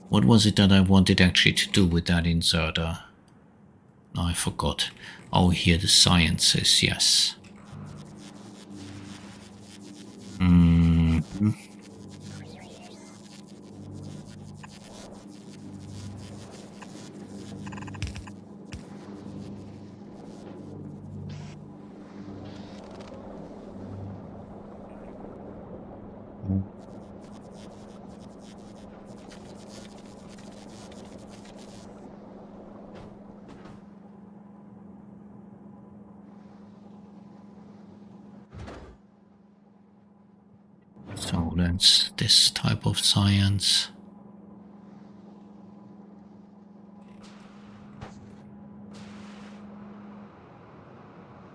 What was it that I wanted actually to do with that inserter? No, I forgot. Oh, here the sciences, yes. Mm-hmm. So that's this type of science.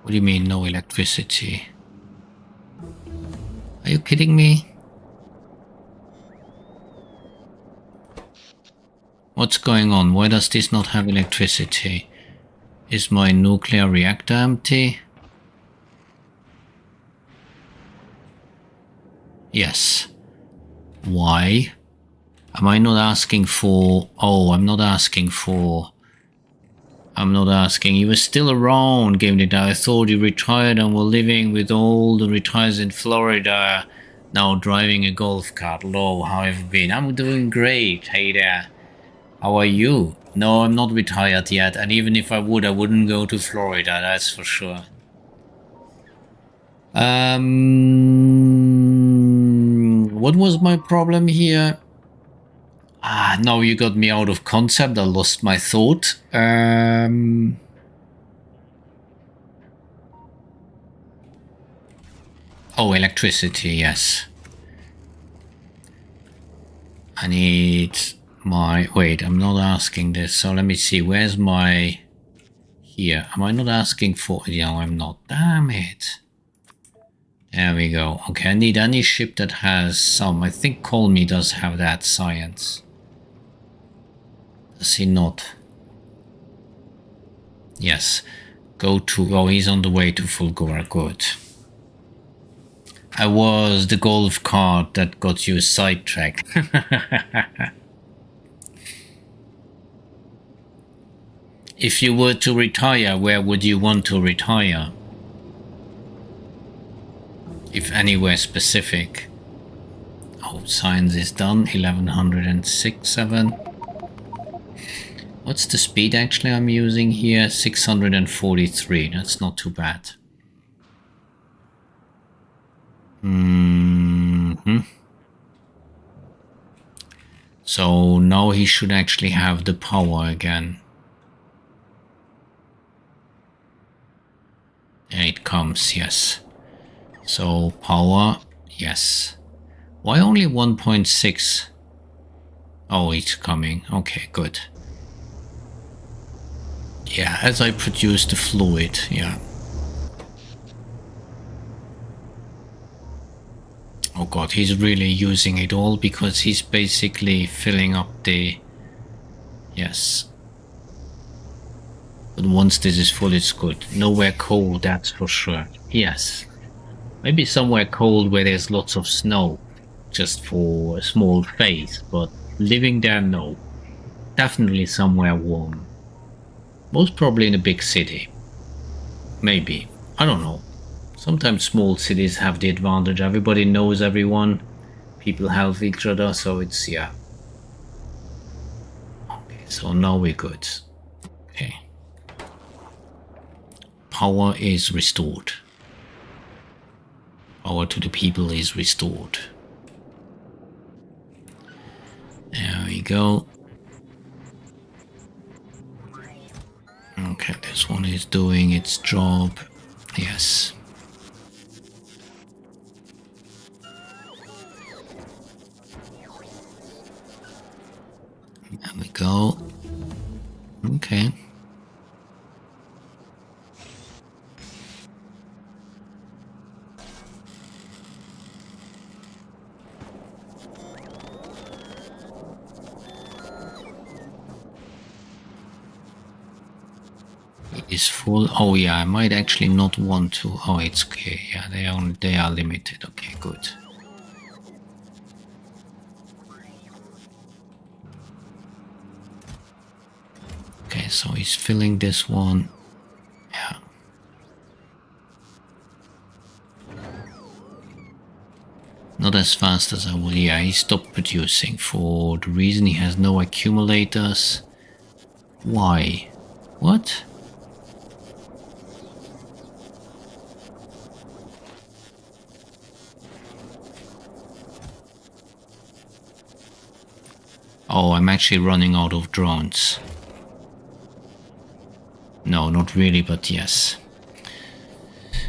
What do you mean, no electricity? Are you kidding me? What's going on? Why does this not have electricity? Is my nuclear reactor empty? Yes. Why? Am I not asking for... Oh, I'm not asking for... I'm not asking. You were still around, Game Data. I thought you retired and were living with all the retirees in Florida. Now driving a golf cart. Hello, how have you been? I'm doing great. Hey there. How are you? No, I'm not retired yet. And even if I would, I wouldn't go to Florida. That's for sure. What was my problem here? Now you got me out of concept. I lost my thought. Oh, electricity, yes. I need my... Wait, I'm not asking this. So let me see. Where's my... Here. Am I not asking for... Yeah, I'm not. Damn it. There we go. Okay, I need any ship that has some. I think Call Me does have that science. Does he not? Yes. Go to... Oh, he's on the way to Fulgura. Good. I was the golf cart that got you sidetracked. If you were to retire, where would you want to retire? If anywhere specific. Oh, science is done. 1106, 7. What's the speed actually I'm using here? 643. That's not too bad. So now he should actually have the power again. There it comes, yes. So power, yes. Why only 1.6? Oh, it's coming. Okay, good. Yeah, as I produce the fluid, yeah. Oh god, he's really using it all because he's basically filling up the... Yes. But once this is full, it's good. Nowhere cold, that's for sure. Yes. Maybe somewhere cold where there's lots of snow. Just for a small phase, but living there, no. Definitely somewhere warm. Most probably in a big city. Maybe. I don't know. Sometimes small cities have the advantage. Everybody knows everyone. People help each other, so it's, yeah. Okay, so now we're good. Okay. Power is restored. Power to the people is restored. There we go. Okay, this one is doing its job. Yes. There we go. Okay. Is full. Oh yeah, I might actually not want to. Oh, it's okay. Yeah, they are limited. Okay, good. Okay, so he's filling this one. Yeah. Not as fast as I would. Yeah, he stopped producing for the reason he has no accumulators. Why? What? Oh, I'm actually running out of drones. No, not really, but yes.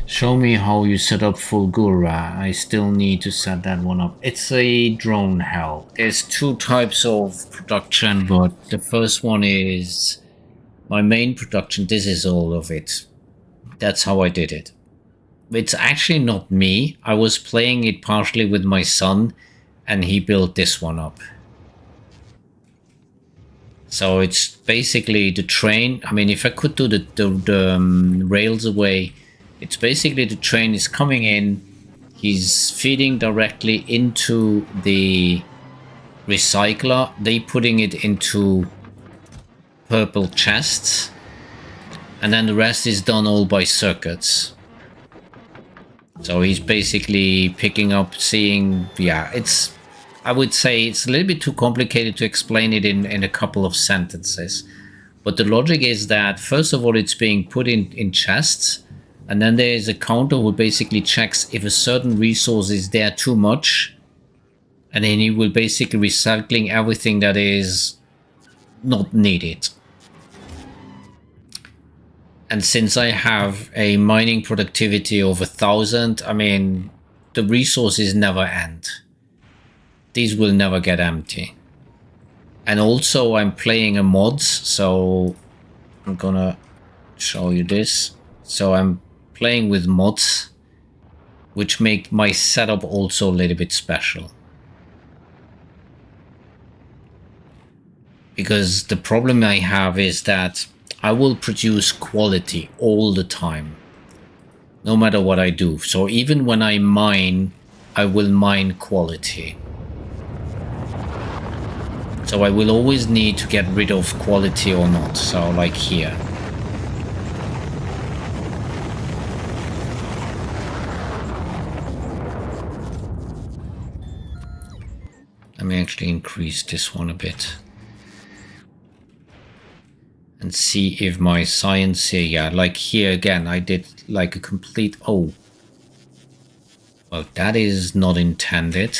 Show me how you set up Fulgura. I still need to set that one up. It's a drone hell. There's two types of production, but the first one is my main production. This is all of it. That's how I did it. It's actually not me. I was playing it partially with my son, and he built this one up. So it's basically the train. I mean, if I could do the rails away, it's basically the train is coming in. He's feeding directly into the recycler. They putting it into purple chests. And then the rest is done all by circuits. So he's basically picking up, seeing, yeah, it's... I would say it's a little bit too complicated to explain it in a couple of sentences. But the logic is that, first of all, it's being put in chests. And then there is a counter who basically checks if a certain resource is there too much. And then he will basically recycling everything that is not needed. And since I have a mining productivity of 1,000, I mean... the resources never end. These will never get empty. And also I'm playing a mods, so I'm gonna show you this. So I'm playing with mods, which make my setup also a little bit special. Because the problem I have is that I will produce quality all the time, no matter what I do. So even when I mine, I will mine quality. So I will always need to get rid of quality or not. So like here. Let me actually increase this one a bit. And see if my science here, yeah, like here again, I did like a complete, oh. Well, that is not intended.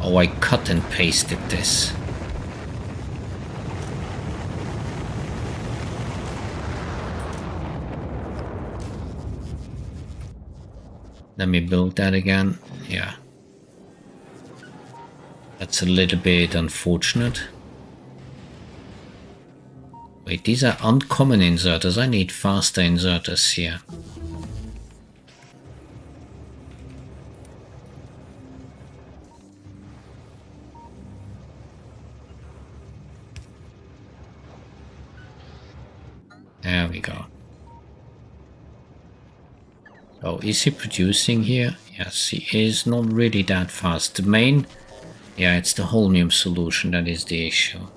Oh, I cut and pasted this. Let me build that again. Yeah. That's a little bit unfortunate. Wait, these are uncommon inserters. I need faster inserters here. There we go. Oh, is he producing here? Yes, he is. Not really that fast. The main... Yeah, it's the holmium solution that is the issue.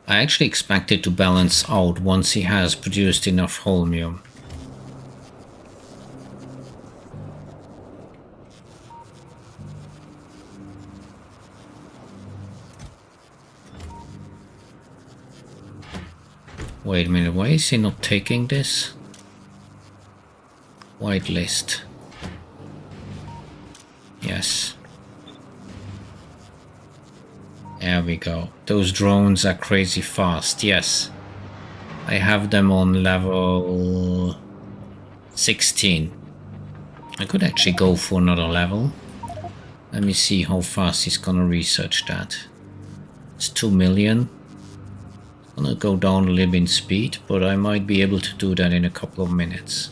I actually expect it to balance out once he has produced enough holmium. Wait a minute, why is he not taking this? Whitelist. Yes. There we go. Those drones are crazy fast, yes. I have them on level 16. I could actually go for another level. Let me see how fast he's gonna research that. It's 2 million. I'm gonna go down a little bit in speed, but I might be able to do that in a couple of minutes.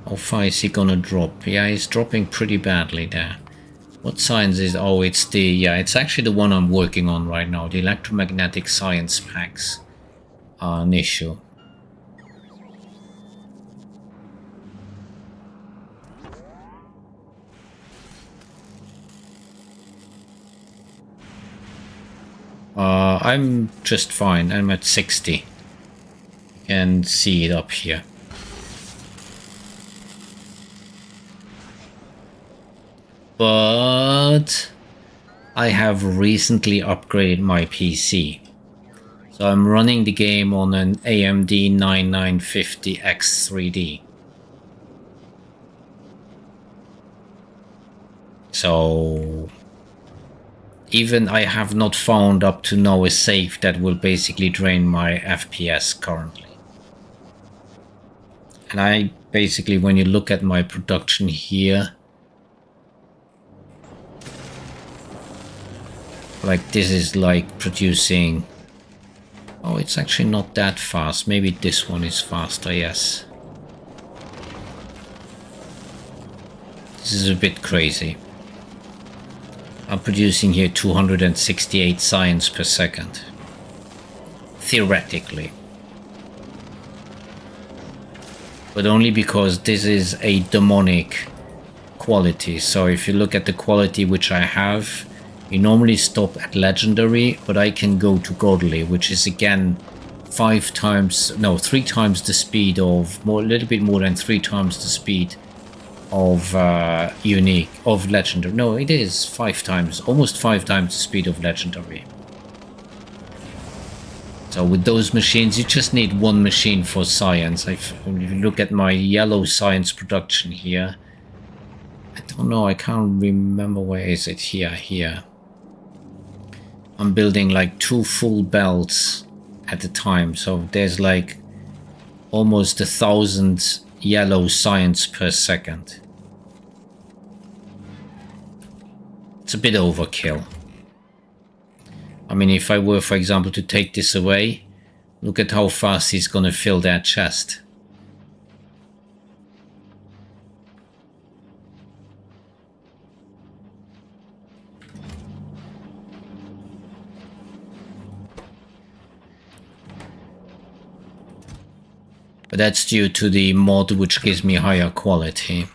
How far is he gonna drop? Yeah, he's dropping pretty badly there. What science is... Oh, it's the... Yeah, it's actually the one I'm working on right now. The electromagnetic science packs are an issue. I'm just fine. I'm at 60. You can see it up here. But I have recently upgraded my PC. So I'm running the game on an AMD 9950X3D. So even I have not found up to now a safe that will basically drain my FPS currently. And I basically, when you look at my production here, like this is like producing... Oh, it's actually not that fast. Maybe this one is faster, yes. This is a bit crazy. I'm producing here 268 science per second. Theoretically. But only because this is a demonic quality. So if you look at the quality which I have, you normally stop at legendary, but I can go to godly, which is again 3 times the speed of, a little bit more than 3 times the speed of unique, of legendary. No, it is 5 times, almost 5 times the speed of legendary. So with those machines, you just need one machine for science. If you look at my yellow science production here, I don't know, I can't remember where is it here. I'm building like 2 full belts at a time, so there's like almost 1,000 yellow science per second. It's a bit overkill. I mean, if I were, for example, to take this away, look at how fast he's gonna fill that chest. But that's due to the mod, which gives me higher quality.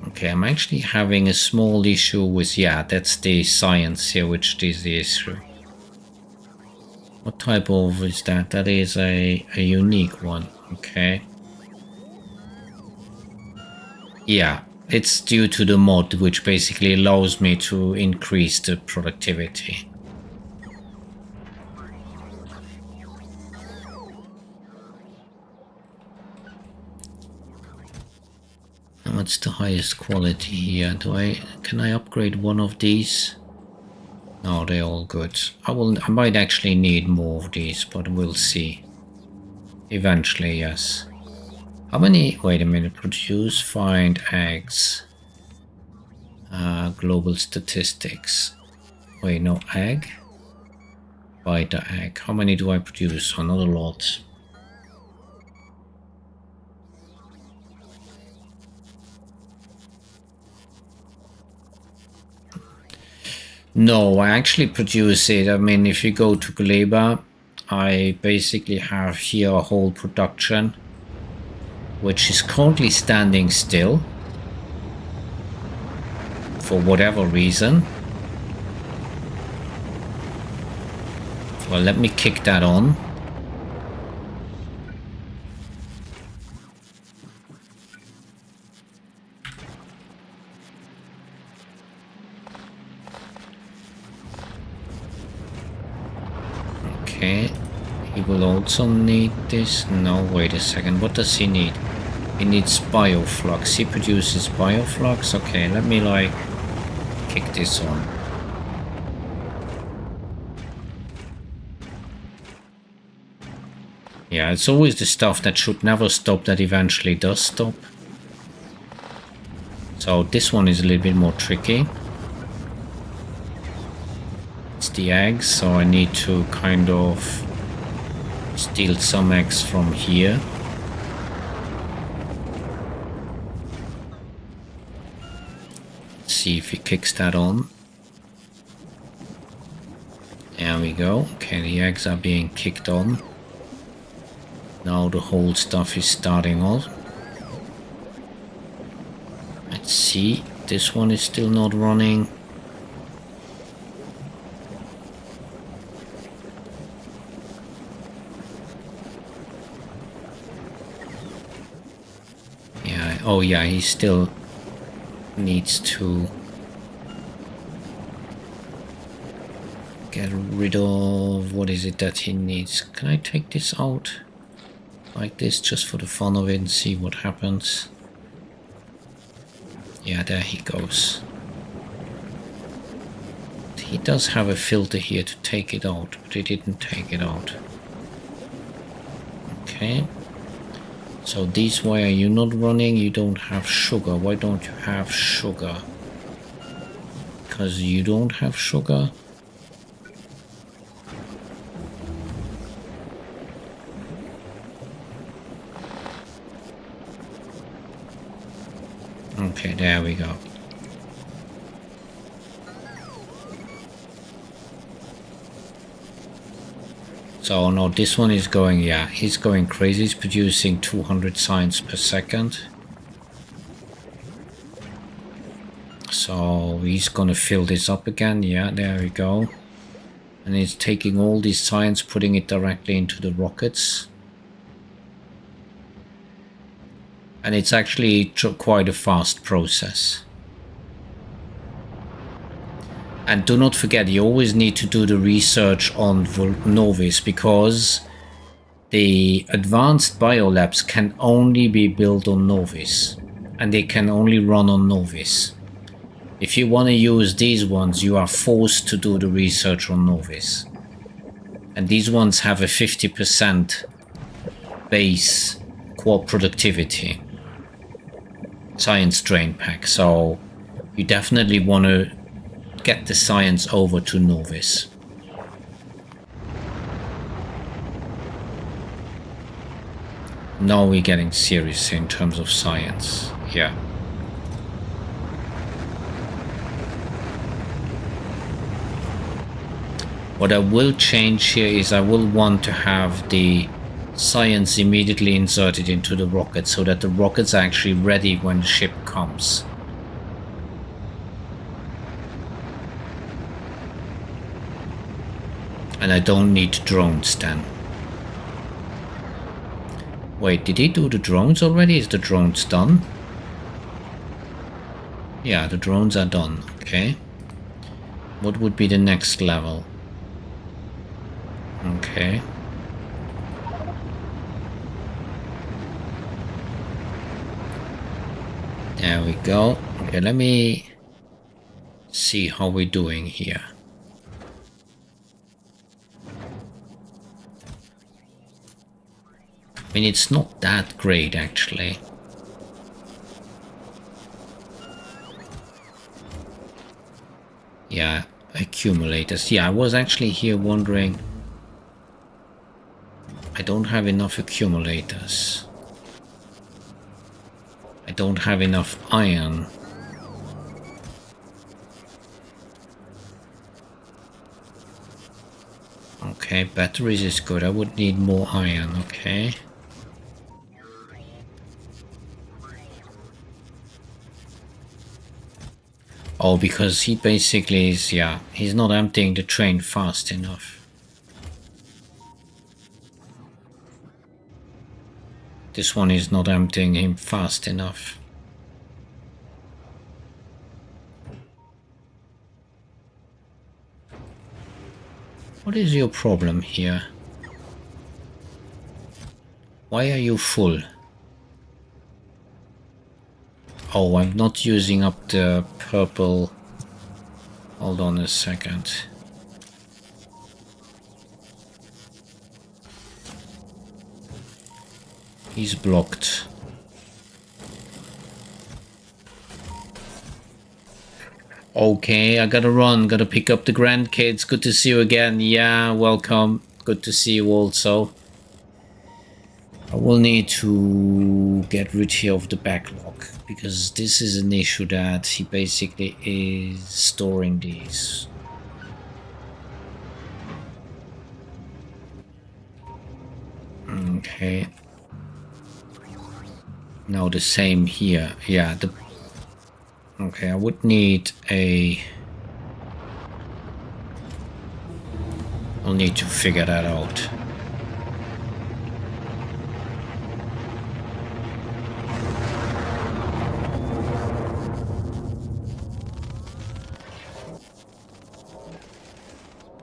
Okay, I'm actually having a small issue with, yeah, that's the science here, which is the issue. What type of is that? That is a unique one, okay. Yeah, it's due to the mod, which basically allows me to increase the productivity. What's the highest quality here? Can I upgrade one of these? No, they're all good. I might actually need more of these, but we'll see. Eventually, yes. How many? Wait a minute. Produce, find eggs. Global statistics. Wait, no, egg? Buy the egg. How many do I produce? Oh, not a lot. No, I actually produce it. I mean, if you go to Gleba, I basically have here a whole production, which is currently standing still for whatever reason. Well, let me kick that on. Okay, he will also need this. No, wait a second. What does he need? He needs bioflux. He produces bioflux. Okay, let me like kick this on. Yeah, it's always the stuff that should never stop that eventually does stop. So this one is a little bit more tricky. It's the eggs, so I need to kind of steal some eggs from here. Let's see if he kicks that on. There we go. Okay, the eggs are being kicked on. Now the whole stuff is starting off. Let's see. This one is still not running. Yeah, oh yeah, he still needs to get rid of, what is it that he needs? Can I take this out like this just for the fun of it and see what happens? Yeah, there he goes. He does have a filter here to take it out, but he didn't take it out. Okay. So these, why are you not running? You don't have sugar. Why don't you have sugar? Because you don't have sugar? Okay, there we go. So no, this one is going, yeah, he's going crazy. He's producing 200 science per second. So he's gonna fill this up again. Yeah, there we go. And he's taking all this science, putting it directly into the rockets. And it's actually quite a fast process. And do not forget, you always need to do the research on Novice, because the advanced biolabs can only be built on Novice, and they can only run on Novice. If you want to use these ones, you are forced to do the research on Novice. And these ones have a 50% base core productivity science drain pack, so you definitely want to get the science over to Novice. Now we're getting serious in terms of science. Yeah. What I will change here is I will want to have the science immediately inserted into the rocket so that the rockets are actually ready when the ship comes. And I don't need drones then. Wait, did he do the drones already? Is the drones done? Yeah, the drones are done. Okay. What would be the next level? Okay. There we go. Okay, let me see how we're doing here. I mean, it's not that great, actually. Yeah, accumulators. Yeah, I was actually here wondering. I don't have enough accumulators. I don't have enough iron. Okay, batteries is good. I would need more iron, okay. Oh, because he basically is, yeah, he's not emptying the train fast enough. This one is not emptying him fast enough. What is your problem here? Why are you full? Oh, I'm not using up the purple. Hold on a second. He's blocked. Okay, I gotta run, gotta pick up the grandkids. Good to see you again. Yeah, welcome. Good to see you also. I will need to get rid here of the backlog, because this is an issue that he basically is storing these. Okay. Now the same here. Yeah, okay, I would need I'll need to figure that out.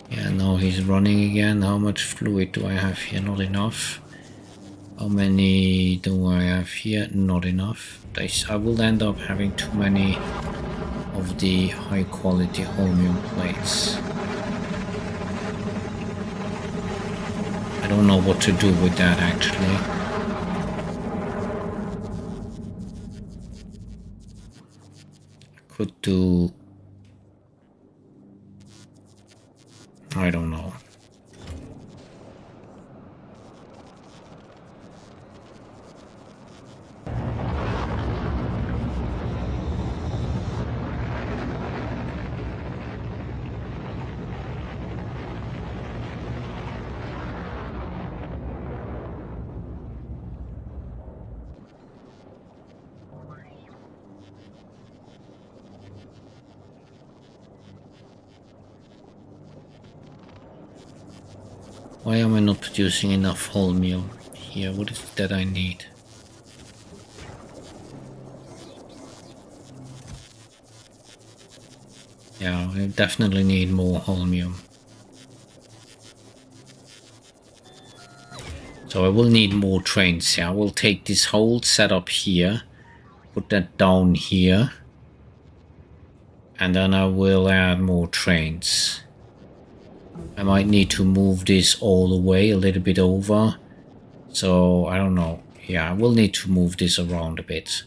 Yeah, now he's running again. How much fluid do I have here? Not enough. How many do I have here? Not enough. I will end up having too many of the high quality holmium plates. I don't know what to do with that actually. I could do... I don't know. Why am I not producing enough holmium here? What is it that I need? Yeah, I definitely need more holmium. So I will need more trains. Yeah, I will take this whole setup here, put that down here, and then I will add more trains. I might need to move this all the way a little bit over. So I don't know. Yeah, I will need to move this around a bit.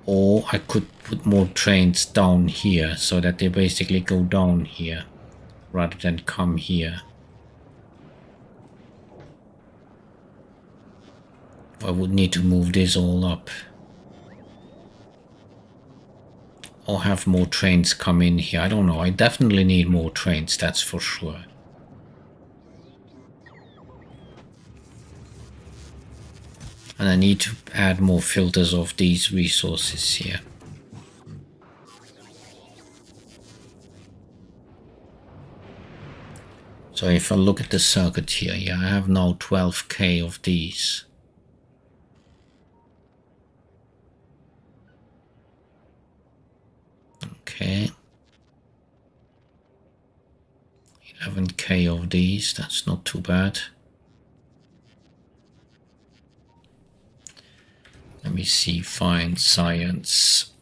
Or I could put more trains down here so that they basically go down here rather than come here. I would need to move this all up. Or have more trains come in here. I don't know. I definitely need more trains, that's for sure. And I need to add more filters of these resources here. So if I look at the circuit here, yeah, I have now 12k of these. Okay. 11k of these, that's not too bad. Let me see, find science.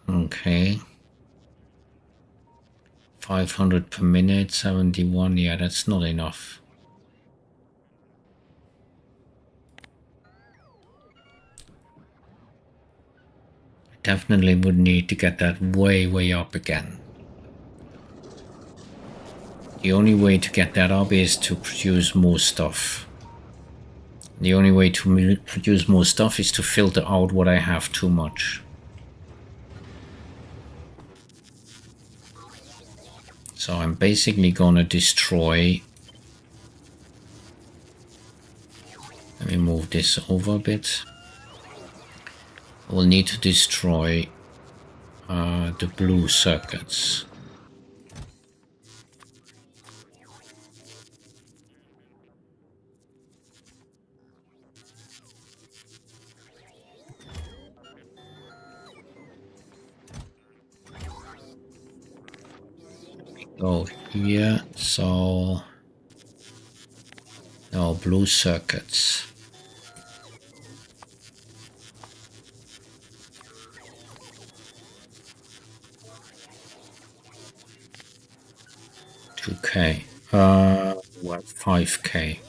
Okay. 500 per minute, 71, yeah, that's not enough. Definitely would need to get that way up again. The only way to get that up is to produce more stuff. The only way to produce more stuff is to filter out what I have too much. So I'm basically gonna destroy. Let me move this over a bit. I will need to destroy the blue circuits. Go here, so no blue circuits. $2K. What? 5K.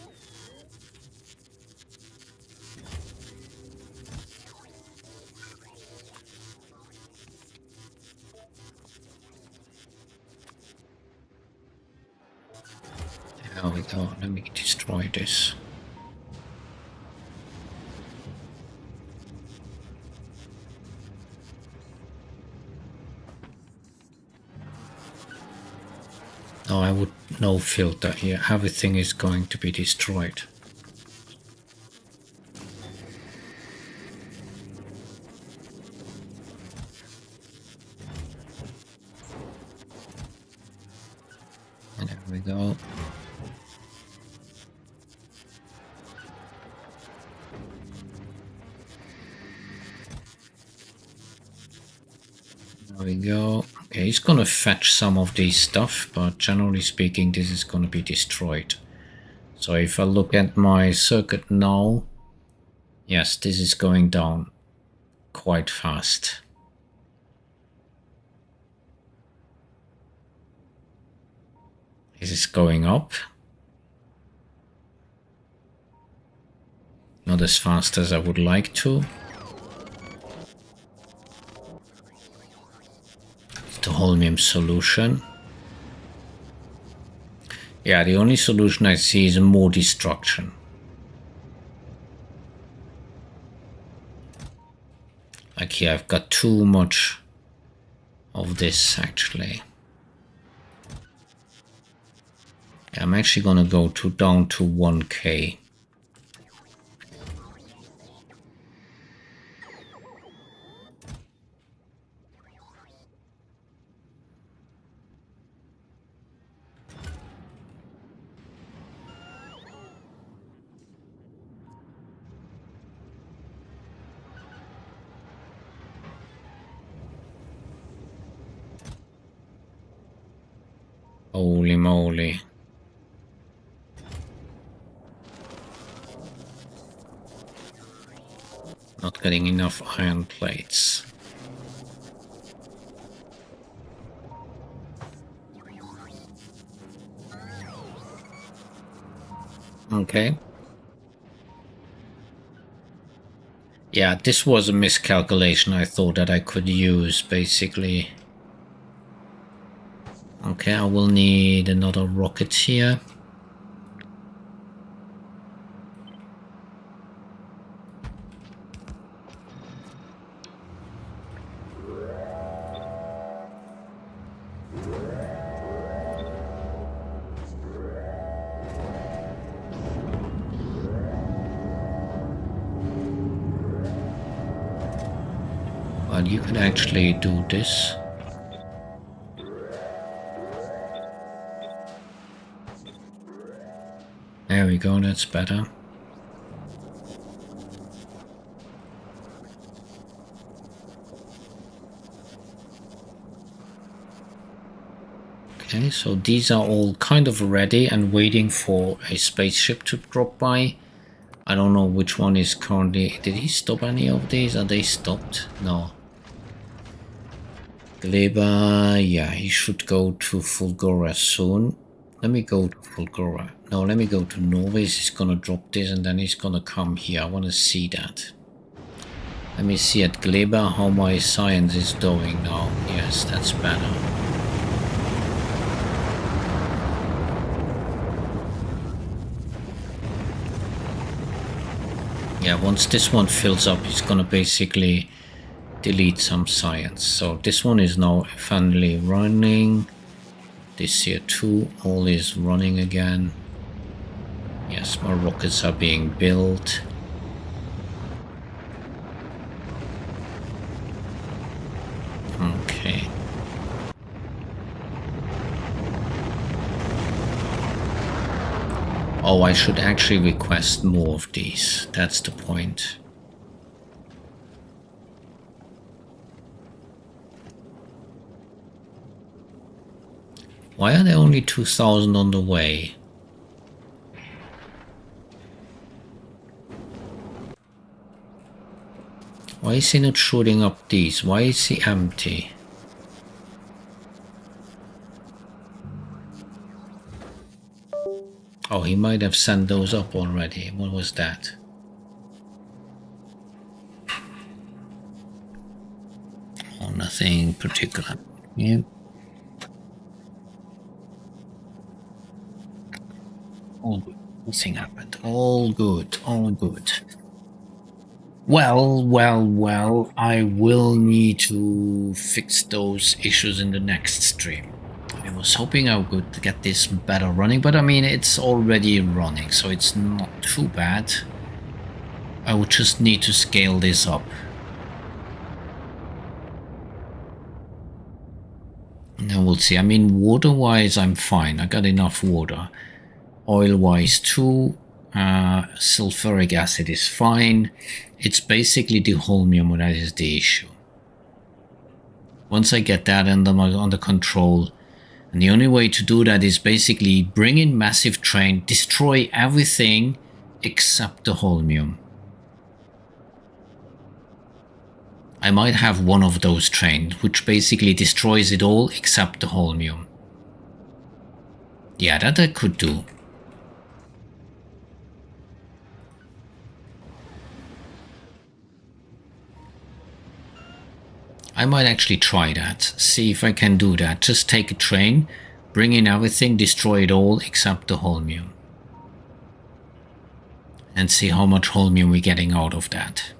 There we go. Let me destroy this. No, I would no filter here. Everything is going to be destroyed. And there we go. There we go. Okay, it's gonna fetch some of this stuff, but generally speaking, this is gonna be destroyed. So if I look at my circuit now, yes, this is going down quite fast. This is going up. Not as fast as I would like to. The holmium solution. Yeah, the only solution I see is more destruction. Like here, I've got too much of this actually. Yeah, I'm actually gonna go down to 1K. Holy moly. Not getting enough iron plates. Okay. Yeah, this was a miscalculation. I thought that I could use, basically. Okay, I will need another rocket here. Well, you could actually do this. There we go, that's better. Okay, so these are all kind of ready and waiting for a spaceship to drop by. I don't know which one is currently... Did he stop any of these? Are they stopped? No. Gleba, yeah, he should go to Fulgura soon. Let me go to Fulgura. No, let me go to Norway. He's gonna drop this and then he's gonna come here. I want to see that. Let me see at Gleba how my science is doing now. Yes, that's better. Yeah, once this one fills up, he's gonna basically delete some science. So this one is now finally running. This here too, all is running again. Yes, more rockets are being built. Okay. Oh, I should actually request more of these. That's the point. Why are there only 2,000 on the way? Why is he not shooting up these? Why is he empty? Oh, he might have sent those up already. What was that? Oh, nothing particular. Yeah. All good. Nothing happened. All good. All good. Well, I will need to fix those issues in the next stream. I was hoping I would get this better running, but I mean, it's already running, so it's not too bad. I would just need to scale this up. Now we'll see. I mean, water-wise, I'm fine. I got enough water. Oil-wise, too. Sulfuric acid is fine. It's basically the holmium that is the issue. Once I get that under control, and the only way to do that is basically bring in massive train, destroy everything except the holmium. I might have one of those trains, which basically destroys it all except the holmium. Yeah, that I could do. I might actually try that, see if I can do that. Just take a train, bring in everything, destroy it all except the holmium. And see how much holmium we're getting out of that.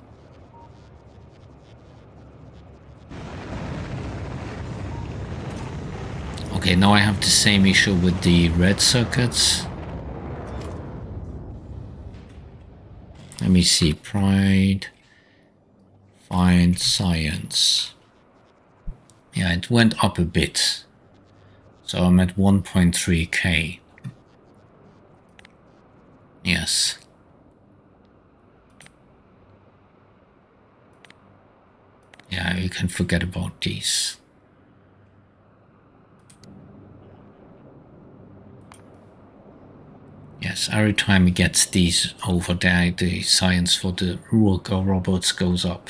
Okay, now I have the same issue with the red circuits. Let me see, pride, find science. Yeah, it went up a bit. So I'm at 1.3k. Yes. Yeah, you can forget about these. Yes, every time he gets these over there, the science for the Ruoka robots goes up.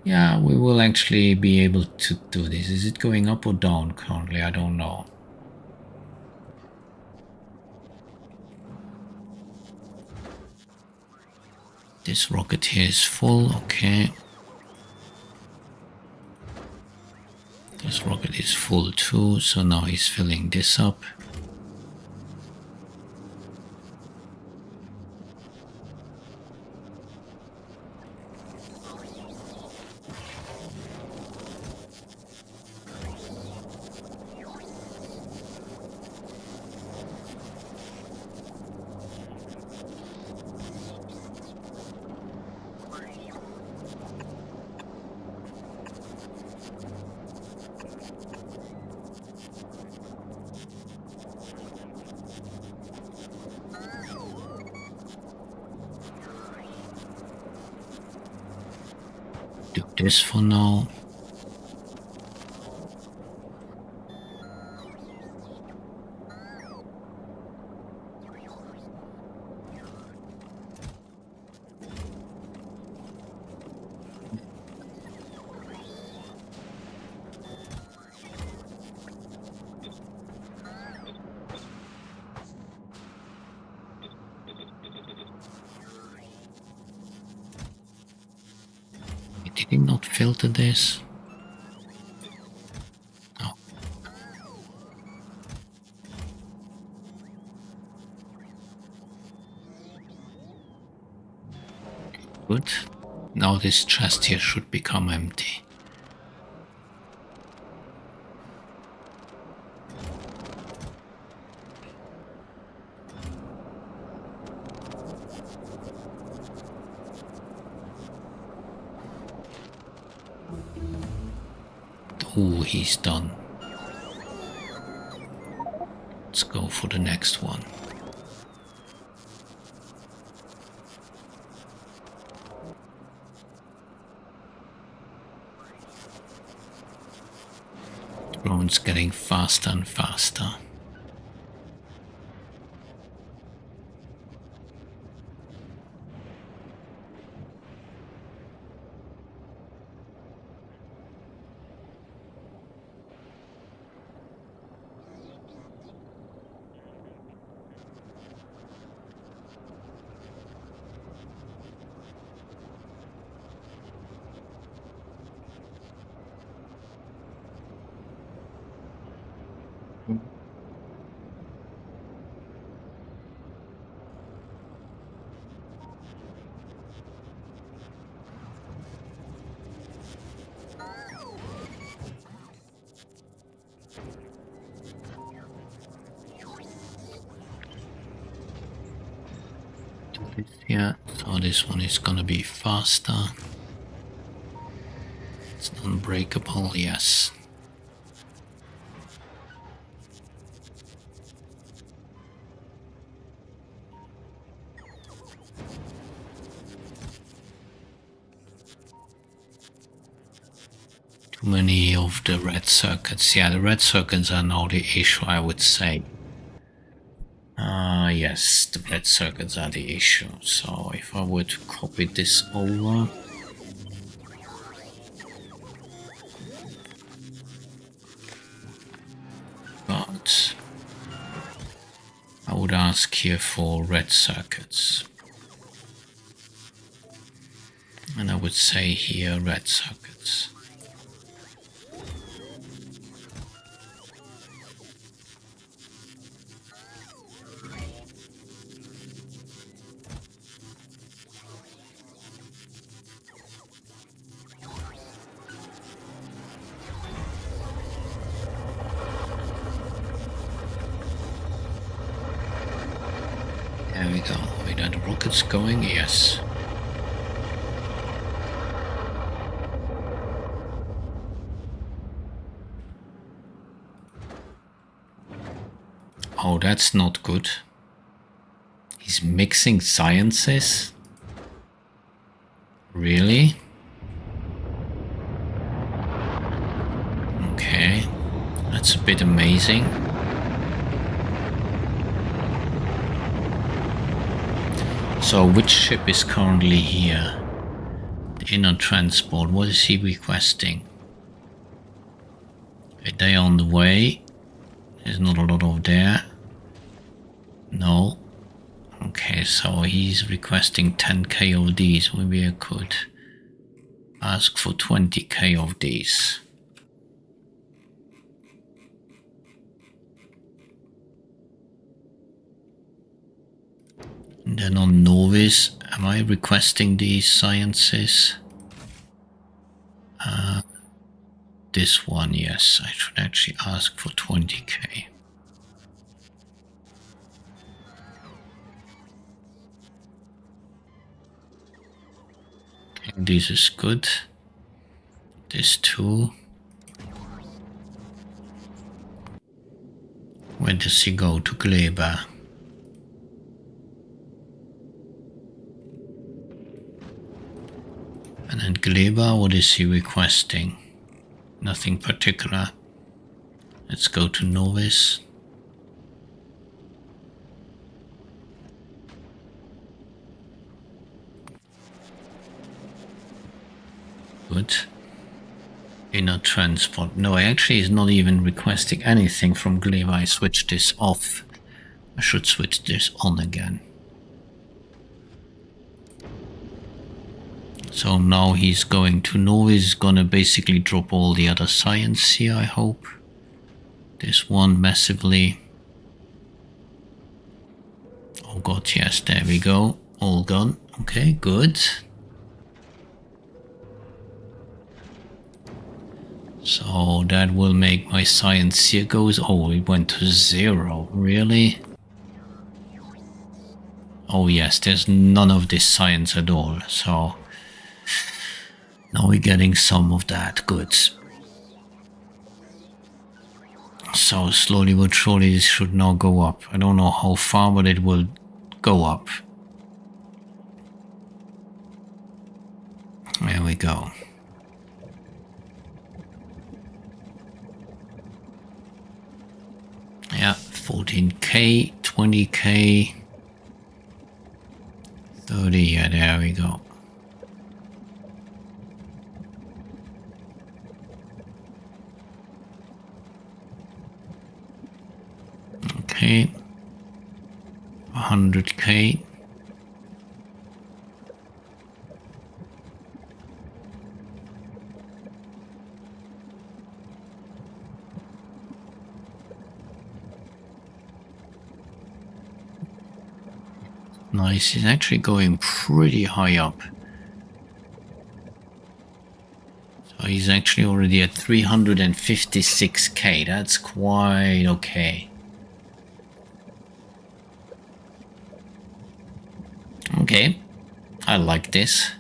Yeah, we will actually be able to do this. Is it going up or down currently? I don't know. This rocket here is full, okay. This rocket is full too, so now he's filling this up. Do this for now. Did he not filter this? No. Good. Now this chest here should become empty. Ooh, he's done. Let's go for the next one. The drone's getting faster and faster. Yeah, so this one is gonna be faster. It's unbreakable, yes. Too many of the red circuits. Yeah, the red circuits are now the issue, I would say. Yes, the red circuits are the issue. So if I were to copy this over, but I would ask here for red circuits. And I would say here red circuits. There we go. Are the rockets going? Yes. Oh, that's not good. He's mixing sciences? Really? Okay. That's a bit amazing. So which ship is currently here? The inner transport. What is he requesting? Are they on the way? There's not a lot of there. No. Okay, so he's requesting 10k of these. Maybe I could ask for 20k of these. And then on Novice, am I requesting these sciences? This one, yes. I should actually ask for 20k. Okay, this is good. This too. Where does he go? To Gleba. And then Gleba, what is he requesting? Nothing particular. Let's go to Novice. Good. Inner transport. No, actually is not even requesting anything from Gleba. I switched this off. I should switch this on again. So now he's going to Novice. He's gonna basically drop all the other science here, I hope. This one massively. Oh god, yes, there we go. All gone. Okay, good. So that will make my science here goes. Oh, it went to 0. Really? Oh yes, there's none of this science at all. So now we're getting some of that. Good. So slowly but surely this should now go up. I don't know how far, but it will go up. There we go. Yeah, 14k, 20k, 30, yeah, there we go. Okay, 100k. Nice, he's actually going pretty high up. So he's actually already at 356k, that's quite okay. Okay, I like this.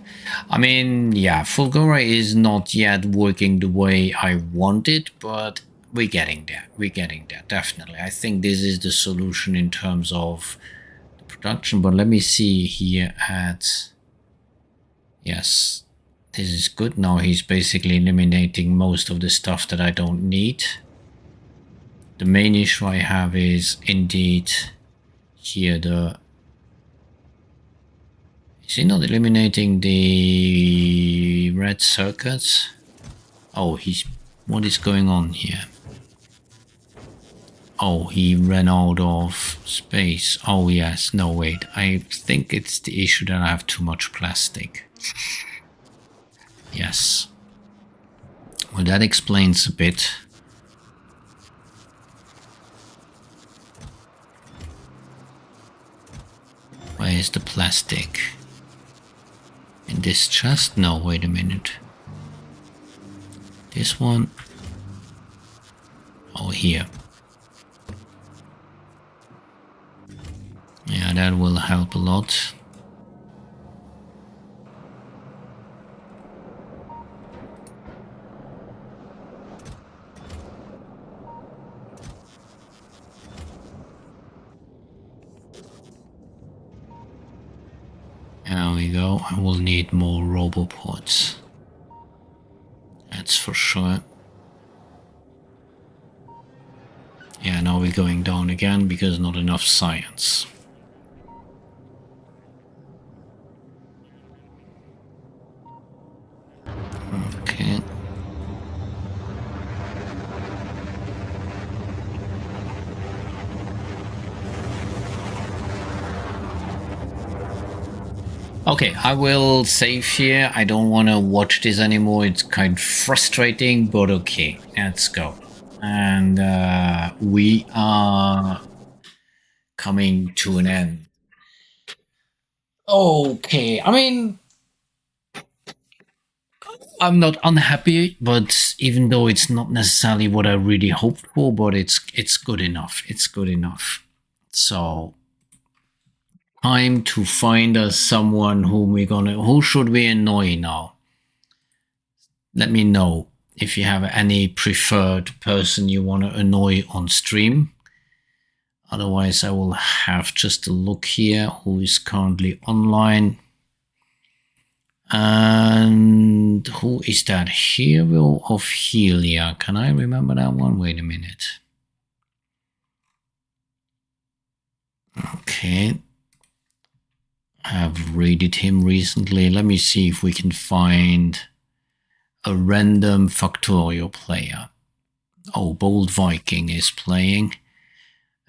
I mean, yeah, Fulgura is not yet working the way I want it, but we're getting there. We're getting there, definitely. I think this is the solution in terms of the production, but let me see here at... Yes, this is good. Now he's basically eliminating most of the stuff that I don't need. The main issue I have is indeed here the... Is he not eliminating the red circuits? Oh, he's... What is going on here? Oh, he ran out of space. Oh, yes. No, wait. I think it's the issue that I have too much plastic. Yes. Well, that explains a bit. Where is the plastic? In this chest? No, wait a minute. This one? Oh, here. Yeah, that will help a lot. There we go. I will need more robopods. That's for sure. Yeah, now we're going down again because not enough science. Okay, I will save here. I don't want to watch this anymore. It's kind of frustrating, but okay, let's go. And we are coming to an end. Okay, I mean, I'm not unhappy, but even though it's not necessarily what I really hoped for, but it's good enough. It's good enough. So time to find us someone who should we annoy now. Let me know if you have any preferred person you want to annoy on stream. Otherwise, I will have just a look here who is currently online. And who is that? Hero of Helia. Can I remember that one? Wait a minute. Okay. I have raided him recently. Let me see if we can find a random Factorio player. Oh, Bold Viking is playing.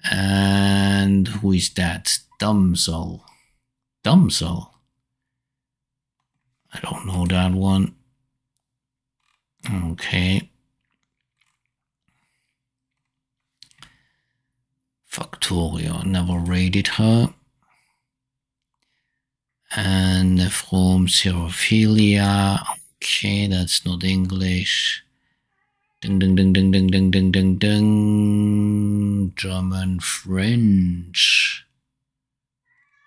And who is that? Dumsel. Dumsel? I don't know that one. Okay. Factorio, never raided her. And from Serophilia. Okay, that's not English. Ding ding ding ding ding ding ding ding ding. German, French.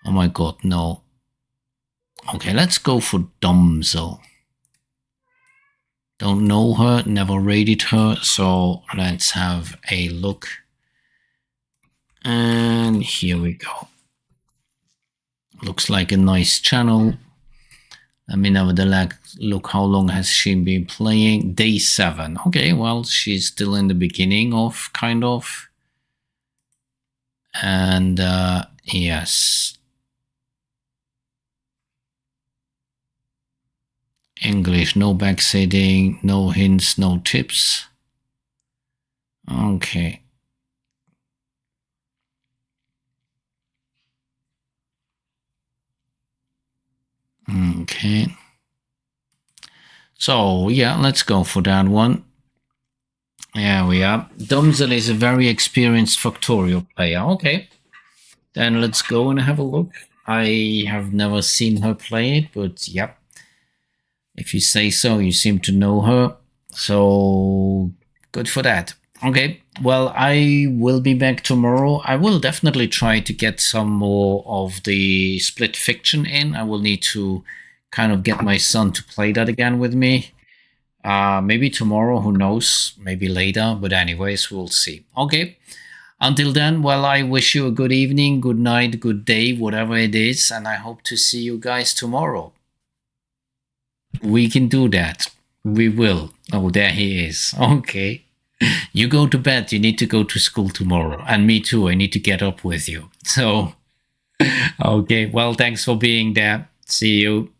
Oh my god, no. Okay, let's go for Domsel. Don't know her, never raided her, so let's have a look. And here we go. Looks like a nice channel. Let me nevertheless look how long has she been playing. Day 7. Okay, well, she's still in the beginning of, kind of. And yes. English, no backsetting, no hints, no tips. Okay. Okay. So, yeah, let's go for that one. There we are. Domzel is a very experienced Factorio player. Okay. Then let's go and have a look. I have never seen her play it, but yep. If you say so, you seem to know her. So, good for that. Okay, well, I will be back tomorrow. I will definitely try to get some more of the split fiction in. I will need to kind of get my son to play that again with me. Maybe tomorrow, who knows? Maybe later, but anyways, we'll see. Okay, until then, well, I wish you a good evening, good night, good day, whatever it is, and I hope to see you guys tomorrow. We can do that. We will. Oh, there he is. Okay. You go to bed. You need to go to school tomorrow. And me too. I need to get up with you. So, okay. Well, thanks for being there. See you.